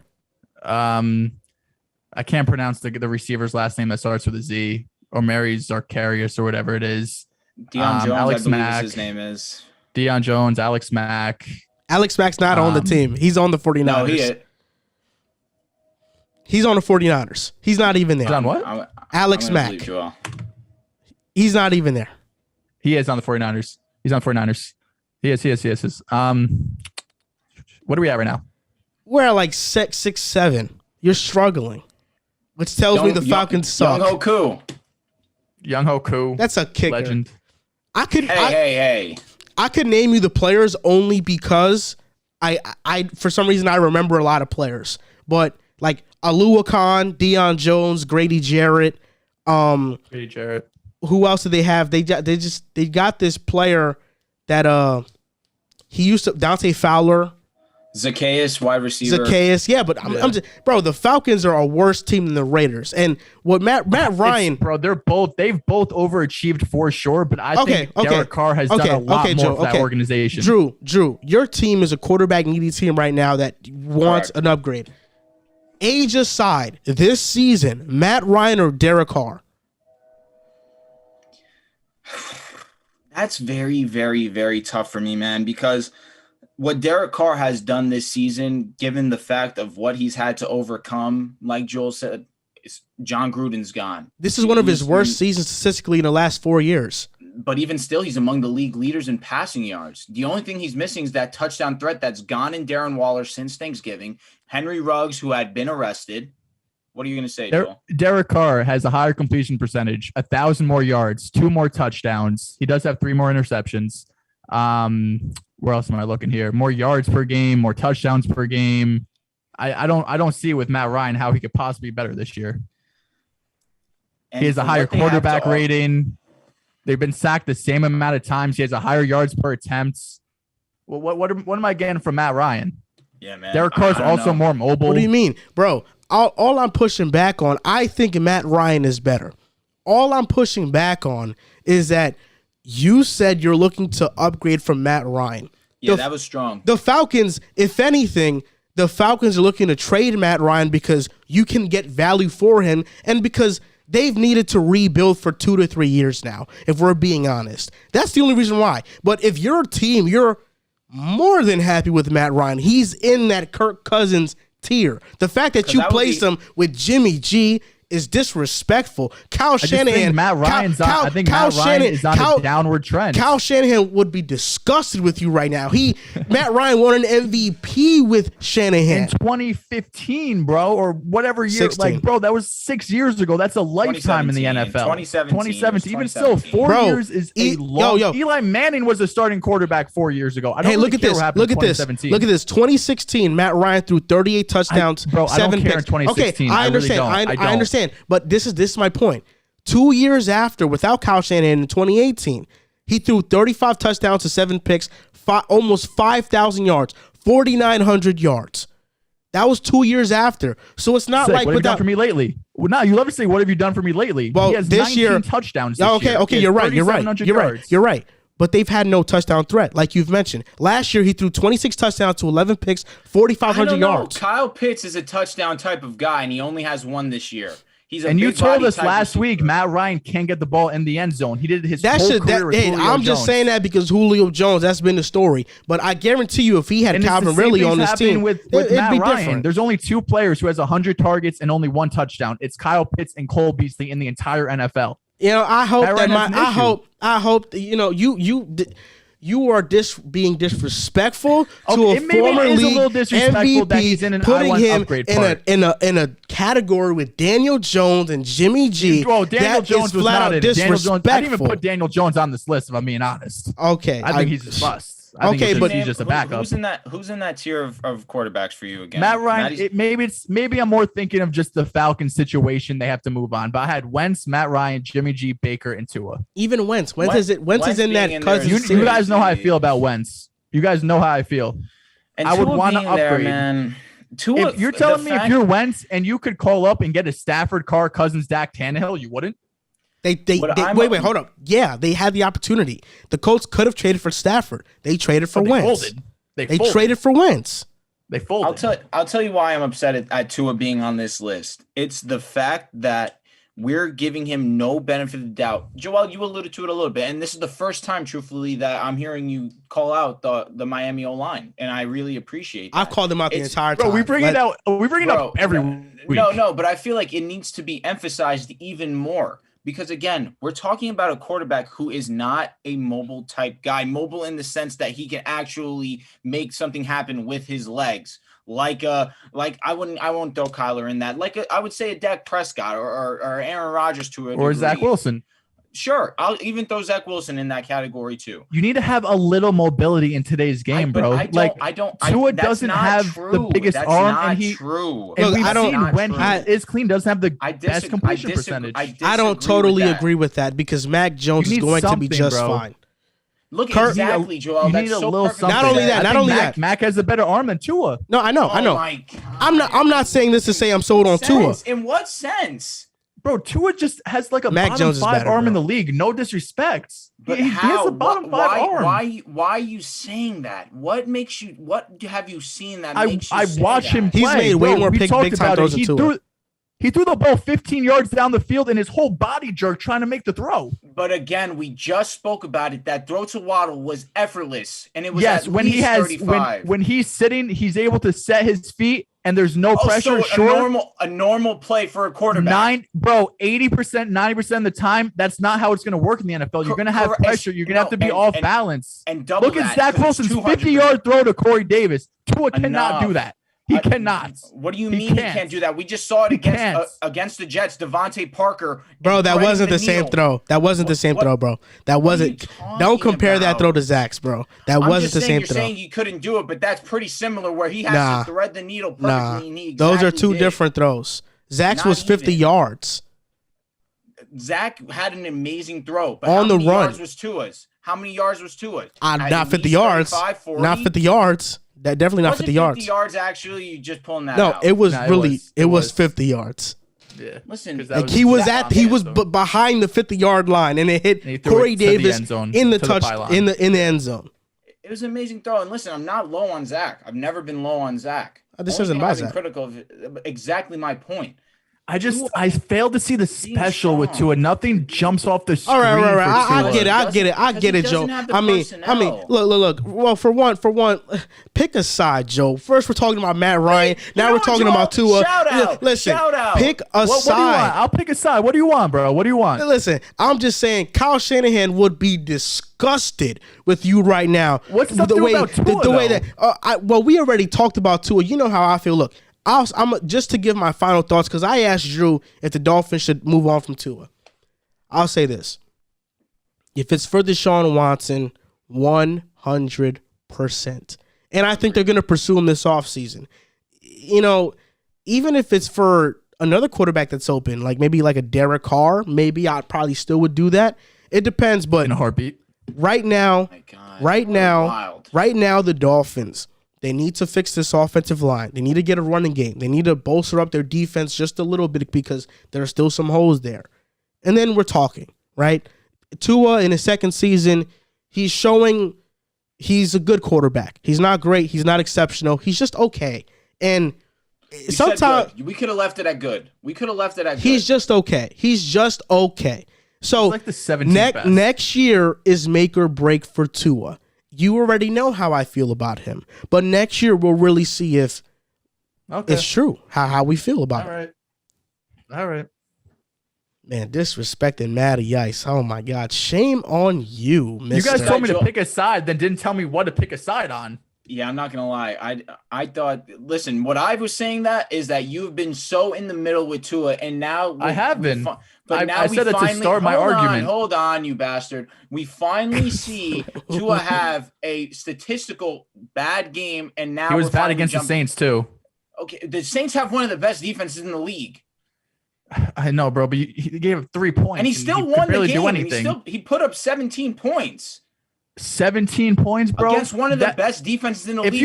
I can't pronounce the receiver's last name that starts with a Z, or Mary Zarkarius or whatever it is. Deion Jones, Alex I believe Mack, his name is. Deion Jones, Alex Mack. Alex Mack's not on the team. He's on the 49ers. No, He's on the 49ers. He's not even there. He's on what? Alex Mack. He's not even there. He is on the 49ers. He's on 49ers. He is. What are we at right now? We're at like 6-7. You're struggling, which tells me the Falcons suck. Young Hoku. That's a kicker. Legend. Hey. I could name you the players only because I for some reason I remember a lot of players, but like Alua Khan, Deion Jones, Grady Jarrett. Who else do they have? They got this player that he used to Dante Fowler. Zacchaeus, wide receiver. Yeah, but I'm just, bro, the Falcons are a worse team than the Raiders. And what Matt Ryan, bro, they've both overachieved for sure, but I think Derek Carr has done a lot more for that organization. Drew, your team is a quarterback needy team right now that wants an upgrade. Age aside, this season, Matt Ryan or Derek Carr? That's very, very, very tough for me, man, because what Derek Carr has done this season, given the fact of what he's had to overcome, like Joel said, John Gruden's gone. This is one of his worst seasons statistically in the last 4 years. But even still, he's among the league leaders in passing yards. The only thing he's missing is that touchdown threat that's gone in Darren Waller since Thanksgiving. Henry Ruggs, who had been arrested. What are you going to say, Joel? Derek Carr has a higher completion percentage, 1,000 more yards, 2 more touchdowns. He does have 3 more interceptions. Where else am I looking here? More yards per game, more touchdowns per game. I don't see with Matt Ryan how he could possibly be better this year. And he has a higher quarterback rating. They've been sacked the same amount of times. He has a higher yards per attempt. Well, what am I getting from Matt Ryan? Yeah, man. Derek Carr's also more mobile. What do you mean, bro? All I'm pushing back on, I think Matt Ryan is better. All I'm pushing back on is that you said you're looking to upgrade from Matt Ryan. Yeah, that was strong. The Falcons, if anything, the Falcons are looking to trade Matt Ryan because you can get value for him and because they've needed to rebuild for 2 to 3 years now, if we're being honest. That's the only reason why. But if your team, you're more than happy with Matt Ryan. He's in that Kirk Cousins tier. The fact that you placed him with Jimmy G is disrespectful. Kyle Shanahan. Matt Ryan is on a downward trend. Kyle Shanahan would be disgusted with you right now. Matt Ryan won an MVP with Shanahan in 2015, bro, or whatever year. 16. Like, bro, that was 6 years ago. That's a lifetime in the NFL. 2017. Even still, 4 years is a long. Eli Manning was a starting quarterback 4 years ago. I don't look at this. Look at this. Look at this. 2016, Matt Ryan threw 38 touchdowns, 7 picks. I don't care in 2016. Okay, I understand. I understand. But this is my point. 2 years after, without Kyle Shanahan in 2018, he threw 35 touchdowns to 7 picks, almost 5,000 yards, 4,900 yards. That was 2 years after. So it's not like what have you done for me lately? Well, no, you love to say, "What have you done for me lately?" Well, he has this 19 year, touchdowns. This year. Okay, you're right. But they've had no touchdown threat, like you've mentioned. Last year, he threw 26 touchdowns to 11 picks, 4,500 yards. Kyle Pitts is a touchdown type of guy, and he only has 1 this year. And you told us last week Matt Ryan can't get the ball in the end zone. He did his whole career with Julio I'm just saying that because Julio Jones, that's been the story. But I guarantee you, if he had Calvin Ridley on this team, with Matt Ryan, different. There's only 2 players who has 100 targets and only 1 touchdown. It's Kyle Pitts and Cole Beasley in the entire NFL. You know, I hope you are being disrespectful to a former league MVP, putting him in a category with Daniel Jones and Jimmy G. Bro, Daniel Jones was not in it. I didn't even put Daniel Jones on this list, if I'm being honest. Okay. I think he's just bust. But he's just a backup. Who's in that tier of quarterbacks for you again? Matt Ryan. Maybe I'm more thinking of just the Falcons situation. They have to move on. But I had Wentz, Matt Ryan, Jimmy G, Baker, and Tua. Even Wentz. Wentz is in that Cousins. You guys know how I feel about Wentz. You guys know how I feel. And I would want to upgrade. There, man. Tua, if you're telling me if you're Wentz and you could call up and get a Stafford, Carr, Cousins, Dak, Tannehill, you wouldn't? Wait, hold up. Yeah, they had the opportunity. The Colts could have traded for Stafford. They traded for Wentz. They traded for Wentz. They folded. I'll tell you why I'm upset at Tua being on this list. It's the fact that we're giving him no benefit of the doubt. Joel, you alluded to it a little bit, and this is the first time, truthfully, that I'm hearing you call out the Miami O-line, and I really appreciate that. I've called them out the entire time. Bro, we bring it up every week. No, but I feel like it needs to be emphasized even more. Because, again, we're talking about a quarterback who is not a mobile type guy. Mobile in the sense that he can actually make something happen with his legs. I won't throw Kyler in that. I would say a Dak Prescott or Aaron Rodgers to it. Or Zach Wilson. Sure. I'll even throw Zach Wilson in that category too. You need to have a little mobility in today's game, bro. Tua doesn't have the biggest arm, and true. And we've seen when he is clean, doesn't have the best completion percentage. I don't totally agree with that because Mac Jones is going to be just fine. Look, exactly, Joel. You need a little something. Not only that. Mac has a better arm than Tua. No, I know. My God. I'm not saying this to say I'm sold on Tua. In what sense? Bro, Tua just has like a Mac bottom Jones 5 better, arm bro. in the league. No disrespect. But he has a bottom 5 arm. Why are you saying that? What have you seen that makes you I say watch that? him play. He's made way more big time throws than Tua. He threw the ball 15 yards down the field and his whole body jerked trying to make the throw. But again, we just spoke about it. That throw to Waddle was effortless, and it was when he has 35. when he's sitting, he's able to set his feet and there's no pressure. So a normal play for a quarterback. 80%, 90% of the time, that's not how it's going to work in the NFL. You're going to have pressure. You're going to have to be off balance. And double look at Zach Wilson's 50-yard throw to Corey Davis. Tua cannot do that. He cannot. What do you mean he can't do that? We just saw it against the Jets. Devontae Parker. Bro, that wasn't the same throw. That wasn't the same throw, bro. That wasn't. Don't compare that throw to Zach's, bro. That wasn't the same throw. You're saying he couldn't do it, but that's pretty similar where he has to thread the needle perfectly. Those are two different throws. Zach's was 50 yards. Zach had an amazing throw. But on the run. How many yards was Tua's? Not 50 yards. Not 50 yards. That definitely not 50 yards. 50 yards actually, you just pulling that out. No, it was 50 yards. Yeah. Listen, like he was behind the 50-yard line and it hit Corey Davis in the end zone. It was an amazing throw. And listen, I'm not low on Zach. I've never been low on Zach. This isn't about Zach. Critical of exactly my point. I failed to see the special with Tua. Nothing jumps off the screen. All right. I get it, Joe. I mean, look. Well, for one, pick a side, Joe. First, we're talking about Matt Ryan. Now we're talking about Tua. Listen, pick a side. What do you want? I'll pick a side. What do you want, bro? What do you want? Listen, I'm just saying, Kyle Shanahan would be disgusted with you right now. What's the way about Tua? The way that we already talked about Tua. You know how I feel. Look. I'm just to give my final thoughts because I asked Drew if the Dolphins should move on from Tua. I'll say this. If it's for Deshaun Watson, 100%. And I think they're going to pursue him this offseason. You know, even if it's for another quarterback that's open, like maybe like a Derek Carr, maybe I probably still would do that. It depends, but in a heartbeat. Right now, the Dolphins, they need to fix this offensive line. They need to get a running game. They need to bolster up their defense just a little bit because there are still some holes there. And then we're talking, right? Tua in his second season, he's showing he's a good quarterback. He's not great. He's not exceptional. He's just okay. And sometimes we could have left it at good. He's just okay. So like the 17th next year is make or break for Tua. You already know how I feel about him. But next year, we'll really see if it's true, how we feel about it. All right. Man, disrespecting Matty Ice. Oh, my God. Shame on you, Mr. You guys told me to pick a side, then didn't tell me what to pick a side on. Yeah, I'm not going to lie. I thought, listen, what I was saying that is that you've been so in the middle with Tua, and now I have been. But now I said it to start my argument. Hold on, you bastard. We finally see Tua have a statistical bad game, and now he was bad against the Saints too. Okay, the Saints have one of the best defenses in the league. I know, bro, but he gave 3 points, and he still won the game. He put up 17 points. 17 points, bro, against one of the best defenses in the league. If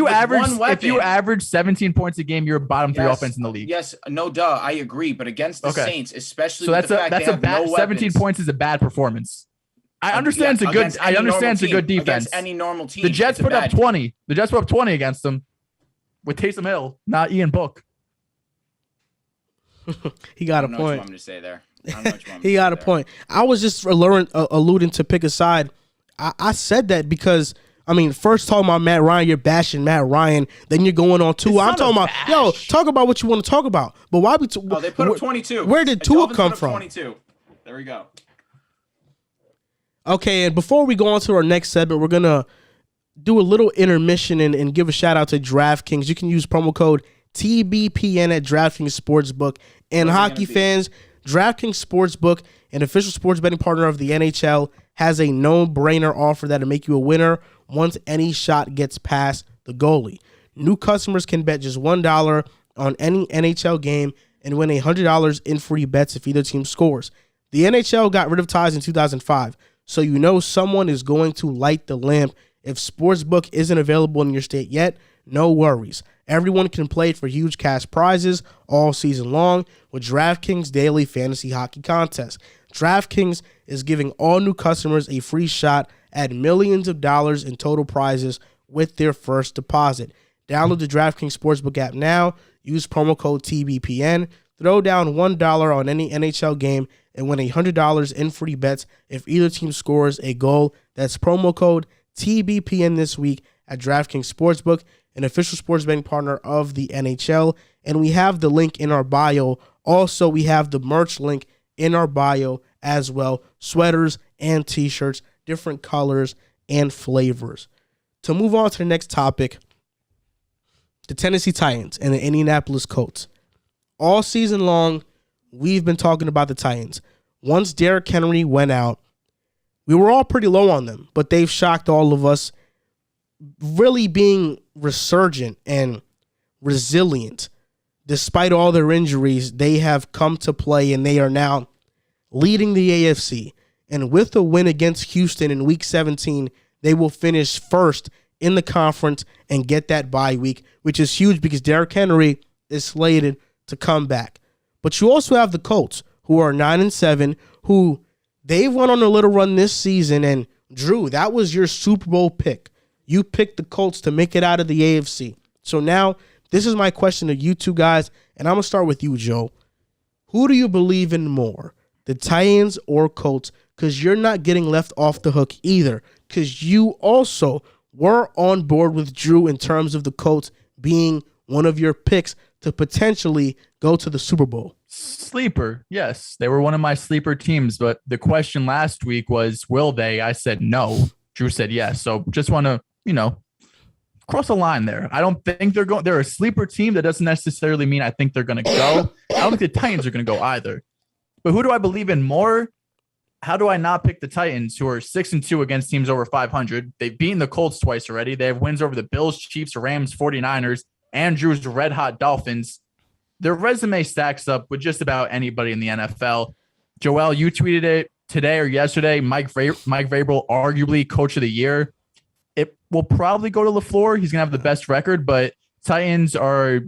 you average 17 points a game, you're a bottom 3 offense in the league. Yes, no duh, I agree. But against the Saints, especially, so that's a bad. 17 points is a bad performance. I understand it's a good. I understand it's a good defense. Against any normal team, the Jets put up 20. The Jets put up 20 against them. with Taysom Hill, not Ian Book. He got a I don't know what you point. want me to say there. I don't know what you want me He to got say a there. point. I was just alluding to pick a side. I said that because, I mean, first talking about Matt Ryan, you're bashing Matt Ryan. Then you're going on Tua. It's I'm not talking a about, yo, bash. talk about what you want to talk about. But why we? Oh, they put up 22. Where did The Tua Dolphins come put up from? 22. There we go. Okay, and before we go on to our next segment, we're gonna do a little intermission and give a shout out to DraftKings. You can use promo code TBPN at DraftKings Sportsbook. And What's it hockey gonna be? fans, DraftKings Sportsbook, an official sports betting partner of the NHL, has a no-brainer offer that'll make you a winner once any shot gets past the goalie. New customers can bet just $1 on any NHL game and win $100 in free bets if either team scores. The NHL got rid of ties in 2005, so you know someone is going to light the lamp. If Sportsbook isn't available in your state yet, no worries. Everyone can play for huge cash prizes all season long with DraftKings Daily Fantasy Hockey Contest. DraftKings is giving all new customers a free shot at millions of dollars in total prizes with their first deposit. Download the DraftKings Sportsbook app now. Use promo code TBPN. Throw down $1 on any NHL game and win $100 in free bets if either team scores a goal. That's promo code TBPN this week at DraftKings Sportsbook, an official sports betting partner of the NHL. And we have the link in our bio. Also, we have the merch link in our bio as well. Sweaters and t-shirts, different colors and flavors. To move on to the next topic, the Tennessee Titans and the Indianapolis Colts. All season long, we've been talking about the Titans. Once Derrick Henry went out, we were all pretty low on them, but they've shocked all of us, really being resurgent and resilient. Despite all their injuries, they have come to play, and they are now leading the AFC. And with a win against Houston in Week 17, they will finish first in the conference and get that bye week, which is huge because Derrick Henry is slated to come back. But you also have the Colts, who are 9-7, who they've went on a little run this season. And Drew, that was your Super Bowl pick. You picked the Colts to make it out of the AFC. So now this is my question to you two guys, and I'm going to start with you, Joe. Who do you believe in more, the Titans or Colts? Because you're not getting left off the hook either, because you also were on board with Drew in terms of the Colts being one of your picks to potentially go to the Super Bowl. Sleeper, yes. They were one of my sleeper teams, but the question last week was, will they? I said no. Drew said yes. So just want to, cross a line there. I don't think they're going. They're a sleeper team. That doesn't necessarily mean I think they're going to go. I don't think the Titans are going to go either. But who do I believe in more? How do I not pick the Titans, who are 6-2 against teams over 500? They've beaten the Colts twice already. They have wins over the Bills, Chiefs, Rams, 49ers, and Drew's red-hot Dolphins. Their resume stacks up with just about anybody in the NFL. Joel, you tweeted it today or yesterday. Mike Vrabel, arguably coach of the year. It will probably go to LaFleur. He's going to have the best record, but Titans are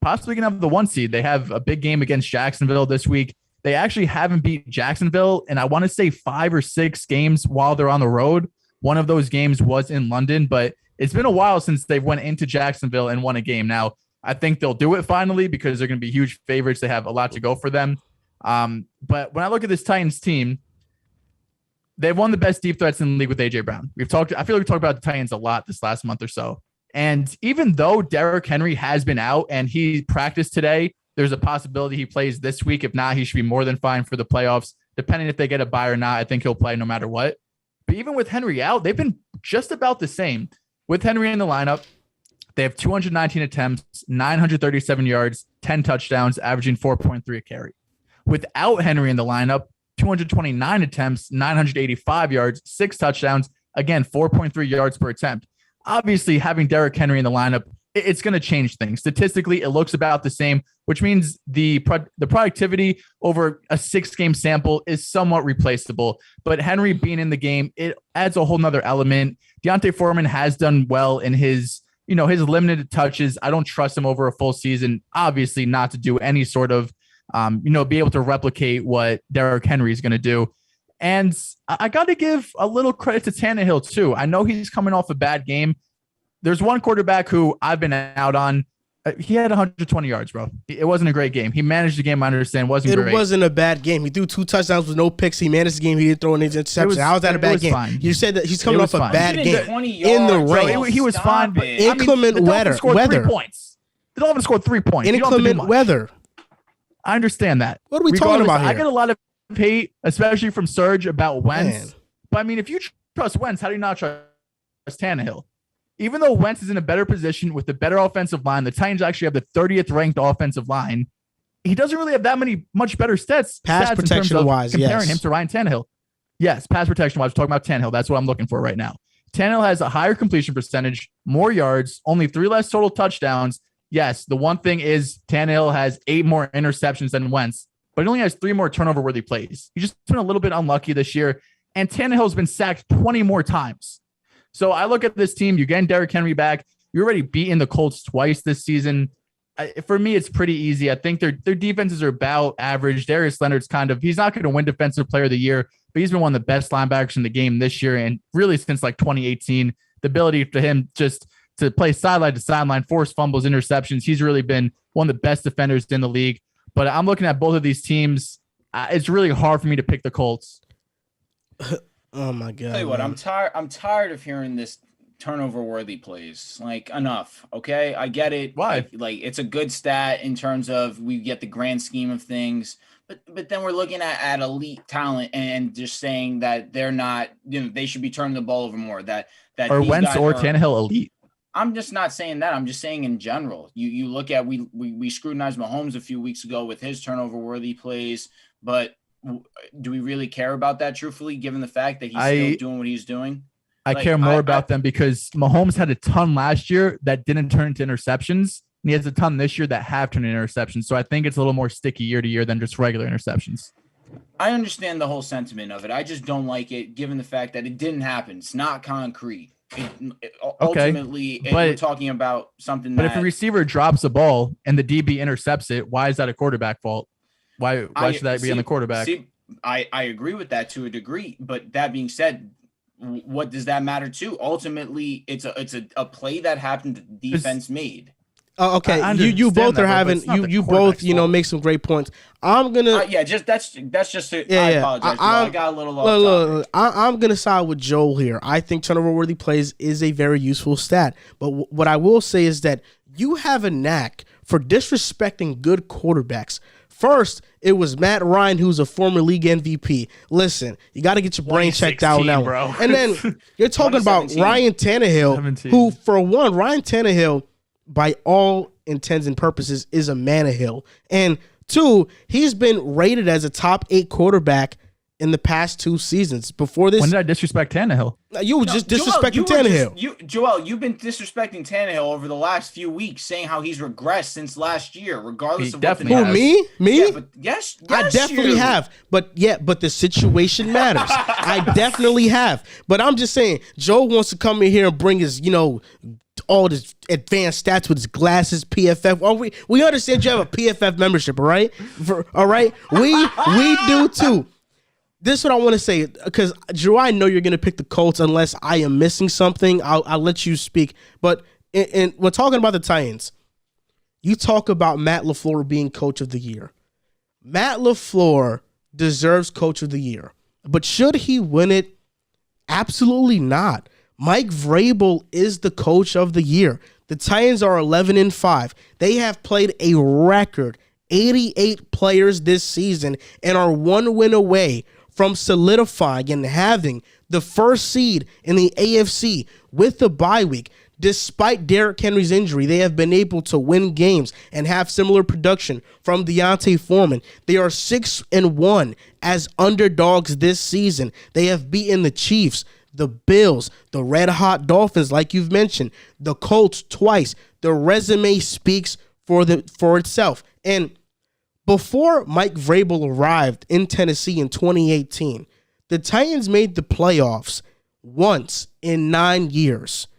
possibly going to have the 1 seed. They have a big game against Jacksonville this week. They actually haven't beat Jacksonville, and I want to say 5 or 6 games while they're on the road. One of those games was in London, but it's been a while since they went into Jacksonville and won a game. Now, I think they'll do it finally because they're going to be huge favorites. They have a lot to go for them. But when I look at this Titans team, they've won the best deep threats in the league with A.J. Brown. I feel like we talked about the Titans a lot this last month or so. And even though Derrick Henry has been out and he practiced today, there's a possibility he plays this week. If not, he should be more than fine for the playoffs. Depending if they get a bye or not, I think he'll play no matter what. But even with Henry out, they've been just about the same. With Henry in the lineup, they have 219 attempts, 937 yards, 10 touchdowns, averaging 4.3 a carry. Without Henry in the lineup, 229 attempts, 985 yards, 6 touchdowns, again, 4.3 yards per attempt. Obviously, having Derrick Henry in the lineup, it's going to change things. Statistically, it looks about the same, which means the productivity over a 6-game sample is somewhat replaceable. But Henry being in the game, it adds a whole nother element. Deontay Foreman has done well in his limited touches. I don't trust him over a full season, obviously not to do any sort of, be able to replicate what Derrick Henry is going to do. And I got to give a little credit to Tannehill too. I know he's coming off a bad game. There's one quarterback who I've been out on. He had 120 yards, bro. It wasn't a great game. He managed the game. I understand. Wasn't great. It wasn't a bad game. He threw 2 touchdowns with no picks. He managed the game. He didn't throw any interceptions. How is that a bad game? Fine. You said that he's coming off a bad game in the rain. He was fine, but inclement weather. Scored 3 points. The Dolphins scored 3 points. Inclement weather. I understand that. What are we talking about here? I get a lot of hate, especially from Serge, about Wentz. Man. But I mean, if you trust Wentz, how do you not trust Tannehill? Even though Wentz is in a better position with the better offensive line, the Titans actually have the 30th ranked offensive line. He doesn't really have that much better stats. Pass protection wise, comparing him to Ryan Tannehill. Yes, pass protection wise. We're talking about Tannehill. That's what I'm looking for right now. Tannehill has a higher completion percentage, more yards, only 3 less total touchdowns. Yes, the one thing is Tannehill has 8 more interceptions than Wentz, but he only has 3 more turnover-worthy plays. He's just been a little bit unlucky this year, and Tannehill's been sacked 20 more times. So I look at this team. You're getting Derrick Henry back. You're already beaten the Colts twice this season. For me, it's pretty easy. I think their defenses are about average. Darius Leonard's he's not going to win Defensive Player of the Year, but he's been one of the best linebackers in the game this year, and really since like 2018. The ability for him just to play sideline to sideline, force fumbles, interceptions. He's really been one of the best defenders in the league. But I'm looking at both of these teams. It's really hard for me to pick the Colts. Oh my God! Tell you what, I'm tired of hearing this turnover-worthy plays. Like, enough. Okay, I get it. Why? Like it's a good stat in terms of we get the grand scheme of things, but then we're looking at elite talent and just saying that they're not. They should be turning the ball over more. That or Wentz or Tannehill elite. I'm just not saying that. I'm just saying in general. You look at we scrutinized Mahomes a few weeks ago with his turnover-worthy plays, but do we really care about that, truthfully, given the fact that he's still doing what he's doing? I care more about them because Mahomes had a ton last year that didn't turn into interceptions, and he has a ton this year that have turned into interceptions. So I think it's a little more sticky year to year than just regular interceptions. I understand the whole sentiment of it. I just don't like it, given the fact that it didn't happen. It's not concrete. Ultimately, we're talking about something. But if a receiver drops a ball and the DB intercepts it, why is that a quarterback fault? Why should that be on the quarterback? I agree with that to a degree, but that being said, what does that matter to? Ultimately, it's a play that happened that the defense made. Okay, you both are having you both make some great points. I'm gonna that's just it. Yeah, I apologize. I got a little off topic. I'm gonna side with Joel here. I think turnover-worthy plays is a very useful stat, but what I will say is that you have a knack for disrespecting good quarterbacks. First, it was Matt Ryan, who's a former league MVP. Listen, you got to get your brain checked out now. Bro. And then you're talking about Ryan Tannehill, 17. who, for one, Ryan Tannehill, by all intents and purposes, is a man-a-hill. And two, he's been rated as a top 8 quarterback in the past 2 seasons. Before this, when did I disrespect Tannehill? You were just disrespecting Tannehill. Joel, you've been disrespecting Tannehill over the last few weeks, saying how he's regressed since last year, regardless of what the Who, me? Yeah, but yes, I definitely have. But the situation matters. I definitely have. But I'm just saying, Joe wants to come in here and bring his, all this advanced stats with his glasses, PFF. Oh, we understand you have a PFF membership, all right? All right? We do too. This is what I want to say, because, Drew, I know you're going to pick the Colts unless I am missing something. I'll let you speak. But when talking about the Titans, you talk about Matt LaFleur being Coach of the Year. Matt LaFleur deserves Coach of the Year. But should he win it? Absolutely not. Mike Vrabel is the Coach of the Year. The Titans are 11-5. They have played a record 88 players this season and are 1 win away from solidifying and having the first seed in the AFC with the bye week. Despite Derrick Henry's injury, they have been able to win games and have similar production from Deontay Foreman. They are 6-1 as underdogs this season. They have beaten the Chiefs, the Bills, the red-hot Dolphins, like you've mentioned, the Colts twice. The resume speaks for itself. And before Mike Vrabel arrived in Tennessee in 2018, the Titans made the playoffs once in 9 years.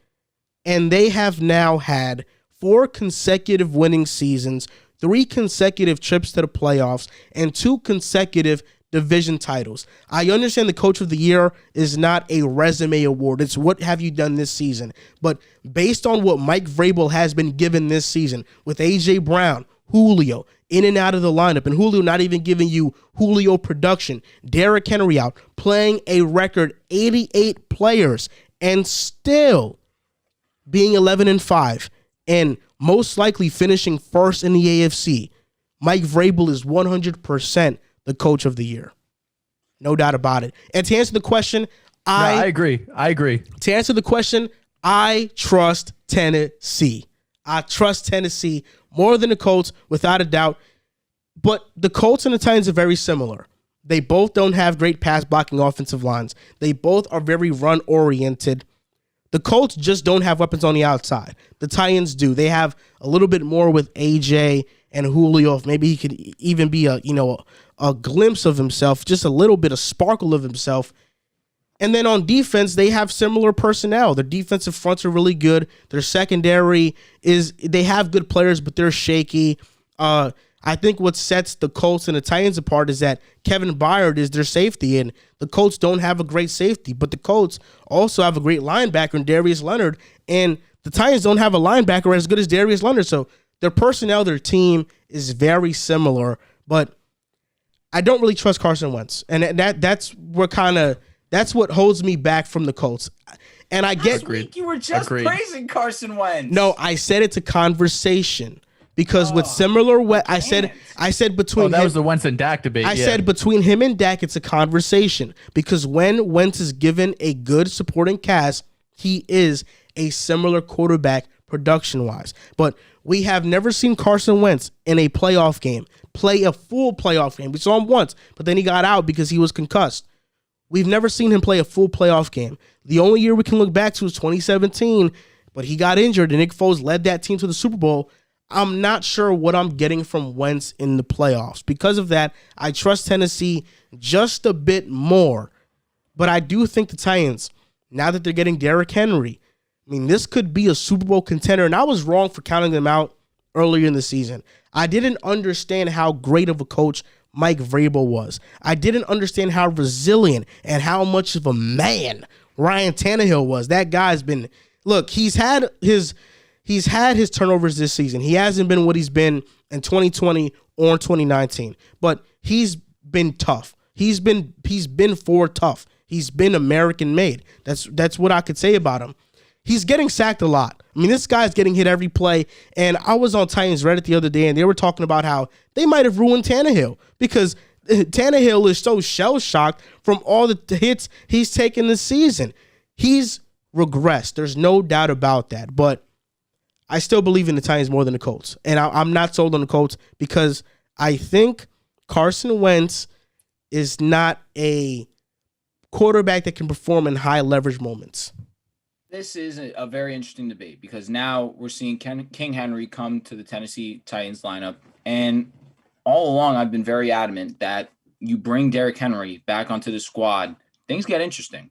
And they have now had 4 consecutive winning seasons, 3 consecutive trips to the playoffs, and 2 consecutive division titles. I understand the coach of the year is not a resume award. It's what have you done this season. But based on what Mike Vrabel has been given this season with A.J. Brown, Julio, in and out of the lineup, and Julio not even giving you Julio production, Derrick Henry out, playing a record 88 players, and still being 11-5, and most likely finishing first in the AFC, Mike Vrabel is 100% the coach of the year. No doubt about it. And to answer the question, I agree. To answer the question, I trust Tennessee. I trust Tennessee more than the Colts, without a doubt. But the Colts and the Titans are very similar. They both don't have great pass blocking offensive lines. They both are very run-oriented. The Colts just don't have weapons on the outside. The Titans do. They have a little bit more with AJ and Julio. Maybe he could even be a glimpse of himself, just a little bit of sparkle of himself. And then on defense, they have similar personnel. Their defensive fronts are really good. Their secondary they have good players, but they're shaky. I think what sets the Colts and the Titans apart is that Kevin Byard is their safety, and the Colts don't have a great safety, but the Colts also have a great linebacker in Darius Leonard, and the Titans don't have a linebacker as good as Darius Leonard. So their personnel, their team is very similar, but I don't really trust Carson Wentz, and that's what holds me back from the Colts. And I get you were just praising Carson Wentz. No, I said it's a conversation. Because with similar, I said between that was the Wentz and Dak debate. I said between him and Dak, it's a conversation. Because when Wentz is given a good supporting cast, he is a similar quarterback production-wise. But we have never seen Carson Wentz in a playoff game play a full playoff game. We saw him once, but then he got out because he was concussed. We've never seen him play a full playoff game. The only year we can look back to is 2017, but he got injured and Nick Foles led that team to the Super Bowl. I'm not sure what I'm getting from Wentz in the playoffs. Because of that, I trust Tennessee just a bit more. But I do think the Titans, now that they're getting Derrick Henry, this could be a Super Bowl contender. And I was wrong for counting them out earlier in the season. I didn't understand how great of a coach Mike Vrabel was. I didn't understand how resilient and how much of a man Ryan Tannehill was. That guy's been, look, he's had his turnovers this season. He hasn't been what he's been in 2020 or in 2019, but he's been tough. He's been tough. He's been American made. That's what I could say about him. He's getting sacked a lot. This guy's getting hit every play. And I was on Titans Reddit the other day, and they were talking about how they might have ruined Tannehill because Tannehill is so shell-shocked from all the hits he's taken this season. He's regressed. There's no doubt about that. But I still believe in the Titans more than the Colts. And I'm not sold on the Colts because I think Carson Wentz is not a quarterback that can perform in high leverage moments. This is a very interesting debate because now we're seeing King Henry come to the Tennessee Titans lineup. And all along, I've been very adamant that you bring Derrick Henry back onto the squad, things get interesting.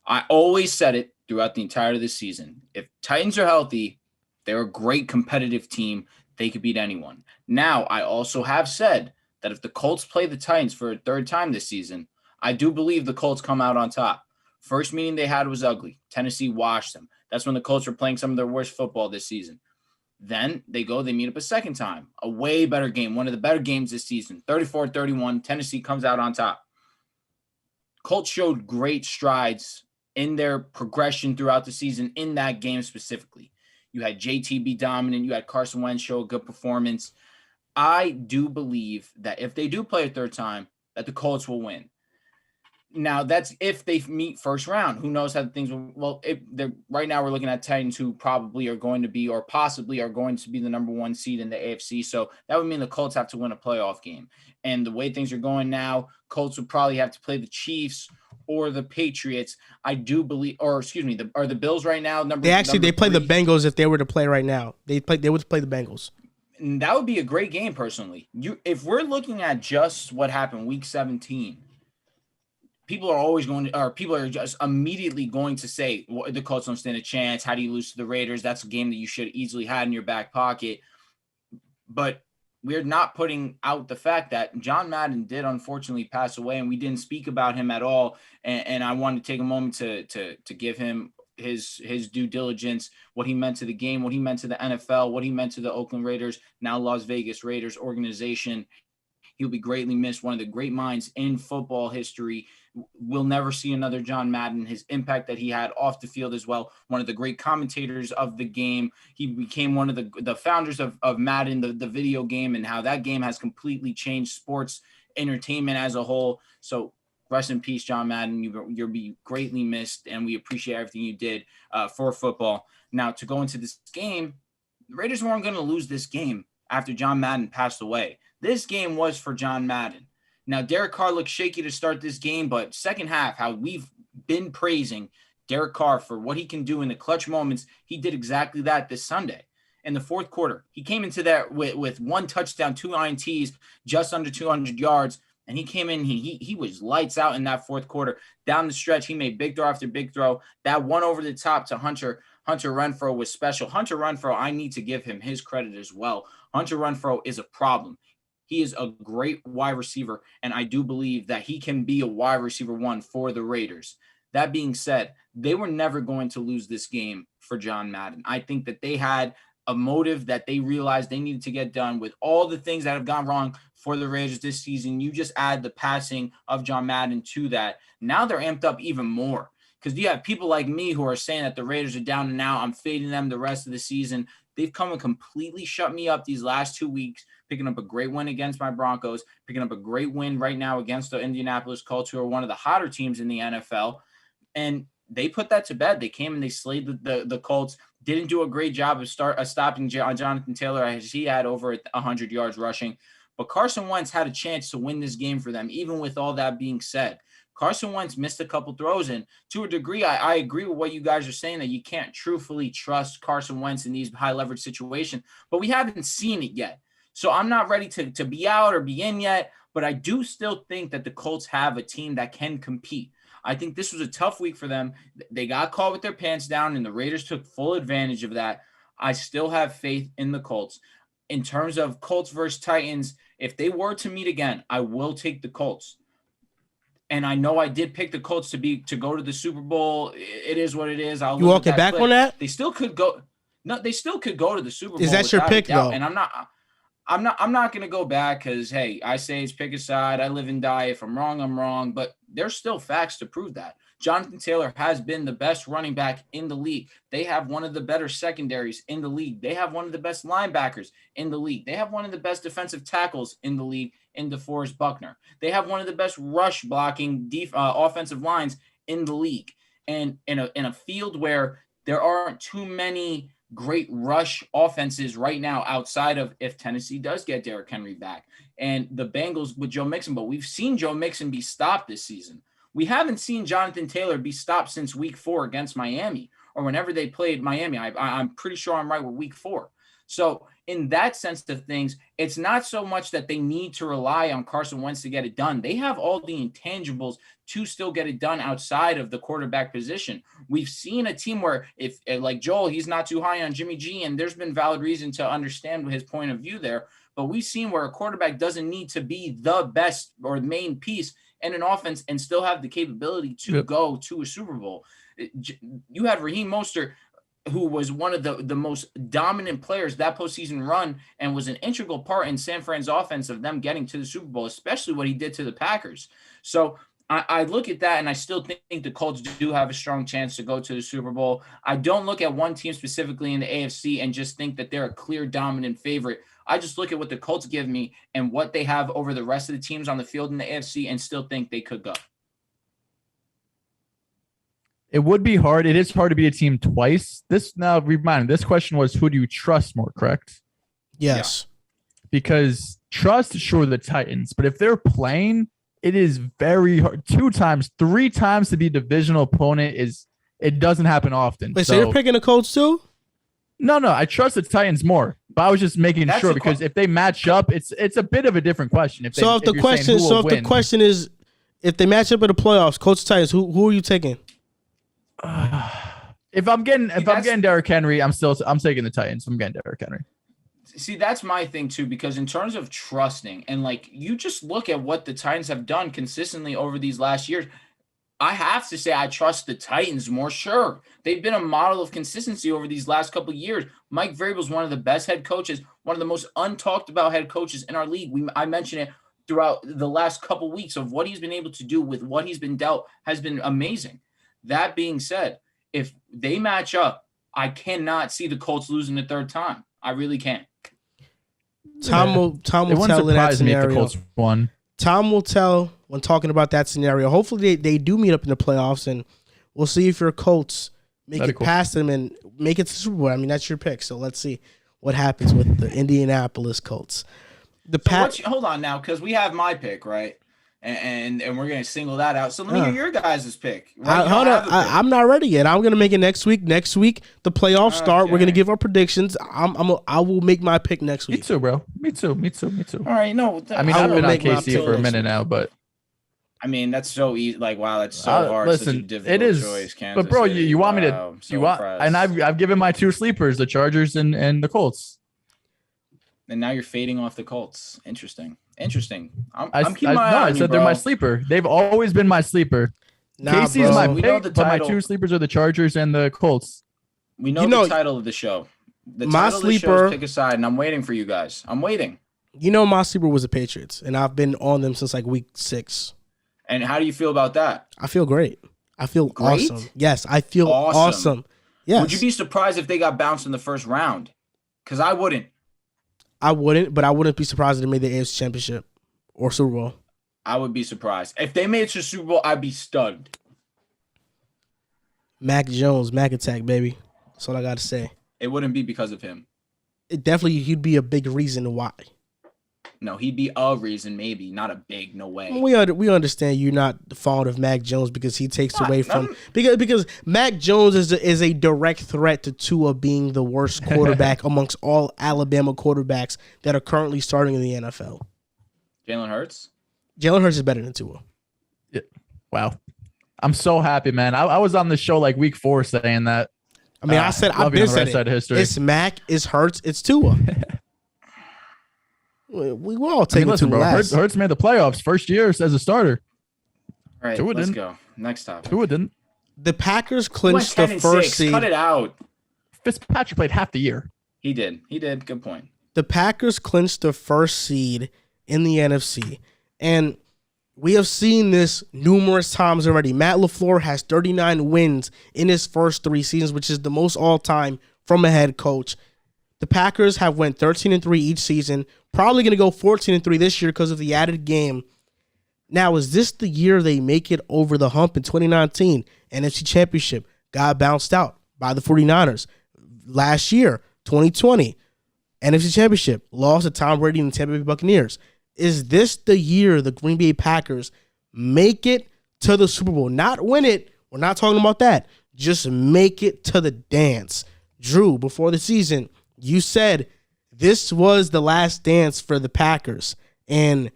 I always said it throughout the entirety of this season. If Titans are healthy, they're a great competitive team. They could beat anyone. Now, I also have said that if the Colts play the Titans for a third time this season, I do believe the Colts come out on top. First meeting they had was ugly. Tennessee washed them. That's when the Colts were playing some of their worst football this season. Then they meet up a second time. A way better game. One of the better games this season. 34-31. Tennessee comes out on top. Colts showed great strides in their progression throughout the season in that game specifically. You had JT be dominant. You had Carson Wentz show a good performance. I do believe that if they do play a third time, that the Colts will win. Now, that's if they meet first round. Who knows how things will – well, right now we're looking at Titans who probably are going to be or possibly are going to be the number one seed in the AFC. So that would mean the Colts have to win a playoff game. And the way things are going now, Colts would probably have to play the Chiefs or the Patriots. I do believe – or excuse me, are the Bills right now number They play the Bengals if they were to play right now. They would play the Bengals. And that would be a great game personally. If we're looking at just what happened week 17 – people are just immediately going to say, well, the Colts don't stand a chance. How do you lose to the Raiders? That's a game that you should easily had in your back pocket. But we're not putting out the fact that John Madden did unfortunately pass away, and we didn't speak about him at all. And I wanted to take a moment to give him his due diligence, what he meant to the game, what he meant to the NFL, what he meant to the Oakland Raiders, now Las Vegas Raiders organization. He'll be greatly missed. One of the great minds in football history. We'll never see another John Madden. His impact that he had off the field as well. One of the great commentators of the game. He became one of the founders of Madden, the video game, and how that game has completely changed sports entertainment as a whole. So rest in peace, John Madden. You'll be greatly missed, and we appreciate everything you did for football. Now, to go into this game, the Raiders weren't going to lose this game after John Madden passed away. This game was for John Madden. Now, Derek Carr looked shaky to start this game, but second half, how we've been praising Derek Carr for what he can do in the clutch moments, he did exactly that this Sunday. In the fourth quarter, he came into that with one touchdown, 2 INTs, just under 200 yards, and he came in, he was lights out in that fourth quarter. Down the stretch, he made big throw after big throw. That one over the top to Hunter Renfrow was special. Hunter Renfrow, I need to give him his credit as well. Hunter Renfrow is a problem. He is a great wide receiver, and I do believe that he can be a wide receiver 1 for the Raiders. That being said, they were never going to lose this game for John Madden. I think that they had a motive that they realized they needed to get done with all the things that have gone wrong for the Raiders this season. You just add the passing of John Madden to that. Now they're amped up even more because you have people like me who are saying that the Raiders are down and out. I'm fading them the rest of the season. They've come and completely shut me up these last 2 weeks, picking up a great win against my Broncos, picking up a great win right now against the Indianapolis Colts, who are one of the hotter teams in the NFL. And they put that to bed. They came and they slayed the Colts, didn't do a great job of stopping Jonathan Taylor as he had over 100 yards rushing. But Carson Wentz had a chance to win this game for them, even with all that being said. Carson Wentz missed a couple throws, and to a degree, I agree with what you guys are saying, that you can't truthfully trust Carson Wentz in these high-leverage situations, but we haven't seen it yet. So I'm not ready to be out or be in yet, but I do still think that the Colts have a team that can compete. I think this was a tough week for them. They got caught with their pants down, and the Raiders took full advantage of that. I still have faith in the Colts. In terms of Colts versus Titans, if they were to meet again, I will take the Colts. And I know I did pick the Colts to go to the Super Bowl. It is what it is. You walking back on that? They still could go. No, they still could go to the Super Bowl. Is that your pick though? And I'm not going to go back because, hey, I say it's pick a side. I live and die. If I'm wrong, I'm wrong. But there's still facts to prove that. Jonathan Taylor has been the best running back in the league. They have one of the better secondaries in the league. They have one of the best linebackers in the league. They have one of the best defensive tackles in the league in DeForest Buckner. They have one of the best rush blocking offensive lines in the league. And in a field where there aren't too many great rush offenses right now outside of if Tennessee does get Derrick Henry back and the Bengals with Joe Mixon, but we've seen Joe Mixon be stopped this season. We haven't seen Jonathan Taylor be stopped since week 4 against Miami or whenever they played Miami. I'm pretty sure I'm right with week 4. So in that sense of things, it's not so much that they need to rely on Carson Wentz to get it done. They have all the intangibles to still get it done outside of the quarterback position. We've seen a team where if like Joel, he's not too high on Jimmy G, and there's been valid reason to understand his point of view there. But we've seen where a quarterback doesn't need to be the best or the main piece in an offense and still have the capability to go to a Super Bowl. You had Raheem Mostert, who was one of the most dominant players that postseason run and was an integral part in San Fran's offense of them getting to the Super Bowl, especially what he did to the Packers. So I look at that and I still think the Colts do have a strong chance to go to the Super Bowl. I don't look at one team specifically in the AFC and just think that they're a clear dominant favorite. I just look at what the Colts give me and what they have over the rest of the teams on the field in the AFC and still think they could go. It would be hard. It is hard to beat a team twice. This question was, who do you trust more, correct? Yes. Yeah. Because trust, sure, the Titans. But if they're playing, it is very hard. 2 times, 3 times to be a divisional opponent it doesn't happen often. Wait, so you're picking the Colts too? No. I trust the Titans more. But I was just making sure because if they match up, it's a bit of a different question. If the question is, if they match up in the playoffs, Colts Titans, who are you taking? If I'm getting Derrick Henry, I'm taking the Titans. I'm getting Derrick Henry. See, that's my thing too, because in terms of trusting and like you just look at what the Titans have done consistently over these last years. I have to say I trust the Titans more. Sure, they've been a model of consistency over these last couple of years. Mike Vrabel is one of the best head coaches, one of the most untalked about head coaches in our league. I mentioned it throughout the last couple of weeks of what he's been able to do with what he's been dealt has been amazing. That being said, if they match up, I cannot see the Colts losing the third time. I really can't. Time will tell in that surprise me if the scenario. Colts won. Time will tell when talking about that scenario. Hopefully they do meet up in the playoffs, and we'll see if your Colts make That'd it be cool. past them and make it to the Super Bowl. I mean, that's your pick. So let's see what happens with the Indianapolis Colts. Hold on now, because we have my pick, right? And we're gonna single that out. So let me hear your guys' pick. Right? Hold on, I'm not ready yet. I'm gonna make it next week. Next week, the playoffs start. Okay. We're gonna give our predictions. I will make my pick next week. Me too, bro. Me too. All right, no. I mean, I've been on KC for a minute now, but I mean, that's so easy. Like, wow, that's so hard. Listen, such a difficult it is. choice, Kansas But bro, City. you want me to? Wow, I'm so You want? impressed. And I've given my two sleepers, the Chargers and the Colts. And now you're fading off the Colts. Interesting. I'm keeping my I eye on you, said bro. they're my sleeper. They've always been my sleeper. KC's bro. my We know pick, the but my title. two sleepers are the Chargers and the Colts. We know the title of the show. The my title of the show sleeper- is Pick a Side, and I'm waiting for you guys. I'm waiting. You know, my sleeper was the Patriots, and I've been on them since like week 6. And how do you feel about that? I feel great. I feel Great? awesome. Yes, I feel awesome. Yes. Would you be surprised if they got bounced in the first round? Because I wouldn't. I wouldn't, but I wouldn't be surprised if they made the AFC Championship or Super Bowl. I would be surprised. If they made it to the Super Bowl, I'd be stunned. Mac Jones, Mac Attack, baby. That's all I got to say. It wouldn't be because of him. He'd be a big reason why. No, he'd be a reason, maybe. Not a big, no way. We understand you're not fond of Mac Jones because he takes away from because Mac Jones is a direct threat to Tua being the worst quarterback amongst all Alabama quarterbacks that are currently starting in the NFL. Jalen Hurts? Jalen Hurts is better than Tua. Yeah. Wow. I'm so happy, man. I was on the show like week 4 saying that. I mean, I've been saying it. It's Mac, it's Hurts, it's Tua. we all take listen, bro. last. Hurts made the playoffs first year as a starter. All right, Tua let's didn't. go. Next topic. Tua didn't. The Packers He clinched went the 10-6. first seed. Cut it out. Fitzpatrick played half the year. He did. Good point. The Packers clinched the first seed in the NFC. And we have seen this numerous times already. Matt LaFleur has 39 wins in his first 3 seasons, which is the most all-time from a head coach. The Packers have went 13-3 each season, probably going to go 14-3 this year because of the added game. Now, is this the year they make it over the hump in 2019? NFC Championship got bounced out by the 49ers. Last year, 2020, NFC Championship, lost to Tom Brady and the Tampa Bay Buccaneers. Is this the year the Green Bay Packers make it to the Super Bowl? Not win it. We're not talking about that. Just make it to the dance. Drew, before the season, you said this was the last dance for the Packers. And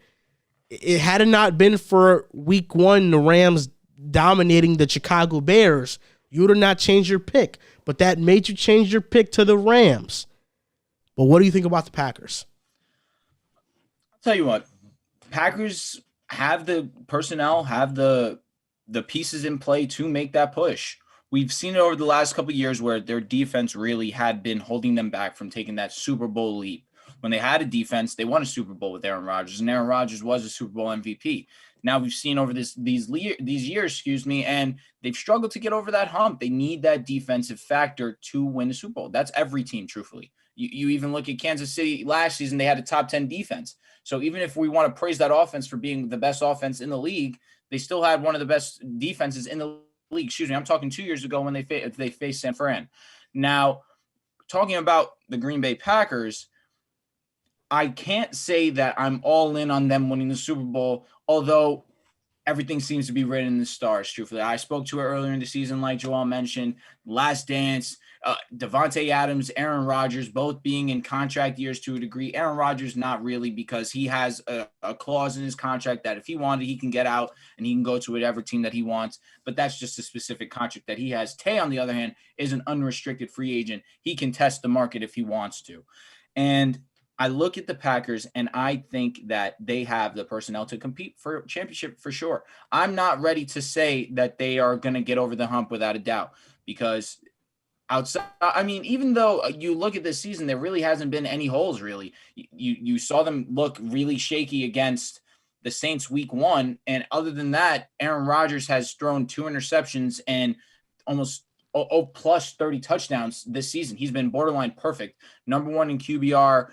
it had it not been for week 1, the Rams dominating the Chicago Bears, you would have not changed your pick. But that made you change your pick to the Rams. But what do you think about the Packers? Tell you what, Packers have the personnel, have the pieces in play to make that push. We've seen it over the last couple of years where their defense really had been holding them back from taking that Super Bowl leap. When they had a defense, they won a Super Bowl with Aaron Rodgers, and Aaron Rodgers was a Super Bowl MVP. Now we've seen over these years, and they've struggled to get over that hump. They need that defensive factor to win a Super Bowl. That's every team, truthfully. You even look at Kansas City last season, they had a top 10 defense. So even if we want to praise that offense for being the best offense in the league, they still had one of the best defenses in the league. Excuse me, I'm talking 2 years ago when they faced San Fran. Now, talking about the Green Bay Packers, I can't say that I'm all in on them winning the Super Bowl, although everything seems to be written in the stars, truthfully. I spoke to it earlier in the season, like Joel mentioned, Last Dance, Devontae Adams, Aaron Rodgers, both being in contract years to a degree. Aaron Rodgers, not really, because he has a clause in his contract that if he wanted, he can get out and he can go to whatever team that he wants. But that's just a specific contract that he has. Tay, on the other hand, is an unrestricted free agent. He can test the market if he wants to. And I look at the Packers and I think that they have the personnel to compete for a championship for sure. I'm not ready to say that they are going to get over the hump without a doubt, because outside, I mean, even though you look at this season, there really hasn't been any holes really. You saw them look really shaky against the Saints week 1. And other than that, Aaron Rodgers has thrown 2 interceptions and almost plus 30 touchdowns this season. He's been borderline perfect. Number 1 in QBR,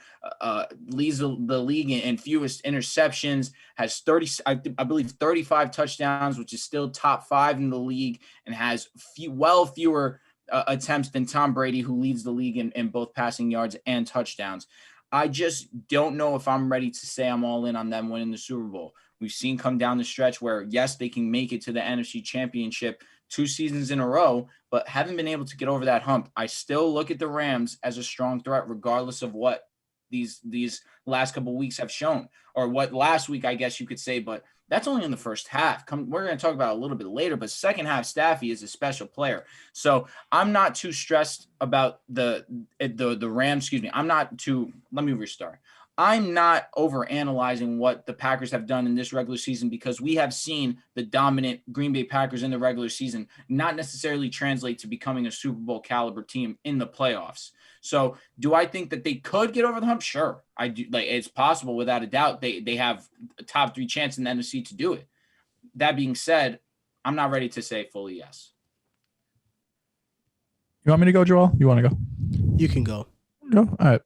leads the league in fewest interceptions, has 30, I believe 35 touchdowns, which is still top 5 in the league, and has fewer attempts than Tom Brady, who leads the league in both passing yards and touchdowns. I just don't know if I'm ready to say I'm all in on them winning the Super Bowl. We've seen come down the stretch where, yes, they can make it to the NFC Championship 2 seasons in a row, but haven't been able to get over that hump. I still look at the Rams as a strong threat, regardless of what these last couple of weeks have shown, or what last week, I guess you could say, but that's only in the first half. We're going to talk about it a little bit later, but second half, Staffy is a special player. So I'm not too stressed about the Rams. Let me restart. I'm not overanalyzing what the Packers have done in this regular season, because we have seen the dominant Green Bay Packers in the regular season not necessarily translate to becoming a Super Bowl caliber team in the playoffs. So do I think that they could get over the hump? Sure. I do. Like, it's possible without a doubt. They have a top 3 chance in the NFC to do it. That being said, I'm not ready to say fully yes. You want me to go, Joel? You want to go? You can go. Go. All right.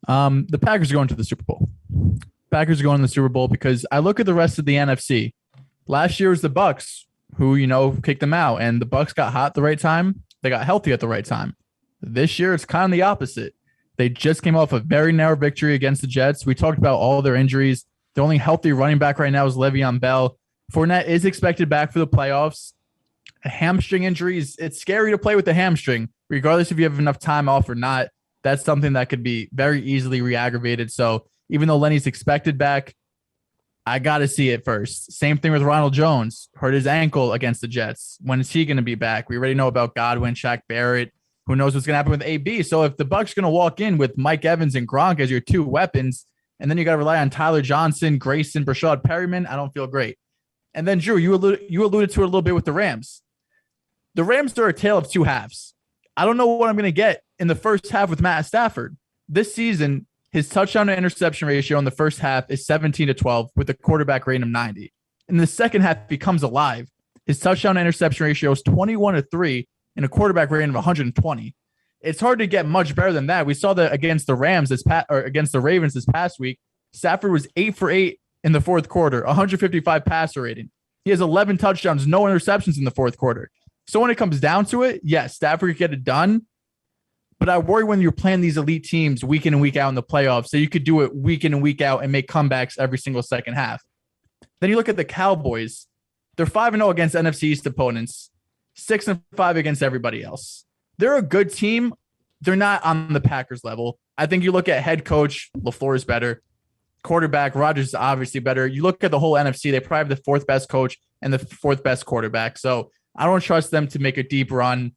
The Packers are going to the Super Bowl. Packers are going to the Super Bowl because I look at the rest of the NFC. Last year was the Bucs who, kicked them out, and the Bucs got hot at the right time. They got healthy at the right time. This year, it's kind of the opposite. They just came off a very narrow victory against the Jets. We talked about all their injuries. The only healthy running back right now is Le'Veon Bell. Fournette is expected back for the playoffs. A hamstring injuries, it's scary to play with the hamstring, regardless if you have enough time off or not. That's something that could be very easily re-aggravated. So even though Lenny's expected back, I got to see it first. Same thing with Ronald Jones. Hurt his ankle against the Jets. When is he going to be back? We already know about Godwin, Shaq Barrett. Who knows what's going to happen with AB? So if the Bucs going to walk in with Mike Evans and Gronk as your 2 weapons, and then you got to rely on Tyler Johnson, Grayson, Brashad Perryman, I don't feel great. And then, Drew, you alluded to it a little bit with the Rams. The Rams are a tale of 2 halves. I don't know what I'm going to get in the first half with Matt Stafford. This season, his touchdown to interception ratio in the first half is 17-12 with a quarterback rating of 90. In the second half, he comes alive. His touchdown to interception ratio is 21-3 and a quarterback rating of 120. It's hard to get much better than that. We saw that against the against the Ravens this past week. Stafford was 8 for 8 in the fourth quarter, 155 passer rating. He has 11 touchdowns, no interceptions in the fourth quarter. So when it comes down to it, yes, Stafford could get it done. But I worry when you're playing these elite teams week in and week out in the playoffs, so you could do it week in and week out and make comebacks every single second half. Then you look at the Cowboys. They're 5-0 against NFC East opponents, 6-5 against everybody else. They're a good team. They're not on the Packers level. I think you look at head coach, LaFleur is better. Quarterback, Rodgers is obviously better. You look at the whole NFC, they probably have the 4th best coach and the 4th best quarterback. So I don't trust them to make a deep run.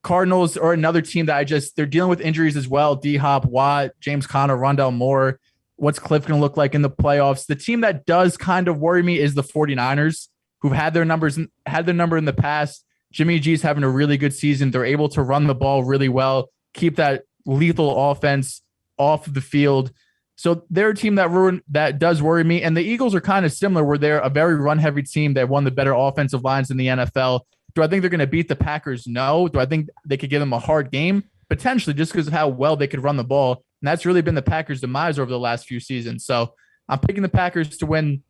Cardinals are another team that they're dealing with injuries as well. D-Hop, Watt, James Conner, Rondell Moore. What's Cliff going to look like in the playoffs? The team that does kind of worry me is the 49ers, who've had their number in the past. Jimmy G's having a really good season. They're able to run the ball really well, keep that lethal offense off the field. So they're a team that does worry me. And the Eagles are kind of similar, where they're a very run-heavy team. They won the better offensive lines in the NFL. Do I think they're going to beat the Packers? No. Do I think they could give them a hard game? Potentially, just because of how well they could run the ball. And that's really been the Packers' demise over the last few seasons. So I'm picking the Packers to win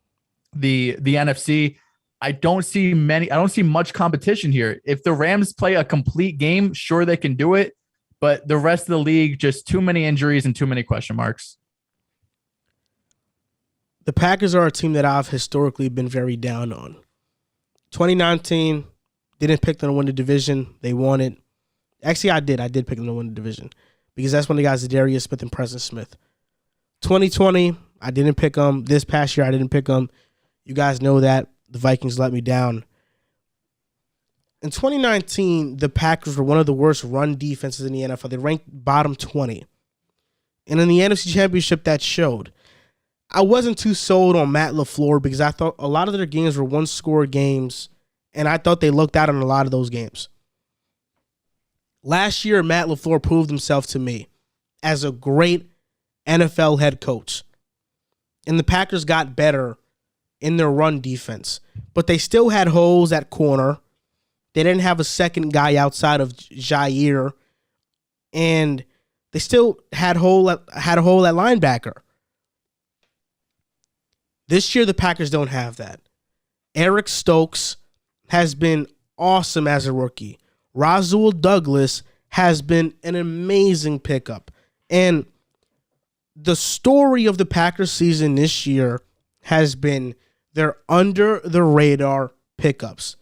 the NFC. I don't see much competition here. If the Rams play a complete game, sure, they can do it. But the rest of the league, just too many injuries and too many question marks. The Packers are a team that I've historically been very down on. 2019, didn't pick them to win the division. They won it. Actually, I did. I did pick them to win the division because that's when they got Zadarius Smith and Preston Smith. 2020, I didn't pick them. This past year, I didn't pick them. You guys know that. The Vikings let me down. In 2019, the Packers were one of the worst run defenses in the NFL. They ranked bottom 20. And in the NFC Championship, that showed. I wasn't too sold on Matt LaFleur because I thought a lot of their games were one-score games, and I thought they looked out in a lot of those games. Last year, Matt LaFleur proved himself to me as a great NFL head coach. And the Packers got better in their run defense. But they still had holes at corner. They didn't have a second guy outside of Jair. And they still had a hole at linebacker. This year, the Packers don't have that. Eric Stokes has been awesome as a rookie. Rasul Douglas has been an amazing pickup. And the story of the Packers season this year has been their under-the-radar pickups.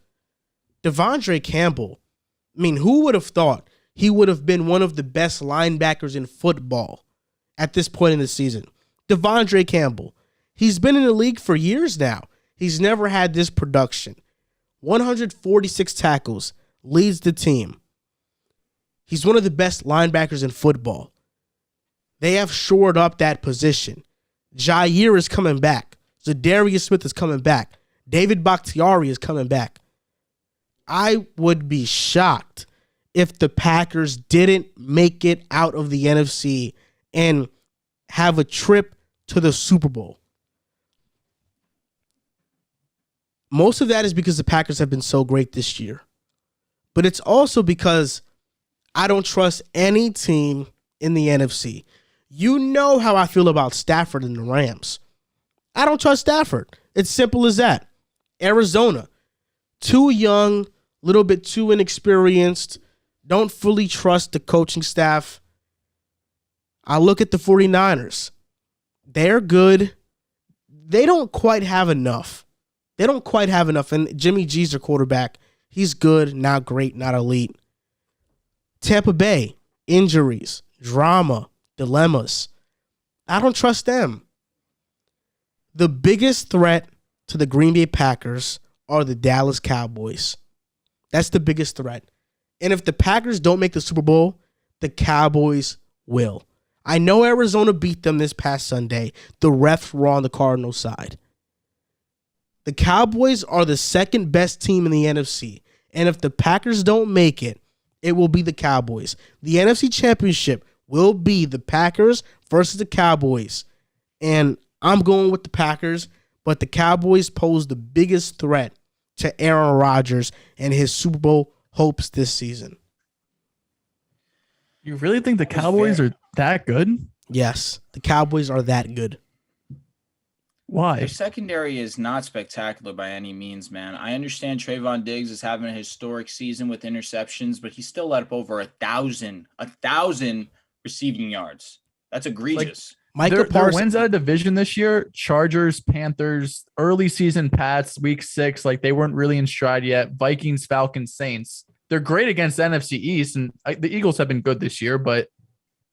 Devondre Campbell, I mean, who would have thought he would have been one of the best linebackers in football at this point in the season? Devondre Campbell. He's been in the league for years now. He's never had this production. 146 tackles, leads the team. He's one of the best linebackers in football. They have shored up that position. Jair is coming back. Zadarius Smith is coming back. David Bakhtiari is coming back. I would be shocked if the Packers didn't make it out of the NFC and have a trip to the Super Bowl. Most of that is because the Packers have been so great this year. But it's also because I don't trust any team in the NFC. You know how I feel about Stafford and the Rams. I don't trust Stafford. It's simple as that. Arizona, too young, a little bit too inexperienced, don't fully trust the coaching staff. I look at the 49ers. They're good. They don't quite have enough. And Jimmy G's their quarterback. He's good, not great, not elite. Tampa Bay, injuries, drama, dilemmas. I don't trust them. The biggest threat to the Green Bay Packers are the Dallas Cowboys. That's the biggest threat. And if the Packers don't make the Super Bowl, the Cowboys will. I know Arizona beat them this past Sunday. The refs were on the Cardinals' side. The Cowboys are the second best team in the NFC. And if the Packers don't make it, it will be the Cowboys. The NFC Championship will be the Packers versus the Cowboys. And I'm going with the Packers, but the Cowboys pose the biggest threat to Aaron Rodgers and his Super Bowl hopes this season. You really think the Cowboys are that good? Yes, the Cowboys are that good. Why? Their secondary is not spectacular by any means, man. I understand Trayvon Diggs is having a historic season with interceptions, but he still let up over 1,000 receiving yards. That's egregious. Their wins out of division this year: Chargers, Panthers, early season Pats, week 6. Like, they weren't really in stride yet. Vikings, Falcons, Saints. They're great against the NFC East, and the Eagles have been good this year, but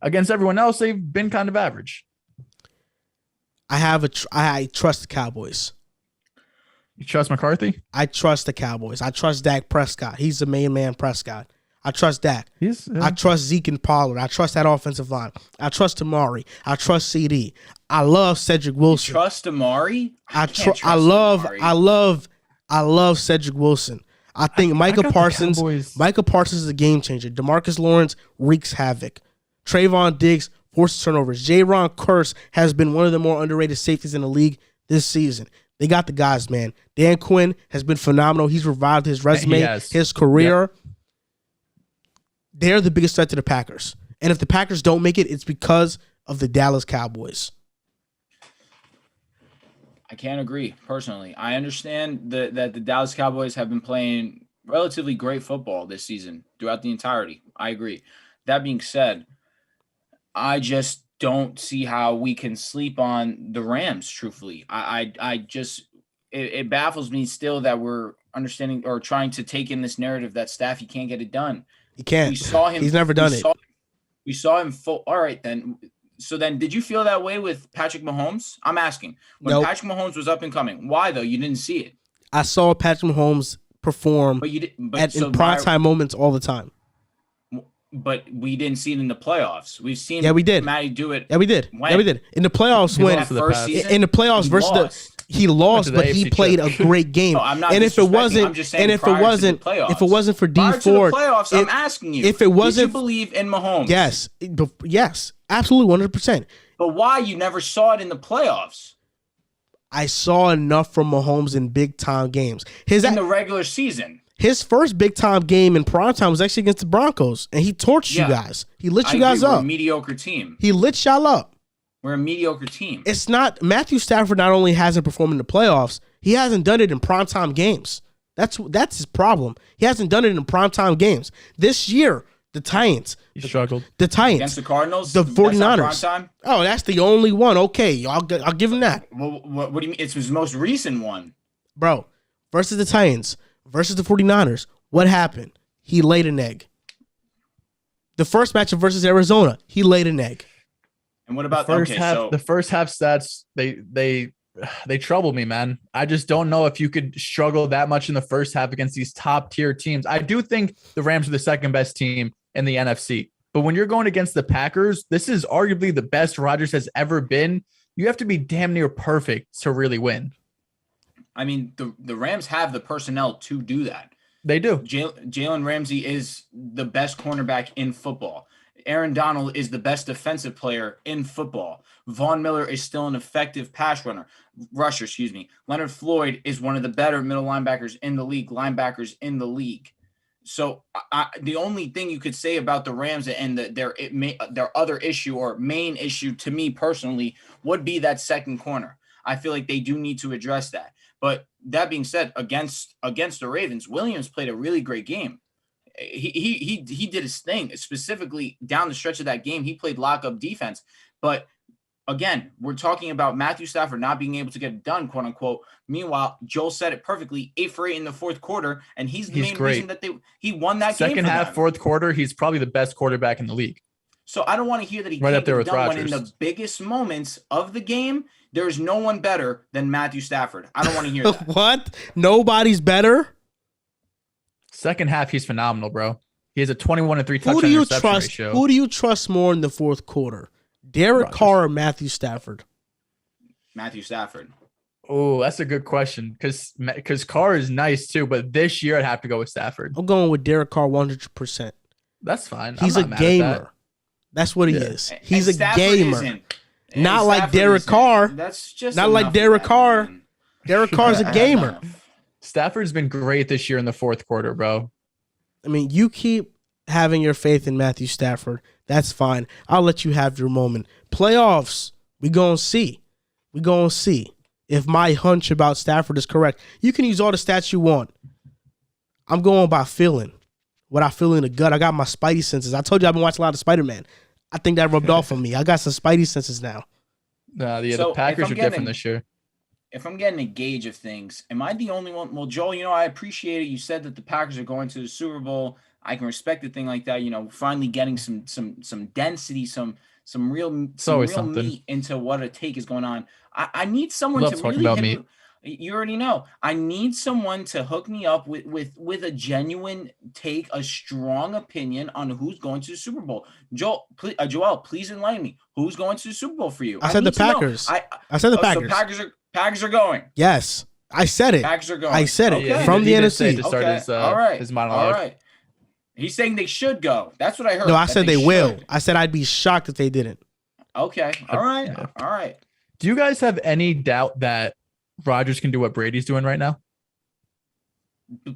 against everyone else, they've been kind of average. I trust the Cowboys. You trust McCarthy? I trust the Cowboys. I trust Dak Prescott. He's the main man, Prescott. I trust Dak. I trust Zeke and Pollard. I trust that offensive line. I trust Amari. I trust CD. I love Cedric Wilson. You trust Amari? I love Cedric Wilson. I think Micah Parsons is a game changer. DeMarcus Lawrence wreaks havoc. Trayvon Diggs forces turnovers. Jaron Kearse has been one of the more underrated safeties in the league this season. They got the guys, man. Dan Quinn has been phenomenal. He's revived his resume, his career. Yep. They're the biggest threat to the Packers. And if the Packers don't make it, it's because of the Dallas Cowboys. I can't agree, personally. I understand that the Dallas Cowboys have been playing relatively great football this season throughout the entirety. I agree. That being said, I just don't see how we can sleep on the Rams, truthfully. It baffles me still that we're understanding or trying to take in this narrative that Staffy can't get it done. He can't. We saw him. He's never done it. We saw him full. All right, then. So then, did you feel that way with Patrick Mahomes? I'm asking. When Patrick Mahomes was up and coming, why though? You didn't see it. I saw Patrick Mahomes perform in primetime moments all the time. but we didn't see it in the playoffs. We've seen we did. Matty do it. Yeah, we did. When? Yeah, we did. In the playoffs, He when lost to the first Pats. season, in the playoffs versus he lost, the but he AFC played chip. a great game. No, I'm not and if it disrespecting. wasn't, I'm just saying and if it prior to the wasn't, playoffs. if it wasn't for D Prior to the Ford, playoffs, I'm asking you. if it wasn't, did you believe in Mahomes? yes, absolutely, 100%. But why you never saw it in the playoffs? I saw enough from Mahomes in big time games. In the regular season. His first big time game in primetime was actually against the Broncos, and he torched you guys. He lit you guys We're up. a mediocre team. He lit y'all up. We're a mediocre team. It's not Matthew Stafford. Not only hasn't performed in the playoffs, he hasn't done it in primetime games. That's his problem. He hasn't done it in primetime games this year. The Titans. He struggled. The Titans. Against the Cardinals? The That's not 49ers. primetime? Oh, that's the only one. Okay, I'll give him that. Well, what do you mean? It's his most recent one. Bro, versus the Titans, versus the 49ers, what happened? He laid an egg. The first matchup versus Arizona, he laid an egg. And what about The first half stats, they trouble me, man. I just don't know if you could struggle that much in the first half against these top tier teams. I do think the Rams are the second best team in the NFC. But when you're going against the Packers, this is arguably the best Rodgers has ever been. You have to be damn near perfect to really win. I mean, the Rams have the personnel to do that. They do. Jalen Ramsey is the best cornerback in football. Aaron Donald is the best defensive player in football. Von Miller is still an effective rusher. Leonard Floyd is one of the better middle linebackers in the league. So the only thing you could say about the Rams and their other issue or main issue to me personally would be that second corner. I feel like they do need to address that. But that being said, against the Ravens, Williams played a really great game. He did his thing. Specifically down the stretch of that game, he played lockup defense. But again, we're talking about Matthew Stafford not being able to get it done, quote unquote. Meanwhile, Joel said it perfectly, 8 for 8 in the fourth quarter, and he's the main reason that he won that game. Second half, fourth quarter, he's probably the best quarterback in the league. So I don't want to hear that he right can't up there get with it done Rodgers. when in the biggest moments of the game, there's no one better than Matthew Stafford. I don't want to hear that. What? Nobody's better? Second half, he's phenomenal, bro. He has a 21-3 touchdown Who do you interception trust? ratio. Who do you trust more in the fourth quarter? Derek Rodgers. Carr or Matthew Stafford? Matthew Stafford. Oh, that's a good question because Carr is nice too, but this year I'd have to go with Stafford. I'm going with Derek Carr 100%. That's fine. He's I'm a not mad at that. gamer. That's what he is. He's And a Stafford gamer. isn't. Not And like Stafford Derek isn't. Carr. That's just Not like enough of Derek that, Carr. man. Derek Carr's a gamer. Stafford's been great this year in the fourth quarter, bro. I mean, you keep having your faith in Matthew Stafford. That's fine. I'll let you have your moment. Playoffs, we gonna see. We gonna see if my hunch about Stafford is correct. You can use all the stats you want. I'm going by feeling. What I feel in the gut. I got my spidey senses. I told you I've been watching a lot of Spider-Man. I think that rubbed off on me. I got some spidey senses now. The Packers are different this year. If I'm getting a gauge of things, am I the only one? Well, Joel, I appreciate it. You said that the Packers are going to the Super Bowl. I can respect a thing like that. Finally getting some density, some real meat into what a take is going on. I need someone to really about hit meat. me. You already know. I need someone to hook me up with a genuine take, a strong opinion on who's going to the Super Bowl. Joel, please enlighten me. Who's going to the Super Bowl for you? I said the Packers. I said the Packers. So Packers are going. Yes, I said it. Packers are going. I said it Okay. from the He did NFC. say to start his monologue. All right. He's saying they should go. That's what I heard. No, I said they will. should. I said I'd be shocked if they didn't. Okay. All right. Yeah. All right. Do you guys have any doubt that Rodgers can do what Brady's doing right now?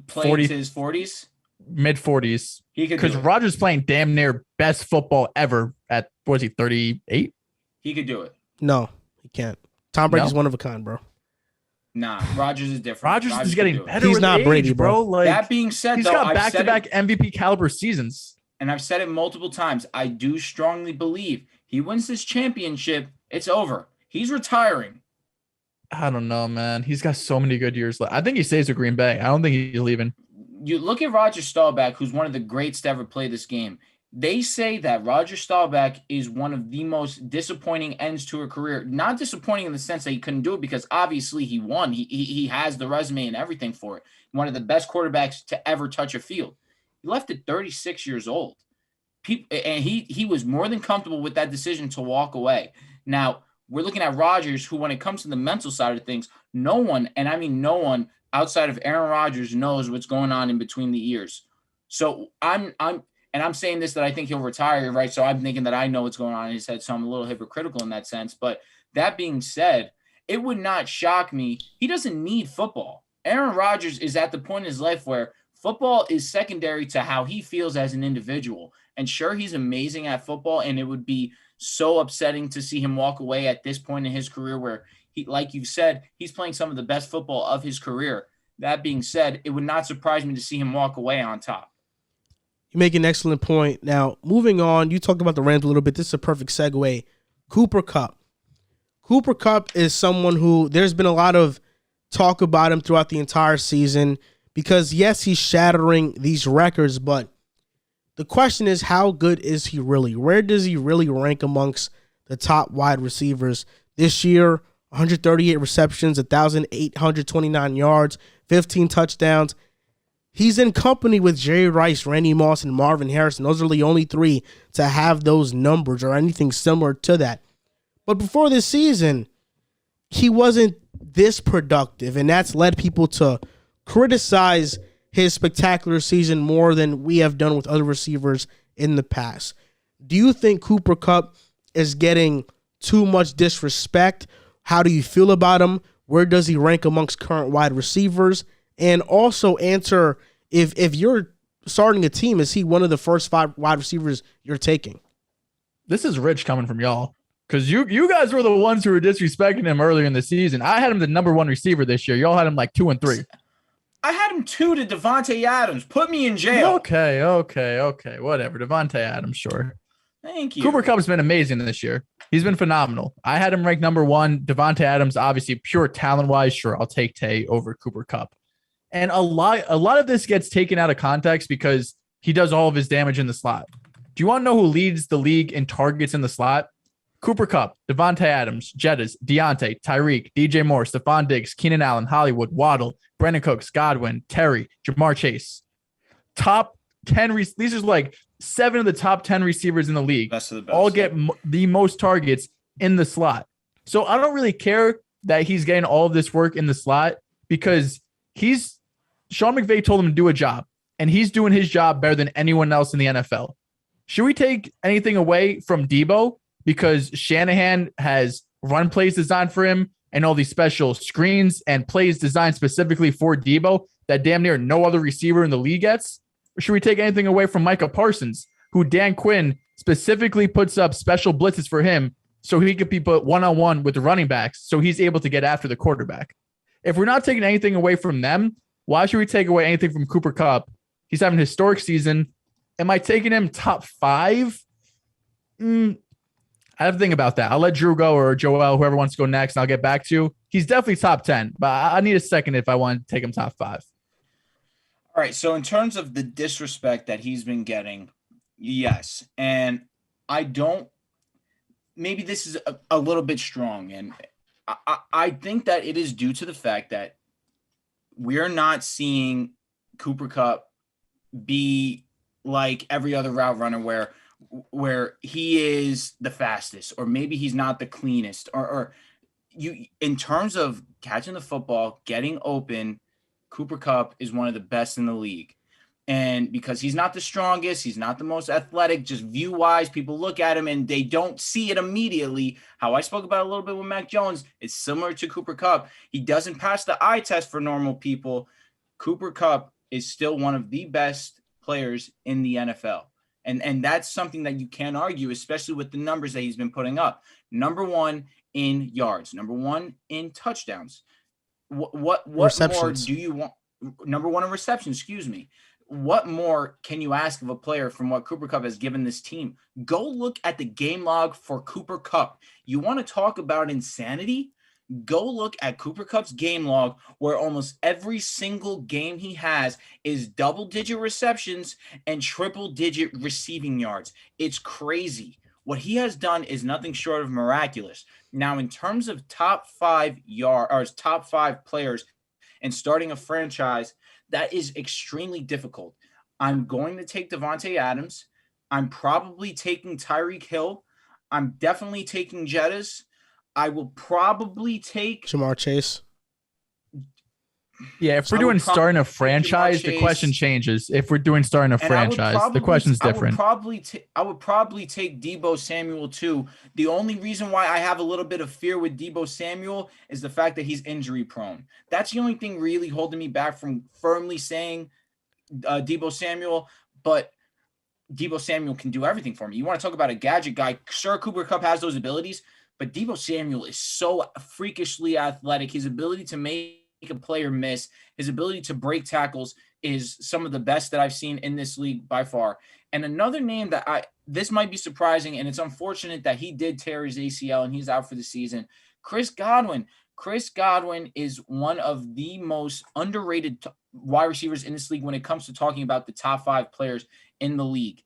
Play into his 40s? Mid-40s. He could Because do it. Rodgers playing damn near best football ever at, what is he, 38? He could do it. No, he can't. Tom Brady's No? one of a kind, bro. Nah, Rodgers is different. Rodgers is could getting do it. better He's with not age, Brady, bro. Like, That being said, he's though, got I've said it, back-to-back MVP caliber seasons. and I've said it multiple times. I do strongly believe he wins this championship, it's over. He's retiring. I don't know, man. He's got so many good years left. I think he stays with Green Bay. I don't think he's leaving. You look at Roger Staubach, who's one of the greats to ever play this game. They say that Roger Staubach is one of the most disappointing ends to a career. Not disappointing in the sense that he couldn't do it, because obviously he won. He has the resume and everything for it. One of the best quarterbacks to ever touch a field. He left at 36 years old. and he was more than comfortable with that decision to walk away. Now, we're looking at Rodgers, who, when it comes to the mental side of things, no one, and I mean no one outside of Aaron Rodgers, knows what's going on in between the ears. So I'm saying this, that I think he'll retire, right? So I'm thinking that I know what's going on in his head, so I'm a little hypocritical in that sense. But that being said, it would not shock me. He doesn't need football. Aaron Rodgers is at the point in his life where football is secondary to how he feels as an individual. And sure, he's amazing at football, and it would be so upsetting to see him walk away at this point in his career where he, like you've said, he's playing some of the best football of his career. That being said, it would not surprise me to see him walk away on top. You make an excellent point. Now, moving on, you talked about the Rams a little bit. This is a perfect segue. Cooper Kupp. Cooper Kupp is someone who there's been a lot of talk about him throughout the entire season because, yes, he's shattering these records, but the question is, how good is he really? Where does he really rank amongst the top wide receivers? This year, 138 receptions, 1,829 yards, 15 touchdowns. He's in company with Jerry Rice, Randy Moss, and Marvin Harrison. Those are the only three to have those numbers or anything similar to that. But before this season, he wasn't this productive, and that's led people to criticize his spectacular season more than we have done with other receivers in the past. Do you think Cooper Kupp is getting too much disrespect? How do you feel about him? Where does he rank amongst current wide receivers? And also answer, if you're starting a team, is he one of the first 5 wide receivers you're taking? This is rich coming from y'all, because you guys were the ones who were disrespecting him earlier in the season. I had him the number 1 receiver this year. Y'all had him like 2 and 3. I had him 2 to Devontae Adams. Put me in jail. Okay. Whatever. Devontae Adams, sure. Thank you. Cooper Kupp's been amazing this year. He's been phenomenal. I had him ranked number 1. Devontae Adams, obviously pure talent-wise. Sure, I'll take Tay over Cooper Kupp. And a lot of this gets taken out of context because he does all of his damage in the slot. Do you want to know who leads the league in targets in the slot? Cooper Kupp, Devontae Adams, Jettas, Deontay, Tyreek, DJ Moore, Stephon Diggs, Keenan Allen, Hollywood, Waddle, Brandon Cooks, Godwin, Terry, Jamar Chase. Top 10. These are like 7 of the top 10 receivers in the league. Best of the best. All get the most targets in the slot. So I don't really care that he's getting all of this work in the slot because Sean McVay told him to do a job, and he's doing his job better than anyone else in the NFL. Should we take anything away from Debo because Shanahan has run plays designed for him and all these special screens and plays designed specifically for Debo that damn near no other receiver in the league gets? Or should we take anything away from Micah Parsons, who Dan Quinn specifically puts up special blitzes for him so he could be put one-on-one with the running backs so he's able to get after the quarterback? If we're not taking anything away from them, why should we take away anything from Cooper Kupp? He's having a historic season. Am I taking him top 5? I have to think about that. I'll let Drew go or Joel, whoever wants to go next, and I'll get back to you. He's definitely top 10, but I need a second if I want to take him top 5. All right, so in terms of the disrespect that he's been getting, yes. And I don't – maybe this is a little bit strong, and I think that it is due to the fact that we're not seeing Cooper Kupp be like every other route runner where he is the fastest, or maybe he's not the cleanest, or you, in terms of catching the football, getting open, Cooper Kupp is one of the best in the league. And because he's not the strongest, he's not the most athletic, just view-wise, people look at him and they don't see it immediately. How I spoke about a little bit with Mac Jones, it's similar to Cooper Kupp. He doesn't pass the eye test for normal people. Cooper Kupp is still one of the best players in the NFL. And that's something that you can't argue, especially with the numbers that he's been putting up. Number 1 in yards, number 1 in touchdowns. What more do you want? Number 1 in receptions, excuse me. What more can you ask of a player from what Cooper Kupp has given this team? Go look at the game log for Cooper Kupp. You want to talk about insanity? Go look at Cooper Kupp's game log, where almost every single game he has is double-digit receptions and triple-digit receiving yards. It's crazy. What he has done is nothing short of miraculous. Now, in terms of top 5 players and starting a franchise, that is extremely difficult. I'm going to take Devontae Adams. I'm probably taking Tyreek Hill. I'm definitely taking Jettis. I will probably take Jamar Chase. Yeah, if we're doing starting a franchise, the question changes. If we're doing starting a franchise, the question's different. I would probably take Deebo Samuel too. The only reason why I have a little bit of fear with Deebo Samuel is the fact that he's injury prone. That's the only thing really holding me back from firmly saying Deebo Samuel, but Deebo Samuel can do everything for me. You want to talk about a gadget guy? Sure, Cooper Kupp has those abilities, but Deebo Samuel is so freakishly athletic. His ability to make a player miss, his ability to break tackles is some of the best that I've seen in this league by far. And another name that this might be surprising, and it's unfortunate that he did tear his ACL and he's out for the season, Chris Godwin. Chris Godwin is one of the most underrated wide receivers in this league when it comes to talking about the top 5 players in the league.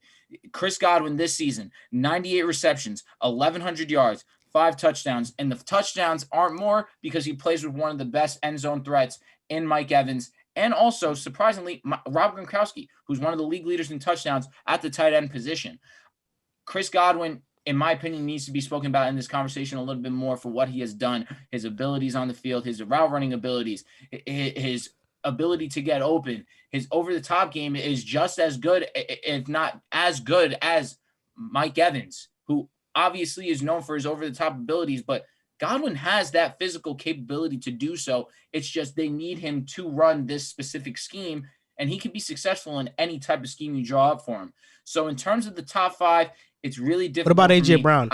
Chris Godwin this season, 98 receptions, 1,100 yards, 5 touchdowns, and the touchdowns aren't more because he plays with one of the best end zone threats in Mike Evans, and also, surprisingly, Rob Gronkowski, who's one of the league leaders in touchdowns at the tight end position. Chris Godwin, in my opinion, needs to be spoken about in this conversation a little bit more for what he has done, his abilities on the field, his route running abilities, his ability to get open. His over-the-top game is just as good, if not as good, as Mike Evans, who obviously is known for his over-the-top abilities, but Godwin has that physical capability to do so. It's just they need him to run this specific scheme, and he can be successful in any type of scheme you draw up for him. So in terms of the top 5, it's really difficult. What about A.J. Brown?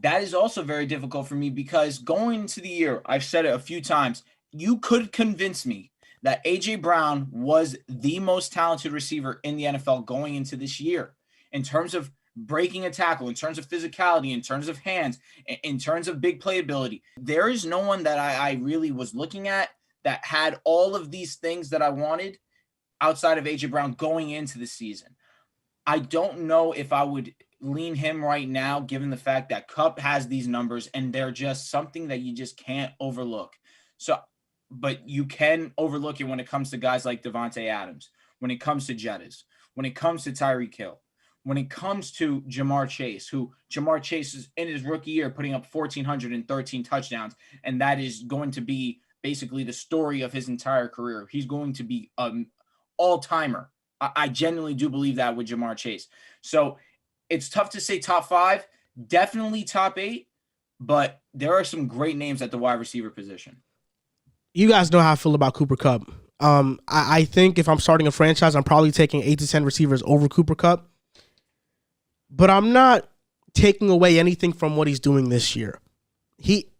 That is also very difficult for me because going into the year, I've said it a few times, you could convince me that A.J. Brown was the most talented receiver in the NFL going into this year in terms of breaking a tackle, in terms of physicality, in terms of hands, in terms of big playability. There is no one that I really was looking at that had all of these things that I wanted outside of A.J. Brown going into the season. I don't know if I would lean him right now, given the fact that Kupp has these numbers and they're just something that you just can't overlook. So, but you can overlook it when it comes to guys like Devontae Adams, when it comes to Jettis, when it comes to Tyreek Hill, when it comes to Jamar Chase, who Jamar Chase is in his rookie year putting up 1,413 touchdowns, and that is going to be basically the story of his entire career. He's going to be an all-timer. I genuinely do believe that with Jamar Chase. So it's tough to say top 5, definitely top 8, but there are some great names at the wide receiver position. You guys know how I feel about Cooper Kupp. I think if I'm starting a franchise, I'm probably taking 8 to 10 receivers over Cooper Kupp. But I'm not taking away anything from what he's doing this year.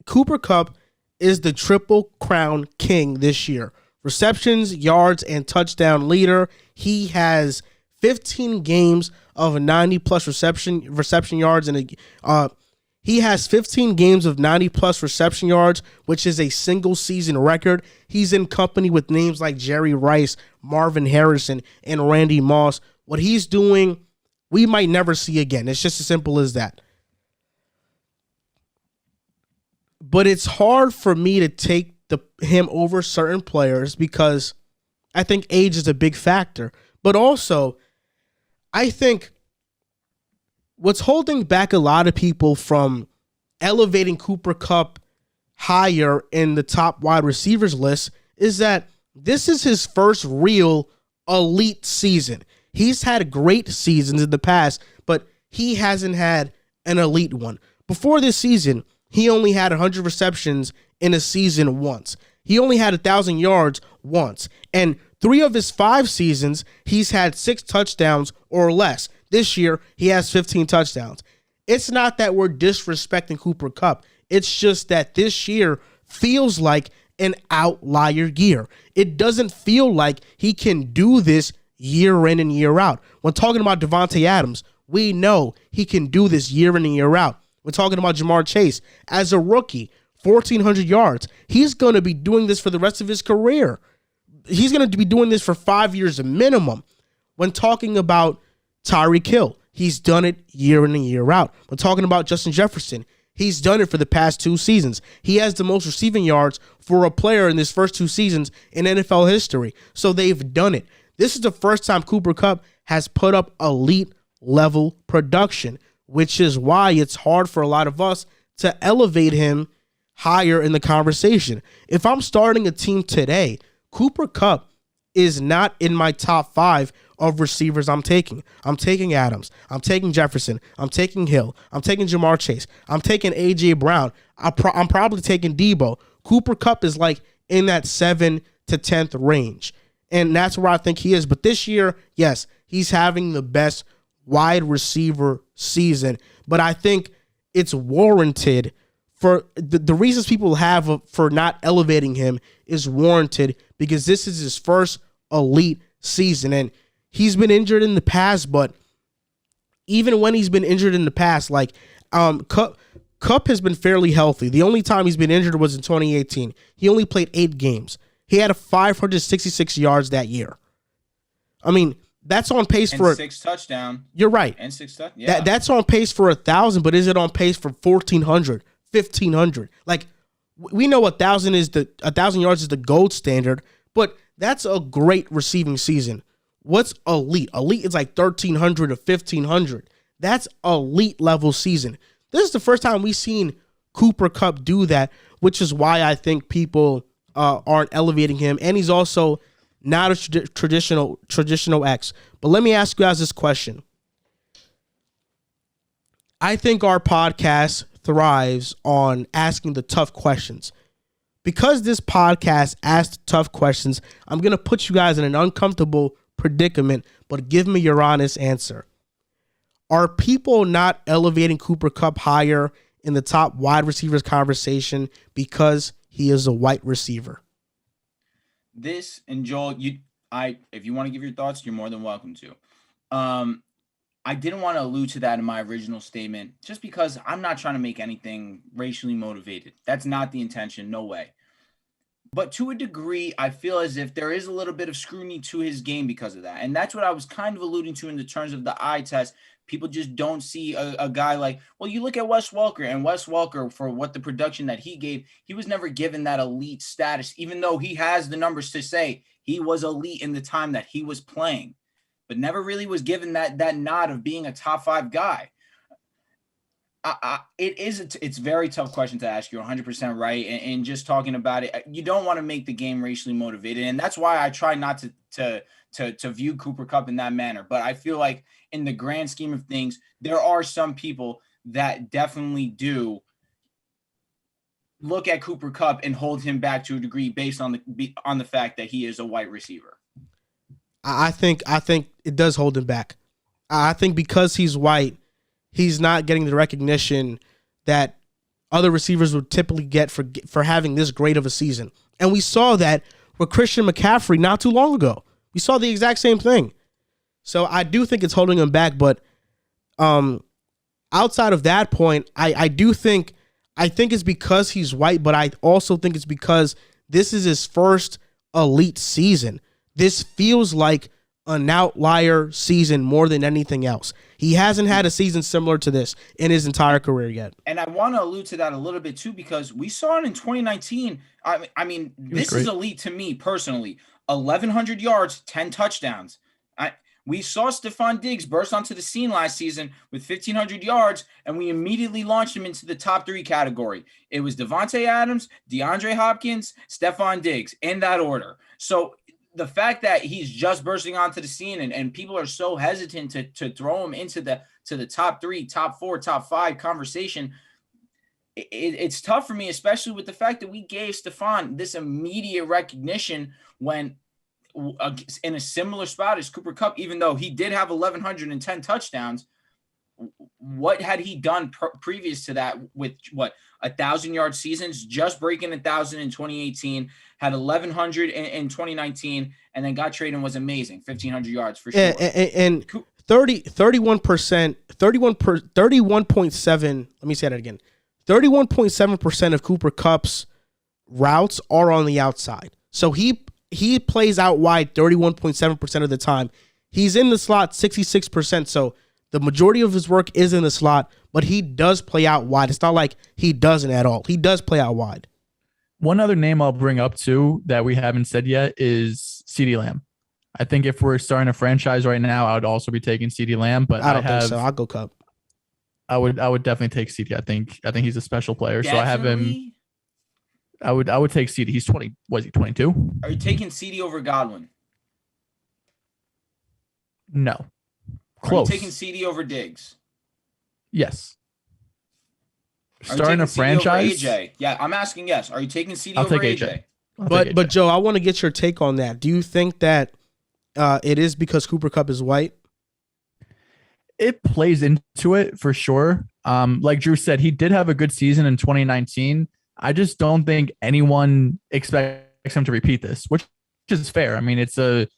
Cooper Kupp is the Triple Crown king this year. Receptions, yards, and touchdown leader. He has 15 games of 90-plus reception yards, and he has 15 games of 90-plus reception yards, which is a single-season record. He's in company with names like Jerry Rice, Marvin Harrison, and Randy Moss. What he's doing, we might never see again. It's just as simple as that. But it's hard for me to take him over certain players because I think age is a big factor. But also, I think what's holding back a lot of people from elevating Cooper Kupp higher in the top wide receivers list is that this is his first real elite season. He's had great seasons in the past, but he hasn't had an elite one. Before this season, he only had 100 receptions in a season once. He only had 1,000 yards once. And 3 of his 5 seasons, he's had 6 touchdowns or less. This year, he has 15 touchdowns. It's not that we're disrespecting Cooper Kupp. It's just that this year feels like an outlier year. It doesn't feel like he can do this year in and year out. When talking about Devontae Adams, we know he can do this year in and year out. We're talking about Jamar Chase. As a rookie, 1,400 yards. He's going to be doing this for the rest of his career. He's going to be doing this for 5 years minimum. When talking about Tyreek Hill, he's done it year in and year out. When talking about Justin Jefferson, he's done it for the past 2 seasons. He has the most receiving yards for a player in his first 2 seasons in NFL history. So they've done it. This is the first time Cooper Kupp has put up elite level production, which is why it's hard for a lot of us to elevate him higher in the conversation. If I'm starting a team today, Cooper Kupp is not in my top 5 of receivers I'm taking. I'm taking Adams. I'm taking Jefferson. I'm taking Hill. I'm taking Jamar Chase. I'm taking A.J. Brown. I'm probably taking Debo. Cooper Kupp is like in that 7th to 10th range. And that's where I think he is. But this year, yes, he's having the best wide receiver season. But I think it's warranted for the reasons people have for not elevating him is warranted because this is his first elite season. And he's been injured in the past, but even when he's been injured in the past, like Kupp has been fairly healthy. The only time he's been injured was in 2018. He only played 8 games. He had 566 yards that year. I mean, that's on pace for 6 touchdowns. You're right. And 6 touchdowns. Yeah. That's on pace for 1,000, but is it on pace for 1,400, 1,500? Like, we know 1,000 yards is the gold standard, but that's a great receiving season. What's elite? Elite is like 1,300 to 1,500. That's elite level season. This is the first time we've seen Cooper Kupp do that, which is why I think people aren't elevating him. And he's also not a traditional X. But let me ask you guys this question. I think our podcast thrives on asking the tough questions. Because this podcast asks tough questions, I'm going to put you guys in an uncomfortable predicament, but give me your honest answer. Are people not elevating Cooper Kupp higher in the top wide receivers conversation because he is a white receiver? This, and Joel, if you want to give your thoughts, you're more than welcome to. I didn't want to allude to that in my original statement just because I'm not trying to make anything racially motivated. That's not the intention. No way. But to a degree, I feel as if there is a little bit of scrutiny to his game because of that. And that's what I was kind of alluding to in the terms of the eye test. People just don't see a guy like, well, you look at Wes Welker, and Wes Welker, for what the production that he gave, he was never given that elite status, even though he has the numbers to say he was elite in the time that he was playing, but never really was given that nod of being a top 5 guy. It's a very tough question to ask. You're 100% right. And just talking about it, you don't want to make the game racially motivated. And that's why I try not to view Cooper Kupp in that manner. But I feel like in the grand scheme of things, there are some people that definitely do look at Cooper Kupp and hold him back to a degree based on the fact that he is a white receiver. I think it does hold him back. I think because he's white, he's not getting the recognition that other receivers would typically get for having this great of a season. And we saw that with Christian McCaffrey not too long ago. We saw the exact same thing. So I do think it's holding him back. But outside of that point, I think it's because he's white, but I also think it's because this is his first elite season. This feels like an outlier season more than anything else. He hasn't had a season similar to this in his entire career yet. And I want to allude to that a little bit too, because we saw it in 2019. I mean, this is elite to me personally. 1,100 yards, 10 touchdowns. We saw Stephon Diggs burst onto the scene last season with 1,500 yards, and we immediately launched him into the top 3 category. It was Devontae Adams, DeAndre Hopkins, Stephon Diggs, in that order. So the fact that he's just bursting onto the scene and people are so hesitant to throw him into the top 3, top 4, top 5 conversation, it's tough for me, especially with the fact that we gave Stephon this immediate recognition when in a similar spot as Cooper Kupp, even though he did have 1,110 touchdowns. What had he done previous to that with 1,000-yard seasons, just breaking 1,000 in 2018, had 1,100 in 2019, and then got traded and was amazing. 1,500 yards for sure. And 31%, 31.7, let me say that again. 31.7% of Cooper Kupp's routes are on the outside. So he plays out wide 31.7% of the time. He's in the slot 66%, so the majority of his work is in the slot, but he does play out wide. It's not like he doesn't at all. He does play out wide. One other name I'll bring up too that we haven't said yet is CeeDee Lamb. I think if we're starting a franchise right now, I would also be taking CeeDee Lamb, but I don't think so. I'll go Kupp. I would definitely take CeeDee. I think he's a special player. Definitely? So I have him. I would take CeeDee. He's 20. Was he 22? Are you taking CeeDee over Godwin? No. Close. Are you taking CeeDee over Diggs? Yes. Starting a franchise? AJ? Yeah, I'm asking yes. Are you taking CeeDee over AJ? But Joe, I want to get your take on that. Do you think that it is because Cooper Kupp is white? It plays into it for sure. Like Drew said, he did have a good season in 2019. I just don't think anyone expects him to repeat this, which is fair. I mean, it's a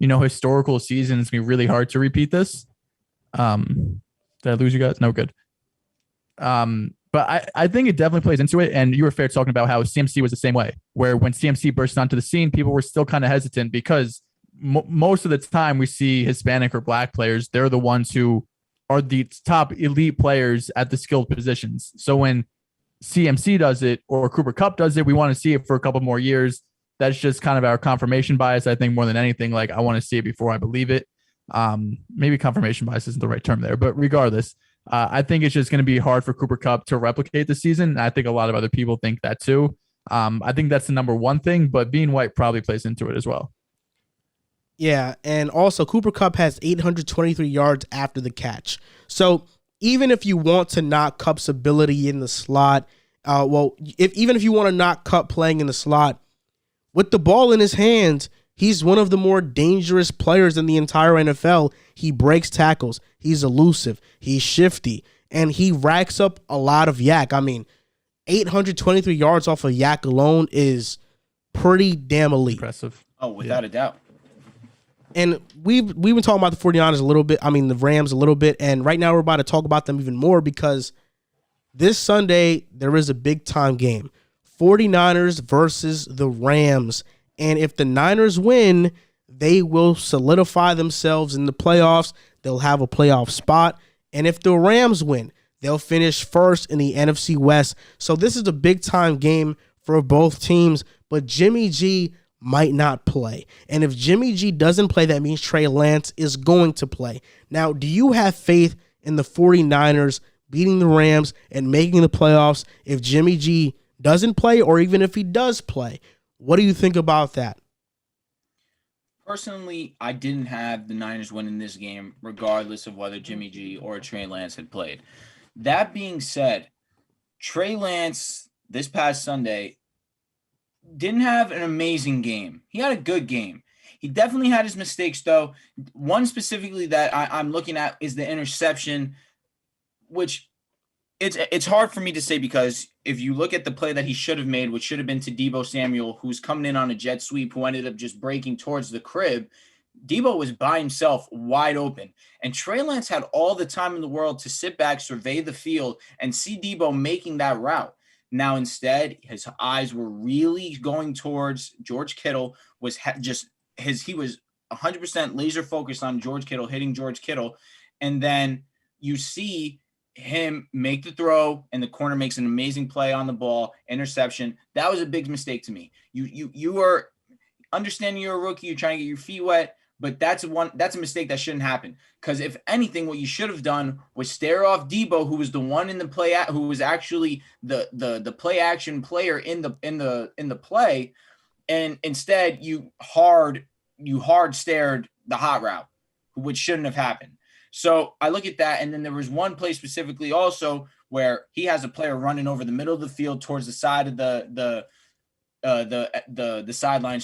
historical season. It's gonna be really hard to repeat this. Did I lose you guys? No, good. But I think it definitely plays into it. And you were fair talking about how CMC was the same way, where when CMC burst onto the scene, people were still kind of hesitant because most of the time we see Hispanic or Black players, they're the ones who are the top elite players at the skilled positions. So when CMC does it or Cooper Kupp does it, we want to see it for a couple more years. That's just kind of our confirmation bias. I think more than anything, like I want to see it before I believe it. Maybe confirmation bias isn't the right term there, but regardless, I think it's just going to be hard for Cooper Kupp to replicate the season. I think a lot of other people think that too. I think that's the number one thing, but being white probably plays into it as well. Yeah, and also Cooper Kupp has 823 yards after the catch. So even if you want to knock Kupp's ability in the slot, even if you want to knock Kupp playing in the slot, with the ball in his hands, he's one of the more dangerous players in the entire NFL. He breaks tackles. He's elusive. He's shifty. And he racks up a lot of yak. I mean, 823 yards off of yak alone is pretty damn elite. Impressive. Oh, without a doubt. And we've been talking about the 49ers a little bit. I mean, the Rams a little bit. And right now we're about to talk about them even more because this Sunday there is a big-time game. 49ers versus the Rams. And if the Niners win, they will solidify themselves in the playoffs. They'll have a playoff spot. And if the Rams win, they'll finish first in the NFC West. So this is a big-time game for both teams. But Jimmy G might not play. And if Jimmy G doesn't play, that means Trey Lance is going to play. Now, do you have faith in the 49ers beating the Rams and making the playoffs if Jimmy G doesn't play, or even if he does play? What do you think about that? Personally, I didn't have the Niners winning this game, regardless of whether Jimmy G or Trey Lance had played. That being said, Trey Lance this past Sunday didn't have an amazing game. He had a good game. He definitely had his mistakes, though. One specifically that I'm looking at is the interception, which it's hard for me to say because if you look at the play that he should have made, which should have been to Deebo Samuel, who's coming in on a jet sweep, who ended up just breaking towards the crib, Deebo was by himself wide open. And Trey Lance had all the time in the world to sit back, survey the field, and see Deebo making that route. Now, instead, his eyes were really going towards George Kittle. He was 100% laser focused on George Kittle, hitting George Kittle. And then you see him make the throw, and the corner makes an amazing play on the ball, interception. That was a big mistake to me. You are understanding you're a rookie, you're trying to get your feet wet, but that's a mistake that shouldn't happen. Because if anything, what you should have done was stare off Deebo, who was the one in the play, who was actually the play action player in the play, and instead you hard stared the hot route, which shouldn't have happened. So I look at that, and then there was one play specifically also where he has a player running over the middle of the field towards the side of the sideline,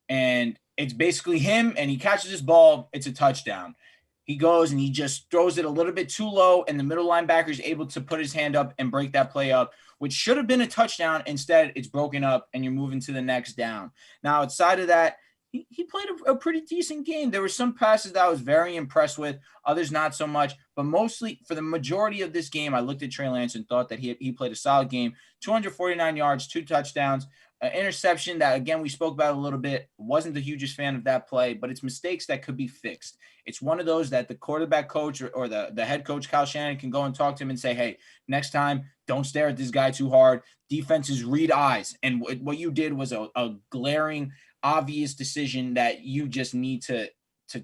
and it's basically him, and he catches his ball. It's a touchdown. He goes and he just throws it a little bit too low, and the middle linebacker is able to put his hand up and break that play up, which should have been a touchdown. Instead, it's broken up, and you're moving to the next down. Now, outside of that, he played a pretty decent game. There were some passes that I was very impressed with, others not so much. But mostly, for the majority of this game, I looked at Trey Lance and thought that he played a solid game. 249 yards, 2 touchdowns. Interception that, again, we spoke about a little bit. Wasn't the hugest fan of that play, but it's mistakes that could be fixed. It's one of those that the quarterback coach or the head coach, Kyle Shanahan, can go and talk to him and say, hey, next time, don't stare at this guy too hard. Defenses read eyes. And what you did was a glaring obvious decision that you just need to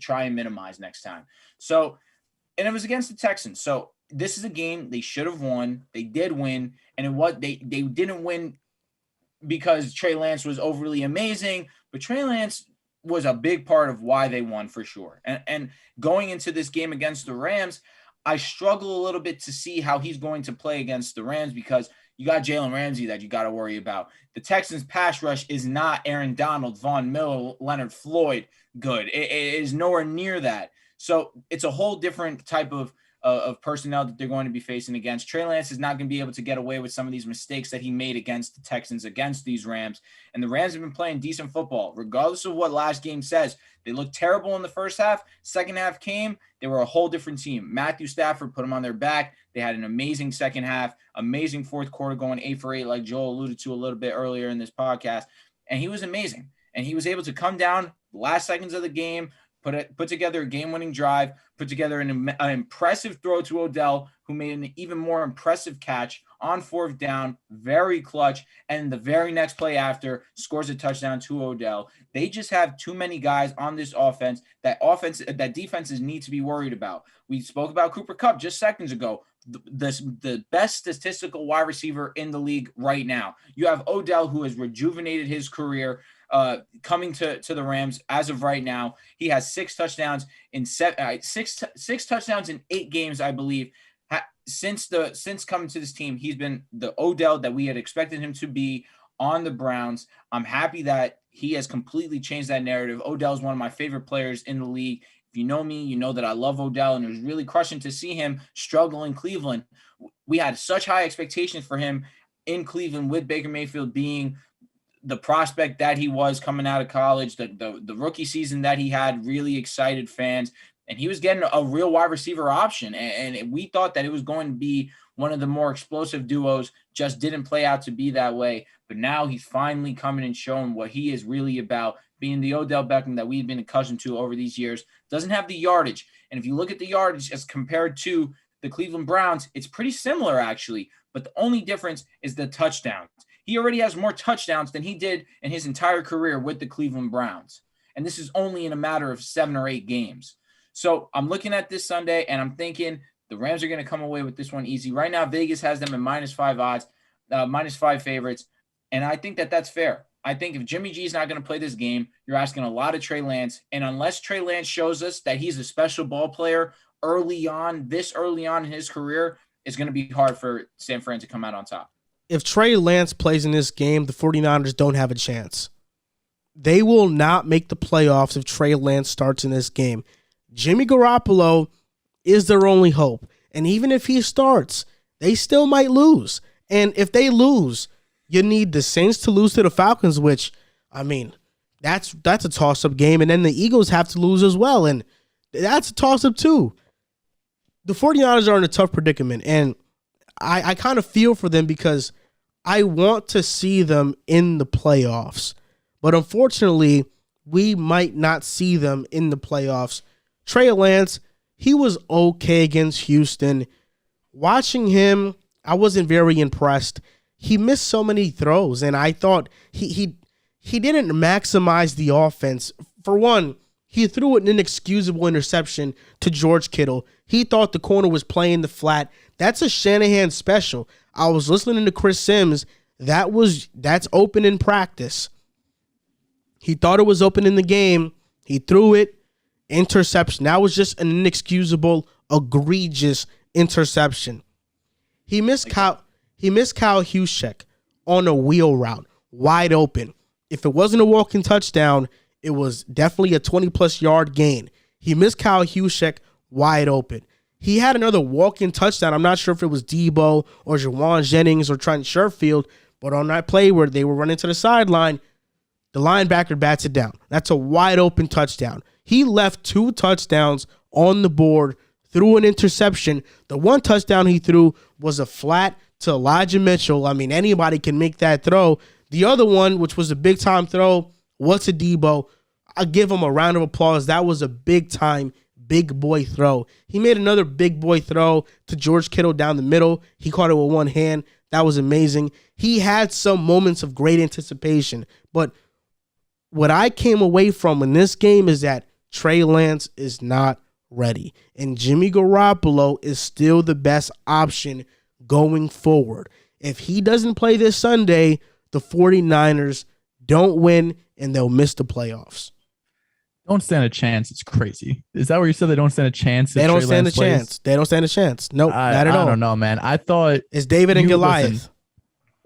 try and minimize next time. So, and it was against the Texans. So this is a game they should have won. They did win, and they didn't win because Trey Lance was overly amazing, but Trey Lance was a big part of why they won for sure. And going into this game against the Rams, I struggle a little bit to see how he's going to play against the Rams because you got Jalen Ramsey that you got to worry about. The Texans pass rush is not Aaron Donald, Von Miller, Leonard Floyd good. It is nowhere near that. So it's a whole different type of personnel that they're going to be facing against. Trey Lance is not going to be able to get away with some of these mistakes that he made against the Texans, against these Rams. And the Rams have been playing decent football, regardless of what last game says. They looked terrible in the first half. Second half came, they were a whole different team. Matthew Stafford put them on their back. They had an amazing second half, amazing fourth quarter, going 8 for 8, like Joel alluded to a little bit earlier in this podcast. And he was amazing. And he was able to come down the last seconds of the game, put together a game-winning drive, put together an impressive throw to Odell, who made an even more impressive catch on fourth down, very clutch, and the very next play after scores a touchdown to Odell. They just have too many guys on this offense that defenses need to be worried about. We spoke about Cooper Kupp just seconds ago. The best statistical wide receiver in the league right now. You have Odell, who has rejuvenated his career, coming to the Rams as of right now. He has 6 touchdowns in 6 touchdowns in 8 games, I believe. Since coming to this team, he's been the Odell that we had expected him to be on the Browns. I'm happy that he has completely changed that narrative. Odell is one of my favorite players in the league. If you know me, you know that I love Odell, and it was really crushing to see him struggle in Cleveland. We had such high expectations for him in Cleveland, with Baker Mayfield being the prospect that he was coming out of college. The rookie season that he had really excited fans, and he was getting a real wide receiver option. And we thought that it was going to be one of the more explosive duos, just didn't play out to be that way. But now he's finally coming and showing what he is really about, being the Odell Beckham that we've been accustomed to over these years. Doesn't have the yardage. And if you look at the yardage as compared to the Cleveland Browns, it's pretty similar actually. But the only difference is the touchdowns. He already has more touchdowns than he did in his entire career with the Cleveland Browns. And this is only in a matter of 7 or 8 games. So I'm looking at this Sunday and I'm thinking the Rams are going to come away with this one easy. Right now, Vegas has them in -5 odds, -5 favorites. And I think that that's fair. I think if Jimmy G is not going to play this game, you're asking a lot of Trey Lance. And unless Trey Lance shows us that he's a special ball player early on in his career, it's going to be hard for San Fran to come out on top. If Trey Lance plays in this game, the 49ers don't have a chance. They will not make the playoffs if Trey Lance starts in this game. Jimmy Garoppolo is their only hope. And even if he starts, they still might lose. And if they lose, you need the Saints to lose to the Falcons, which, I mean, that's a toss-up game. And then the Eagles have to lose as well, and that's a toss-up too. The 49ers are in a tough predicament, and I kind of feel for them because I want to see them in the playoffs. But unfortunately, we might not see them in the playoffs. Trey Lance, he was okay against Houston. Watching him, I wasn't very impressed. He missed so many throws, and I thought he didn't maximize the offense. For one, he threw an inexcusable interception to George Kittle. He thought the corner was playing the flat. That's a Shanahan special. I was listening to Chris Sims. That's open in practice. He thought it was open in the game. He threw it. Interception. That was just an inexcusable, egregious interception. He missed Kyle Juszczyk on a wheel route, wide open. If it wasn't a walking touchdown, it was definitely a 20-plus yard gain. He missed Kyle Juszczyk wide open. He had another walk-in touchdown. I'm not sure if it was Debo or Jawan Jennings or Trent Sherfield, but on that play where they were running to the sideline, the linebacker bats it down. That's a wide-open touchdown. He left 2 touchdowns on the board through an interception. The one touchdown he threw was a flat to Elijah Mitchell. I mean, anybody can make that throw. The other one, which was a big-time throw, was to Debo. I'll give him a round of applause. That was a big-time, big boy throw. He made another big boy throw to George Kittle down the middle. He caught it with one hand. That was amazing. He had some moments of great anticipation, but what I came away from in this game is that Trey Lance is not ready. And Jimmy Garoppolo is still the best option going forward. If he doesn't play this Sunday, the 49ers don't win and they'll miss the playoffs. Don't stand a chance. It's crazy. Is that what you said? They don't stand a chance? They don't stand a chance. They don't stand a chance. Nope, not at all. I don't know, man. I thought it's David and Goliath. Listen,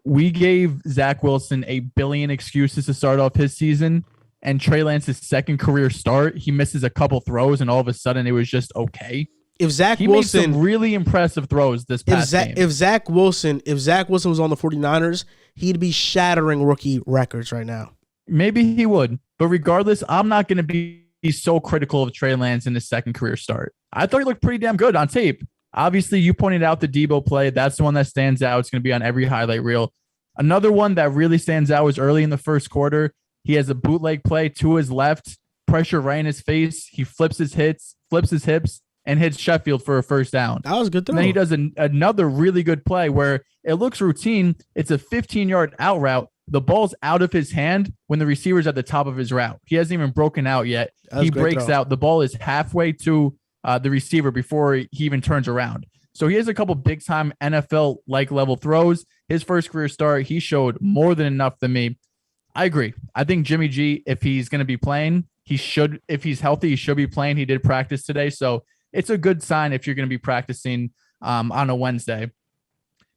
we gave Zach Wilson a billion excuses to start off his season, and Trey Lance's second career start, he misses a couple throws, and all of a sudden it was just okay. If Zach he Wilson made some really impressive throws this past game. If Zach Wilson was on the 49ers, he'd be shattering rookie records right now. Maybe he would, but regardless, I'm not going to be so critical of Trey Lance in his second career start. I thought he looked pretty damn good on tape. Obviously, you pointed out the Debo play. That's the one that stands out. It's going to be on every highlight reel. Another one that really stands out was early in the first quarter. He has a bootleg play to his left, pressure right in his face. He flips his hips, and hits Sheffield for a first down. That was a good throw. And then he does another really good play where it looks routine. It's a 15-yard out route. The ball's out of his hand when the receiver's at the top of his route. He hasn't even broken out yet. He breaks out. The ball is halfway to the receiver before he even turns around. So he has a couple big-time NFL-like level throws. His first career start, he showed more than enough to me. I agree. I think Jimmy G, if he's going to be playing, if he's healthy, he should be playing. He did practice today. So it's a good sign if you're going to be practicing on a Wednesday.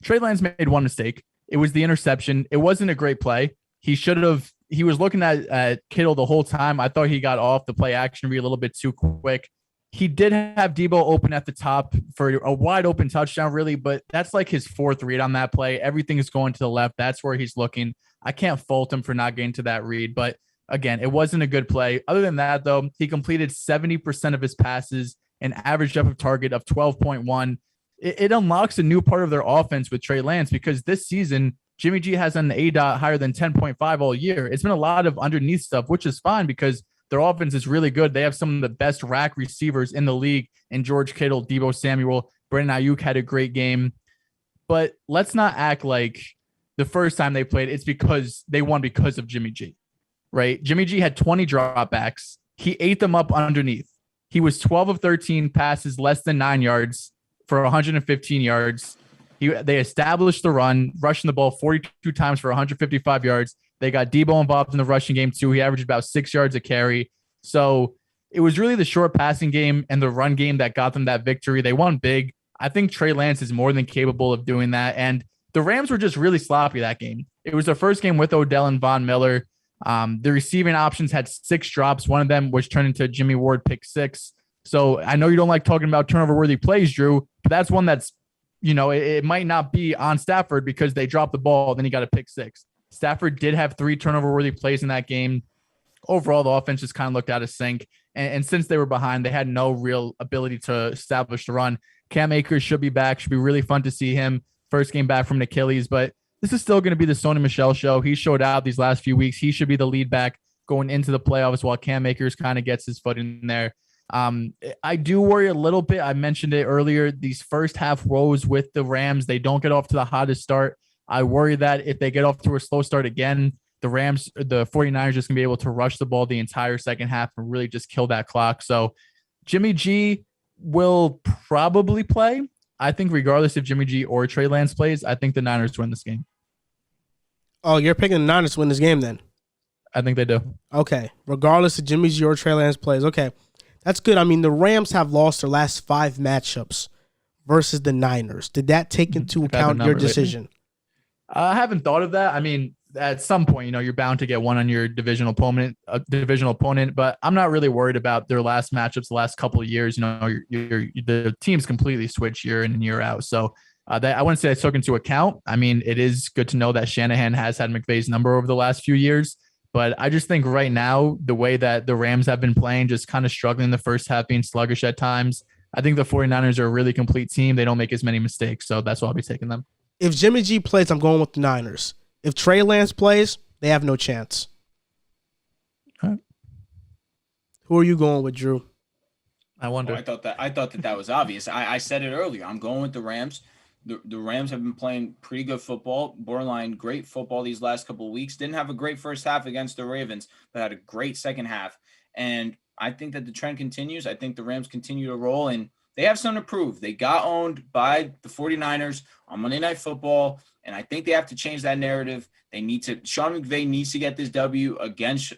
Trey Lance made one mistake. It was the interception. It wasn't a great play. He was looking at Kittle the whole time. I thought he got off the play action read a little bit too quick. He did have Debo open at the top for a wide open touchdown, really, but that's like his fourth read on that play. Everything is going to the left. That's where he's looking. I can't fault him for not getting to that read, but again, it wasn't a good play. Other than that, though, he completed 70% of his passes, an average depth of target of 12.1. It unlocks a new part of their offense with Trey Lance because this season, Jimmy G has an ADOT higher than 10.5 all year. It's been a lot of underneath stuff, which is fine because their offense is really good. They have some of the best rack receivers in the league in George Kittle, Debo Samuel. Brandon Ayuk had a great game. But let's not act like the first time they played, it's because they won because of Jimmy G, right? Jimmy G had 20 dropbacks. He ate them up underneath. He was 12 of 13 passes, less than 9 yards for 115 yards. They established the run, rushing the ball 42 times for 155 yards. They got Debo involved in the rushing game too. He averaged about 6 yards a carry. So it was really the short passing game and the run game that got them that victory. They won big. I think Trey Lance is more than capable of doing that. And the Rams were just really sloppy that game. It was their first game with Odell and Von Miller. The receiving options had 6 drops. One of them was turned into Jimmy Ward pick 6. So I know you don't like talking about turnover-worthy plays, Drew, but that's one that's, it might not be on Stafford because they dropped the ball, then he got a pick 6. Stafford did have 3 turnover-worthy plays in that game. Overall, the offense just kind of looked out of sync. And since they were behind, they had no real ability to establish the run. Cam Akers should be back. Should be really fun to see him. First game back from an Achilles, but this is still going to be the Sony Michel show. He showed out these last few weeks. He should be the lead back going into the playoffs while Cam Akers kind of gets his foot in there. I do worry a little bit. I mentioned it earlier. These first half woes with the Rams, they don't get off to the hottest start. I worry that if they get off to a slow start again, the 49ers just going to be able to rush the ball the entire second half and really just kill that clock. So Jimmy G will probably play. I think regardless if Jimmy G or Trey Lance plays, I think the Niners win this game. Oh, you're picking the Niners to win this game then? I think they do. Okay. Regardless if Jimmy G or Trey Lance plays. Okay. That's good. I mean, the Rams have lost their last 5 matchups versus the Niners. Did that take into account your decision? I haven't thought of that. I mean, at some point, you're bound to get one on your divisional opponent, but I'm not really worried about their last matchups the last couple of years. The teams completely switch year in and year out. So that I wouldn't say I took into account. I mean, it is good to know that Shanahan has had McVay's number over the last few years, but I just think right now, the way that the Rams have been playing, just kind of struggling in the first half, being sluggish at times, I think the 49ers are a really complete team. They don't make as many mistakes. So that's why I'll be taking them. If Jimmy G plays, I'm going with the Niners. If Trey Lance plays, they have no chance. All right. Who are you going with, Drew? I wonder. I thought that was obvious. I said it earlier. I'm going with the Rams. The Rams have been playing pretty good football, borderline great football these last couple of weeks. Didn't have a great first half against the Ravens, but had a great second half. And I think that the trend continues. I think the Rams continue to roll, and they have something to prove. They got owned by the 49ers on Monday Night Football, and I think they have to change that narrative. Sean McVay needs to get this W against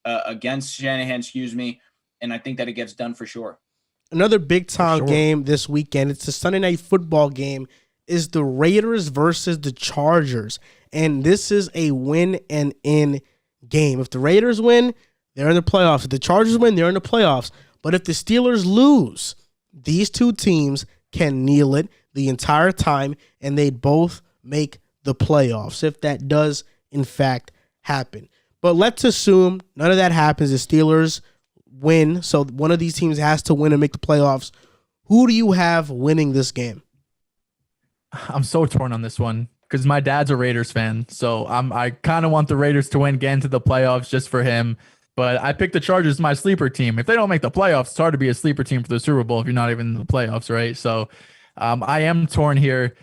Shanahan, and I think that it gets done for sure. Another big-time game this weekend. It's a Sunday Night Football game. Is the Raiders versus the Chargers. And this is a win-and-in game. If the Raiders win, they're in the playoffs. If the Chargers win, they're in the playoffs. But if the Steelers lose, these two teams can kneel it the entire time, and they'd both make the playoffs if that does, in fact, happen. But let's assume none of that happens. The Steelers win, so one of these teams has to win and make the playoffs. Who do you have winning this game? I'm so torn on this one because my dad's a Raiders fan, so I kind of want the Raiders to win, get into the playoffs just for him. But I picked the Chargers, my sleeper team. If they don't make the playoffs, it's hard to be a sleeper team for the Super Bowl if you're not even in the playoffs, right? So I am torn here.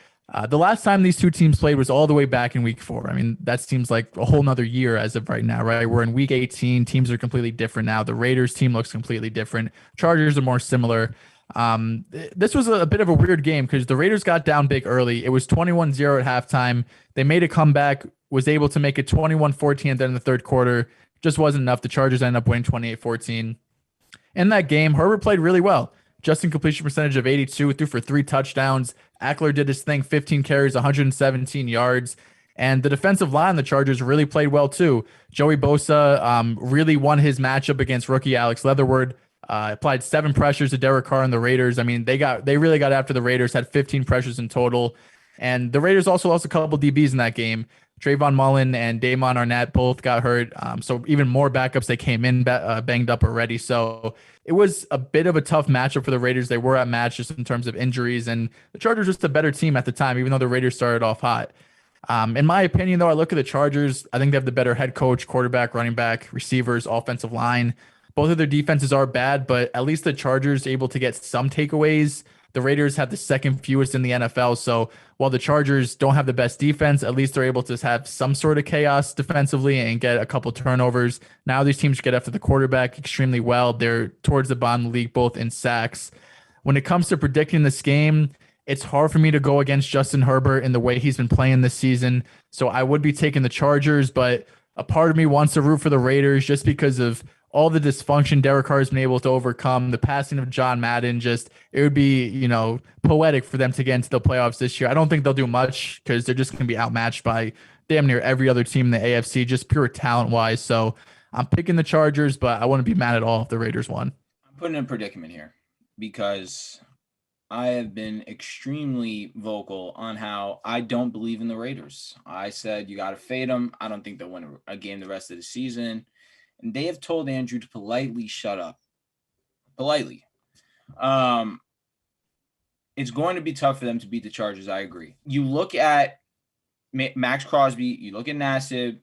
The last time these two teams played was all the way back in week 4. I mean, that seems like a whole nother year as of right now, right? We're in week 18. Teams are completely different now. The Raiders team looks completely different. Chargers are more similar. This was a bit of a weird game because the Raiders got down big early. It was 21-0 at halftime. They made a comeback, was able to make it 21-14 at the end of the third quarter. Just wasn't enough. The Chargers ended up winning 28-14. In that game, Herbert played really well. Justin completion percentage of 82, threw for 3 touchdowns. Ackler did his thing, 15 carries, 117 yards. And the defensive line, the Chargers really played well too. Joey Bosa really won his matchup against rookie Alex Leatherwood. Applied 7 pressures to Derek Carr and the Raiders. I mean, they really got after the Raiders, had 15 pressures in total. And the Raiders also lost a couple DBs in that game. Trayvon Mullen and Damon Arnett both got hurt. So even more backups, they came in banged up already. So it was a bit of a tough matchup for the Raiders. They were at match just in terms of injuries, and the Chargers were just a better team at the time, even though the Raiders started off hot. In my opinion, though, I look at the Chargers. I think they have the better head coach, quarterback, running back, receivers, offensive line. Both of their defenses are bad, but at least the Chargers able to get some takeaways. The Raiders have the second fewest in the NFL. So while the Chargers don't have the best defense, at least they're able to have some sort of chaos defensively and get a couple turnovers. Now these teams get after the quarterback extremely well. They're towards the bottom of the league, both in sacks. When it comes to predicting this game, it's hard for me to go against Justin Herbert in the way he's been playing this season. So I would be taking the Chargers, but a part of me wants to root for the Raiders just because of all the dysfunction Derek Carr has been able to overcome, the passing of John Madden. It would be, poetic for them to get into the playoffs this year. I don't think they'll do much because they're just going to be outmatched by damn near every other team in the AFC, just pure talent wise. So I'm picking the Chargers, but I wouldn't be mad at all if the Raiders won. I'm putting in a predicament here because I have been extremely vocal on how I don't believe in the Raiders. I said, you got to fade them. I don't think they'll win a game the rest of the season. And they have told Andrew to politely shut up. Politely. It's going to be tough for them to beat the Chargers. I agree. You look at Max Crosby, you look at Nassib.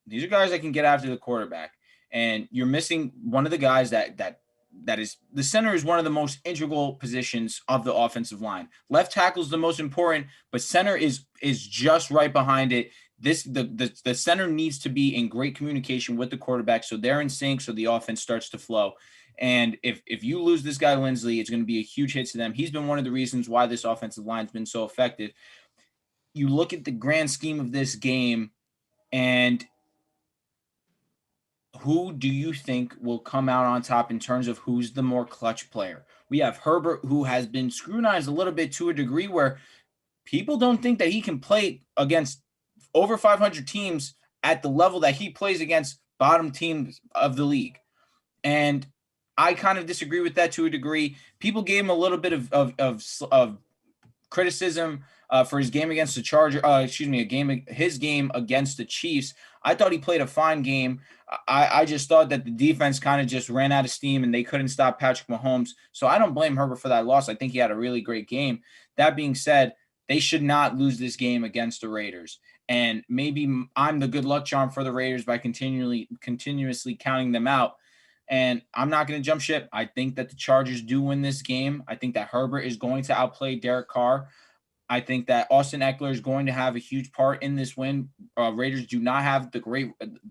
These are guys that can get after the quarterback. And you're missing one of the guys that is the center is one of the most integral positions of the offensive line. Left tackle is the most important, but center is just right behind it. The center needs to be in great communication with the quarterback so they're in sync, so the offense starts to flow. And if you lose this guy Lindsley, it's going to be a huge hit to them. He's been one of the reasons why this offensive line's been so effective. You look at the grand scheme of this game, and who do you think will come out on top in terms of who's the more clutch player? We have Herbert, who has been scrutinized a little bit to a degree where people don't think that he can play against over 500 teams at the level that he plays against bottom teams of the league. And I kind of disagree with that to a degree. People gave him a little bit of criticism for his game against the his game against the Chiefs. I thought he played a fine game. I just thought that the defense kind of just ran out of steam and they couldn't stop Patrick Mahomes. So I don't blame Herbert for that loss. I think he had a really great game. That being said, they should not lose this game against the Raiders. And maybe I'm the good luck charm for the Raiders by continuously counting them out. And I'm not going to jump ship. I think that the Chargers do win this game. I think that Herbert is going to outplay Derek Carr. I think that Austin Eckler is going to have a huge part in this win. Raiders do not have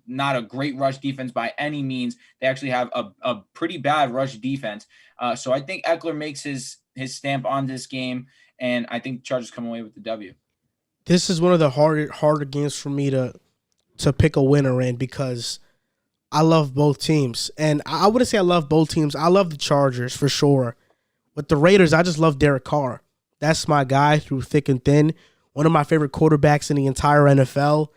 not a great rush defense by any means. They actually have a pretty bad rush defense. So I think Eckler makes his stamp on this game, and I think Chargers come away with the W. This is one of the harder games for me to pick a winner in because I love both teams. And I wouldn't say I love both teams. I love the Chargers for sure. With the Raiders, I just love Derek Carr. That's my guy through thick and thin. One of my favorite quarterbacks in the entire NFL.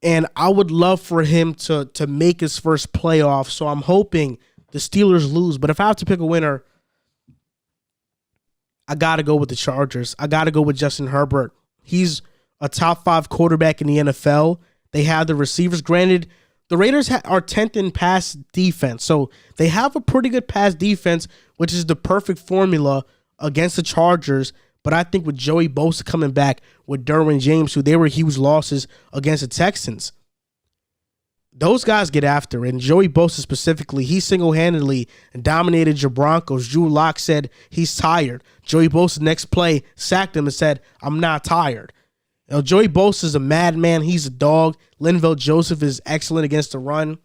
And I would love for him to make his first playoff. So I'm hoping the Steelers lose. But if I have to pick a winner, I got to go with the Chargers. I got to go with Justin Herbert. He's a top 5 quarterback in the NFL. They have the receivers. Granted, the Raiders are 10th in pass defense. So they have a pretty good pass defense, which is the perfect formula against the Chargers. But I think with Joey Bosa coming back, with Derwin James, they were huge losses against the Texans. Those guys get after it. And Joey Bosa specifically, he single-handedly dominated your Broncos. Drew Lock said he's tired. Joey Bosa next play sacked him and said, I'm not tired. Now, Joey Bosa is a madman. He's a dog. Linval Joseph is excellent against the run.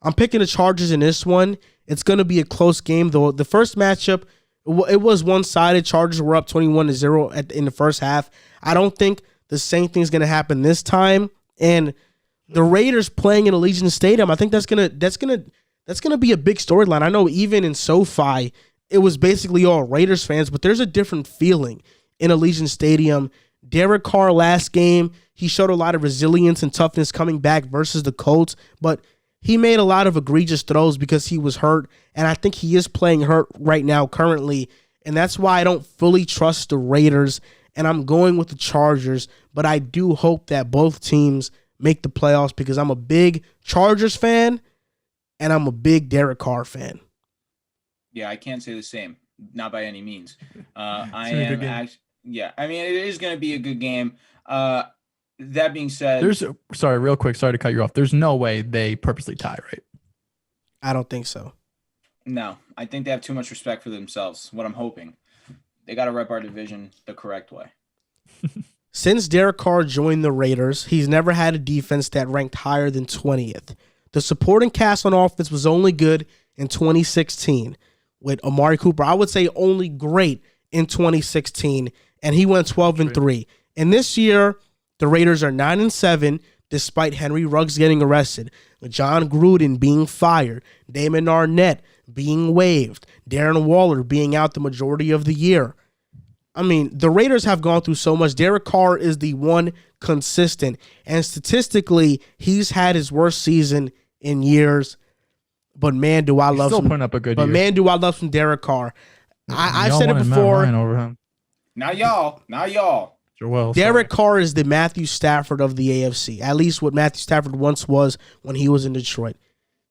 I'm picking the Chargers in this one. It's going to be a close game, though. The first matchup, it was one-sided. Chargers were up 21-0 in the first half. I don't think the same thing's going to happen this time. And the Raiders playing in Allegiant Stadium, I think that's gonna be a big storyline. I know even in SoFi, it was basically all Raiders fans, but there's a different feeling in Allegiant Stadium. Derek Carr last game, he showed a lot of resilience and toughness coming back versus the Colts, but he made a lot of egregious throws because he was hurt, and I think he is playing hurt right now currently, and that's why I don't fully trust the Raiders, and I'm going with the Chargers, but I do hope that both teams make the playoffs because I'm a big Chargers fan and I'm a big Derek Carr fan. Yeah, I can't say the same. Not by any means. I mean, it is going to be a good game. That being said, real quick, sorry to cut you off. There's no way they purposely tie, right? I don't think so. No, I think they have too much respect for themselves. What I'm hoping, they got to rep our division the correct way. Since Derek Carr joined the Raiders, he's never had a defense that ranked higher than 20th. The supporting cast on offense was only good in 2016 with Amari Cooper. I would say only great in 2016, and he went 12-3. And this year, the Raiders are 9-7, despite Henry Ruggs getting arrested, John Gruden being fired, Damon Arnett being waived, Darren Waller being out the majority of the year. I mean, the Raiders have gone through so much. Derek Carr is the one consistent, and statistically, he's had his worst season in years. But man, do I love still putting up a good year. man, do I love some Derek Carr. I've said it before. Over him. Now y'all. Derek Carr is the Matthew Stafford of the AFC. At least what Matthew Stafford once was when he was in Detroit.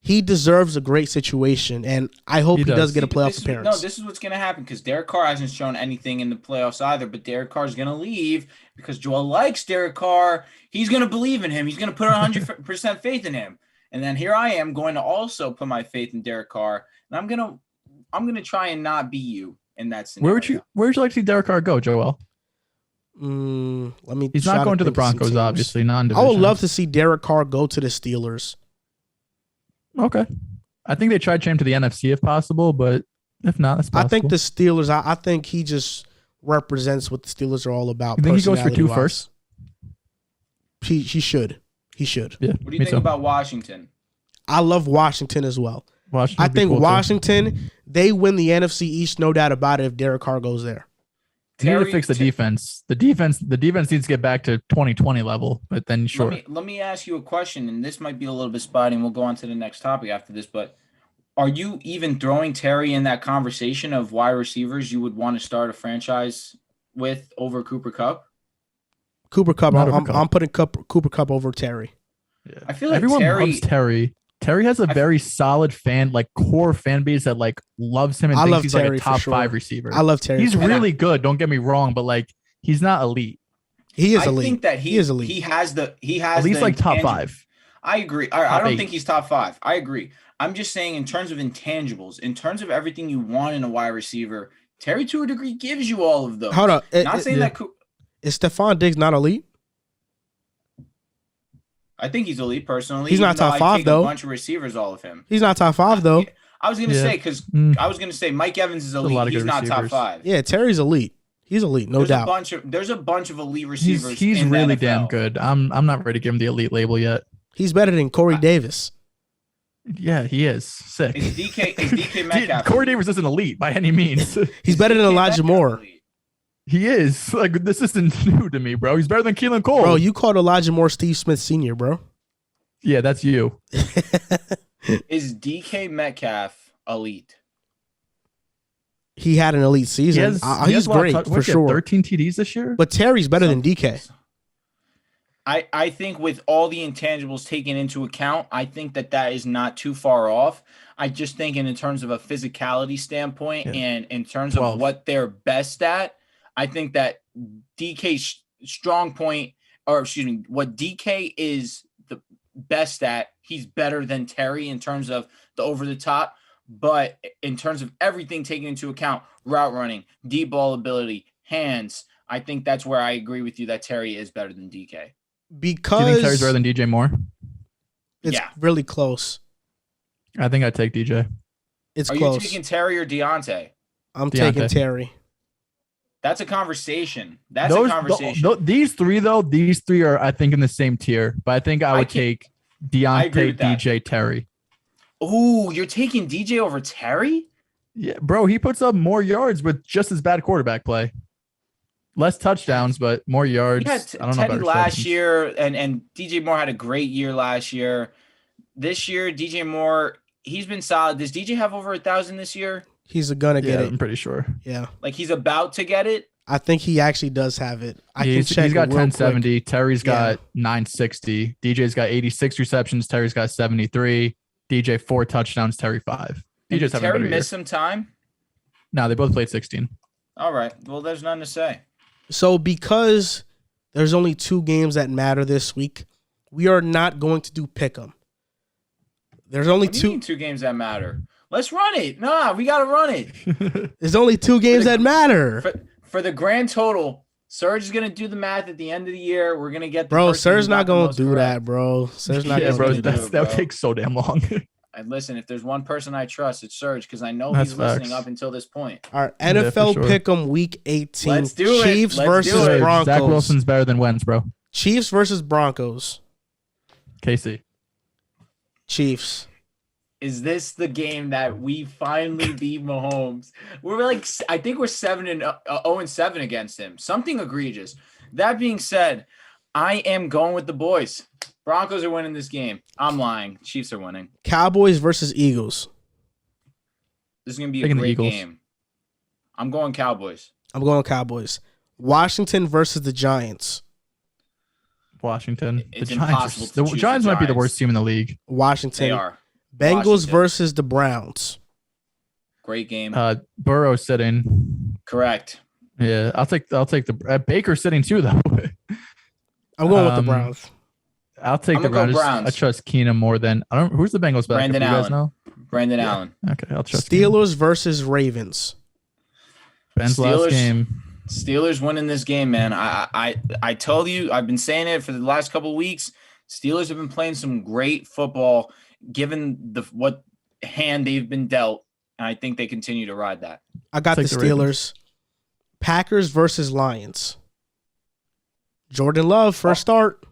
He deserves a great situation, and I hope he does get a playoff appearance. This is what's going to happen because Derek Carr hasn't shown anything in the playoffs either, but Derek Carr is going to leave because Joel likes Derek Carr. He's going to believe in him. He's going to put 100% faith in him. And then here I am going to also put my faith in Derek Carr, and I'm going to try and not be you in that scenario. Where would you like to see Derek Carr go, Joel? He's not going to the Broncos, obviously. I would love to see Derek Carr go to the Steelers. Okay. I think they tried to change him to the NFC if possible, but if not, that's possible. I think the Steelers, I think he just represents what the Steelers are all about. You think he goes for 2 first? He should. He should. Yeah, what do you think about Washington? I love Washington as well. I think Washington, they win the NFC East, no doubt about it, if Derek Carr goes there. They need to fix the defense. The defense needs to get back to 2020 level, but then sure. Let me ask you a question, and this might be a little bit spotty, and we'll go on to the next topic after this, but are you even throwing Terry in that conversation of wide receivers you would want to start a franchise with over Cooper Kupp? Cooper Kupp, I'm putting Cooper Kupp over Terry. Yeah. I feel like everyone loves Terry. Terry has a very solid core fan base that loves him and thinks he's Terry, like a top 5 receiver. I love Terry. He's really good. Don't get me wrong, but he's not elite. He is elite. I think that he is elite. He has at least top 5. I agree. I don't think he's top 5. I agree. I'm just saying in terms of intangibles, in terms of everything you want in a wide receiver, Terry, to a degree, gives you all of those. Hold on. Not saying that. Is Stephon Diggs not elite? I think he's elite personally. He's not top 5 though. A bunch of receivers, all of him. He's not top 5 though. I was gonna say Mike Evans is elite. He's not top 5. Yeah, Terry's elite. He's elite, no doubt. There's a bunch of elite receivers. He's really damn good. I'm not ready to give him the elite label yet. He's better than Corey Davis. Yeah, he is sick. Is DK Metcalf? Corey Davis isn't elite by any means. He's better than Elijah Moore. Elite? He is. Like, this isn't new to me, bro. He's better than Keelan Cole. Bro, you called Elijah Moore Steve Smith Sr., bro. Yeah, that's you. Is DK Metcalf elite? He had an elite season. He's great for sure. 13 TDs this year. But Terry's better than DK. I think with all the intangibles taken into account, I think that is not too far off. I just think in terms of a physicality standpoint and in terms of what they're best at, I think that DK's strong point, or excuse me, what DK is the best at, he's better than Terry in terms of the over the top. But in terms of everything taken into account, route running, deep ball ability, hands, I think that's where I agree with you that Terry is better than DK. Because do you think Terry's better than DJ Moore? It's really close. I think I'd take DJ. It's Are close. You taking Terry or Deontay? I'm taking Terry. That's a conversation. These three are, I think, in the same tier. But I think I would take Deontay, DJ, Terry. Ooh, you're taking DJ over Terry? Yeah, bro, he puts up more yards with just as bad quarterback play. Less touchdowns, but more yards. I don't know Teddy last year, and DJ Moore had a great year last year. This year, DJ Moore, he's been solid. Does DJ have over 1,000 this year? He's gonna get it. I'm pretty sure. Yeah. Like he's about to get it? I think he actually does have it. He's got 1070. Terry's got 960. DJ's got 86 receptions. Terry's got 73. DJ 4 touchdowns. Terry 5. Did Terry miss some time? No, they both played 16. All right. Well, there's nothing to say. So because there's only 2 games that matter this week, we are not going to do pick'em. There's only two games that matter. Let's run it. Nah, we gotta run it. There's only 2 games that matter. For the grand total, Serge is gonna do the math at the end of the year. We're gonna get Serge's not gonna do that, bro. Serge's not gonna do that. That would take so damn long. And listen, if there's one person I trust, it's Serge, because I know he's listening up until this point. All right, NFL Pick'em Week 18. Let's do it. Chiefs versus Broncos. Zach Wilson's better than Wentz, bro. Chiefs versus Broncos. KC. Chiefs. Is this the game that we finally beat Mahomes? We're like, I think we're 0-7 against him. Something egregious. That being said, I am going with the boys. Broncos are winning this game. I'm lying. Chiefs are winning. Cowboys versus Eagles. This is going to be a great game. I'm going Cowboys. I'm going Cowboys. Washington versus the Giants. Washington. It's impossible to choose the Giants might be the worst team in the league. Washington. They are. Bengals versus the Browns. Great game. Burrow sitting. Correct. Yeah, I'll take the Baker sitting too though. I'm going with the Browns. I'll take the Browns. I trust Keenum more than who's the Bengals back? Brandon Allen. You guys know? Brandon Allen. Okay, I'll trust Steelers versus Ravens. Ben's last game. Steelers winning this game, man. I told you, I've been saying it for the last couple of weeks. Steelers have been playing some great football, given what hand they've been dealt, and I think they continue to ride that. I got the Steelers. Packers versus Lions. Jordan Love, first start.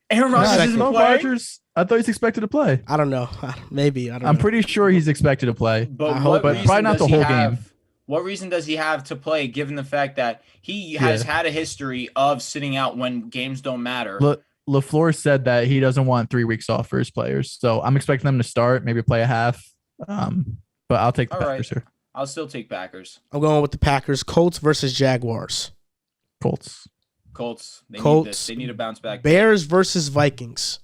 Aaron Rodgers isn't playing? I thought he's expected to play. I don't know. Maybe. I don't know. I'm pretty sure he's expected to play. But probably not the whole game. What reason does he have to play, given the fact that he has had a history of sitting out when games don't matter? LaFleur said that he doesn't want 3 weeks off for his players. So I'm expecting them to start, maybe play a half. But I'll take the Packers here. I'll still take Packers. I'm going with the Packers. Colts versus Jaguars. Colts. They need a bounce back. Bears versus Vikings.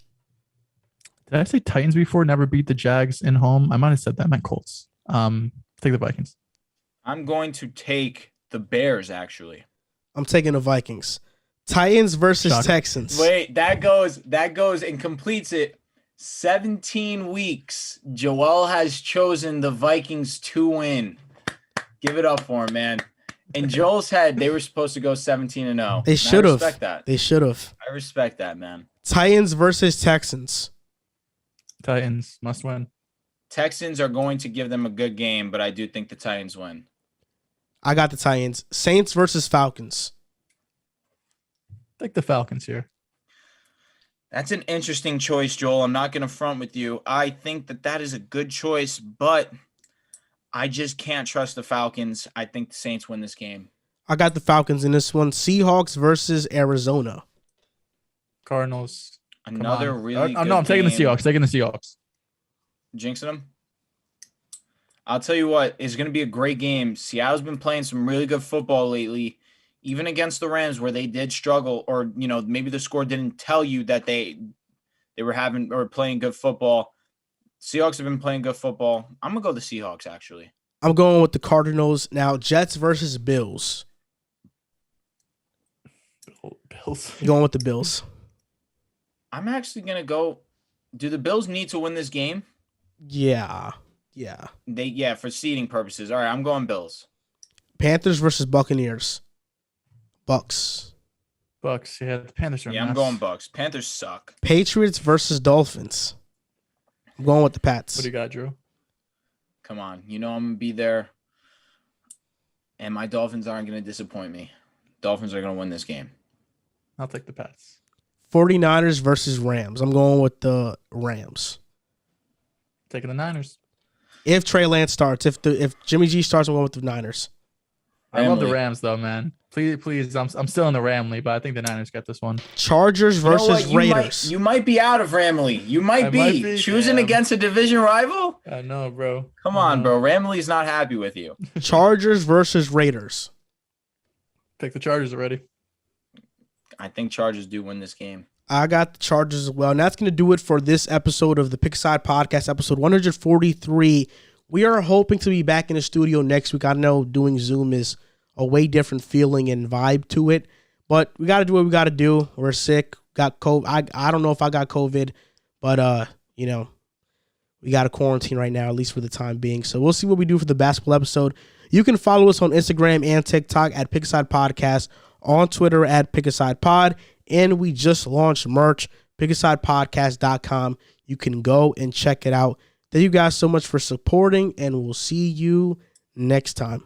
Did I say Titans before? Never beat the Jags in home. I might have said that. I meant Colts. Take the Vikings. I'm going to take the Bears, actually. I'm taking the Vikings. Titans versus Texans. Wait, that goes and completes it. 17 weeks. Joel has chosen the Vikings to win. Give it up for him, man. In Joel's head, they were supposed to go 17-0. They should have. I respect that. They should have. I respect that, man. Titans versus Texans. Titans must win. Texans are going to give them a good game, but I do think the Titans win. I got the Titans. Saints versus Falcons. I think the Falcons here. That's an interesting choice, Joel. I'm not going to front with you. I think that is a good choice, but I just can't trust the Falcons. I think the Saints win this game. I got the Falcons in this one. Seahawks versus Arizona. Cardinals. Another really good I'm taking the game. Seahawks. Taking the Seahawks. Jinxing them? I'll tell you what, it's going to be a great game. Seattle's been playing some really good football lately, even against the Rams where they did struggle, or maybe the score didn't tell you that they were having or playing good football. Seahawks have been playing good football. I'm going to go the Seahawks, actually. I'm going with the Cardinals. Now, Jets versus Bills. Bills. Going with the Bills. I'm actually going to go. Do the Bills need to win this game? Yeah. For seeding purposes. All right, I'm going Bills. Panthers versus Buccaneers. Bucs. Yeah, the Panthers are. Yeah, I'm going Bucs. Panthers suck. Patriots versus Dolphins. I'm going with the Pats. What do you got, Drew? Come on, I'm gonna be there, and my Dolphins aren't gonna disappoint me. Dolphins are gonna win this game. I'll take the Pats. 49ers versus Rams. I'm going with the Rams. Taking the Niners. If Trey Lance starts, if Jimmy G starts, I'm going with the Niners. I love the Rams though, man. Please, I'm still in the Ramley, but I think the Niners got this one. Chargers versus Raiders. You might be out of Ramley. You might be choosing against a division rival. I know, bro. Come on, bro. Ramley's not happy with you. Chargers versus Raiders. Take the Chargers already. I think Chargers do win this game. I got the Chargers as well. And that's going to do it for this episode of the Pick Side Podcast, episode 143. We are hoping to be back in the studio next week. I know doing Zoom is a way different feeling and vibe to it, but we got to do what we got to do. We're sick. Got COVID. I don't know if I got COVID, but, we got a quarantine right now, at least for the time being. So we'll see what we do for the basketball episode. You can follow us on Instagram and TikTok at Pick Side Podcast, on Twitter at Pick Side Pod, and we just launched merch, pickasidepodcast.com. You can go and check it out. Thank you guys so much for supporting, and we'll see you next time.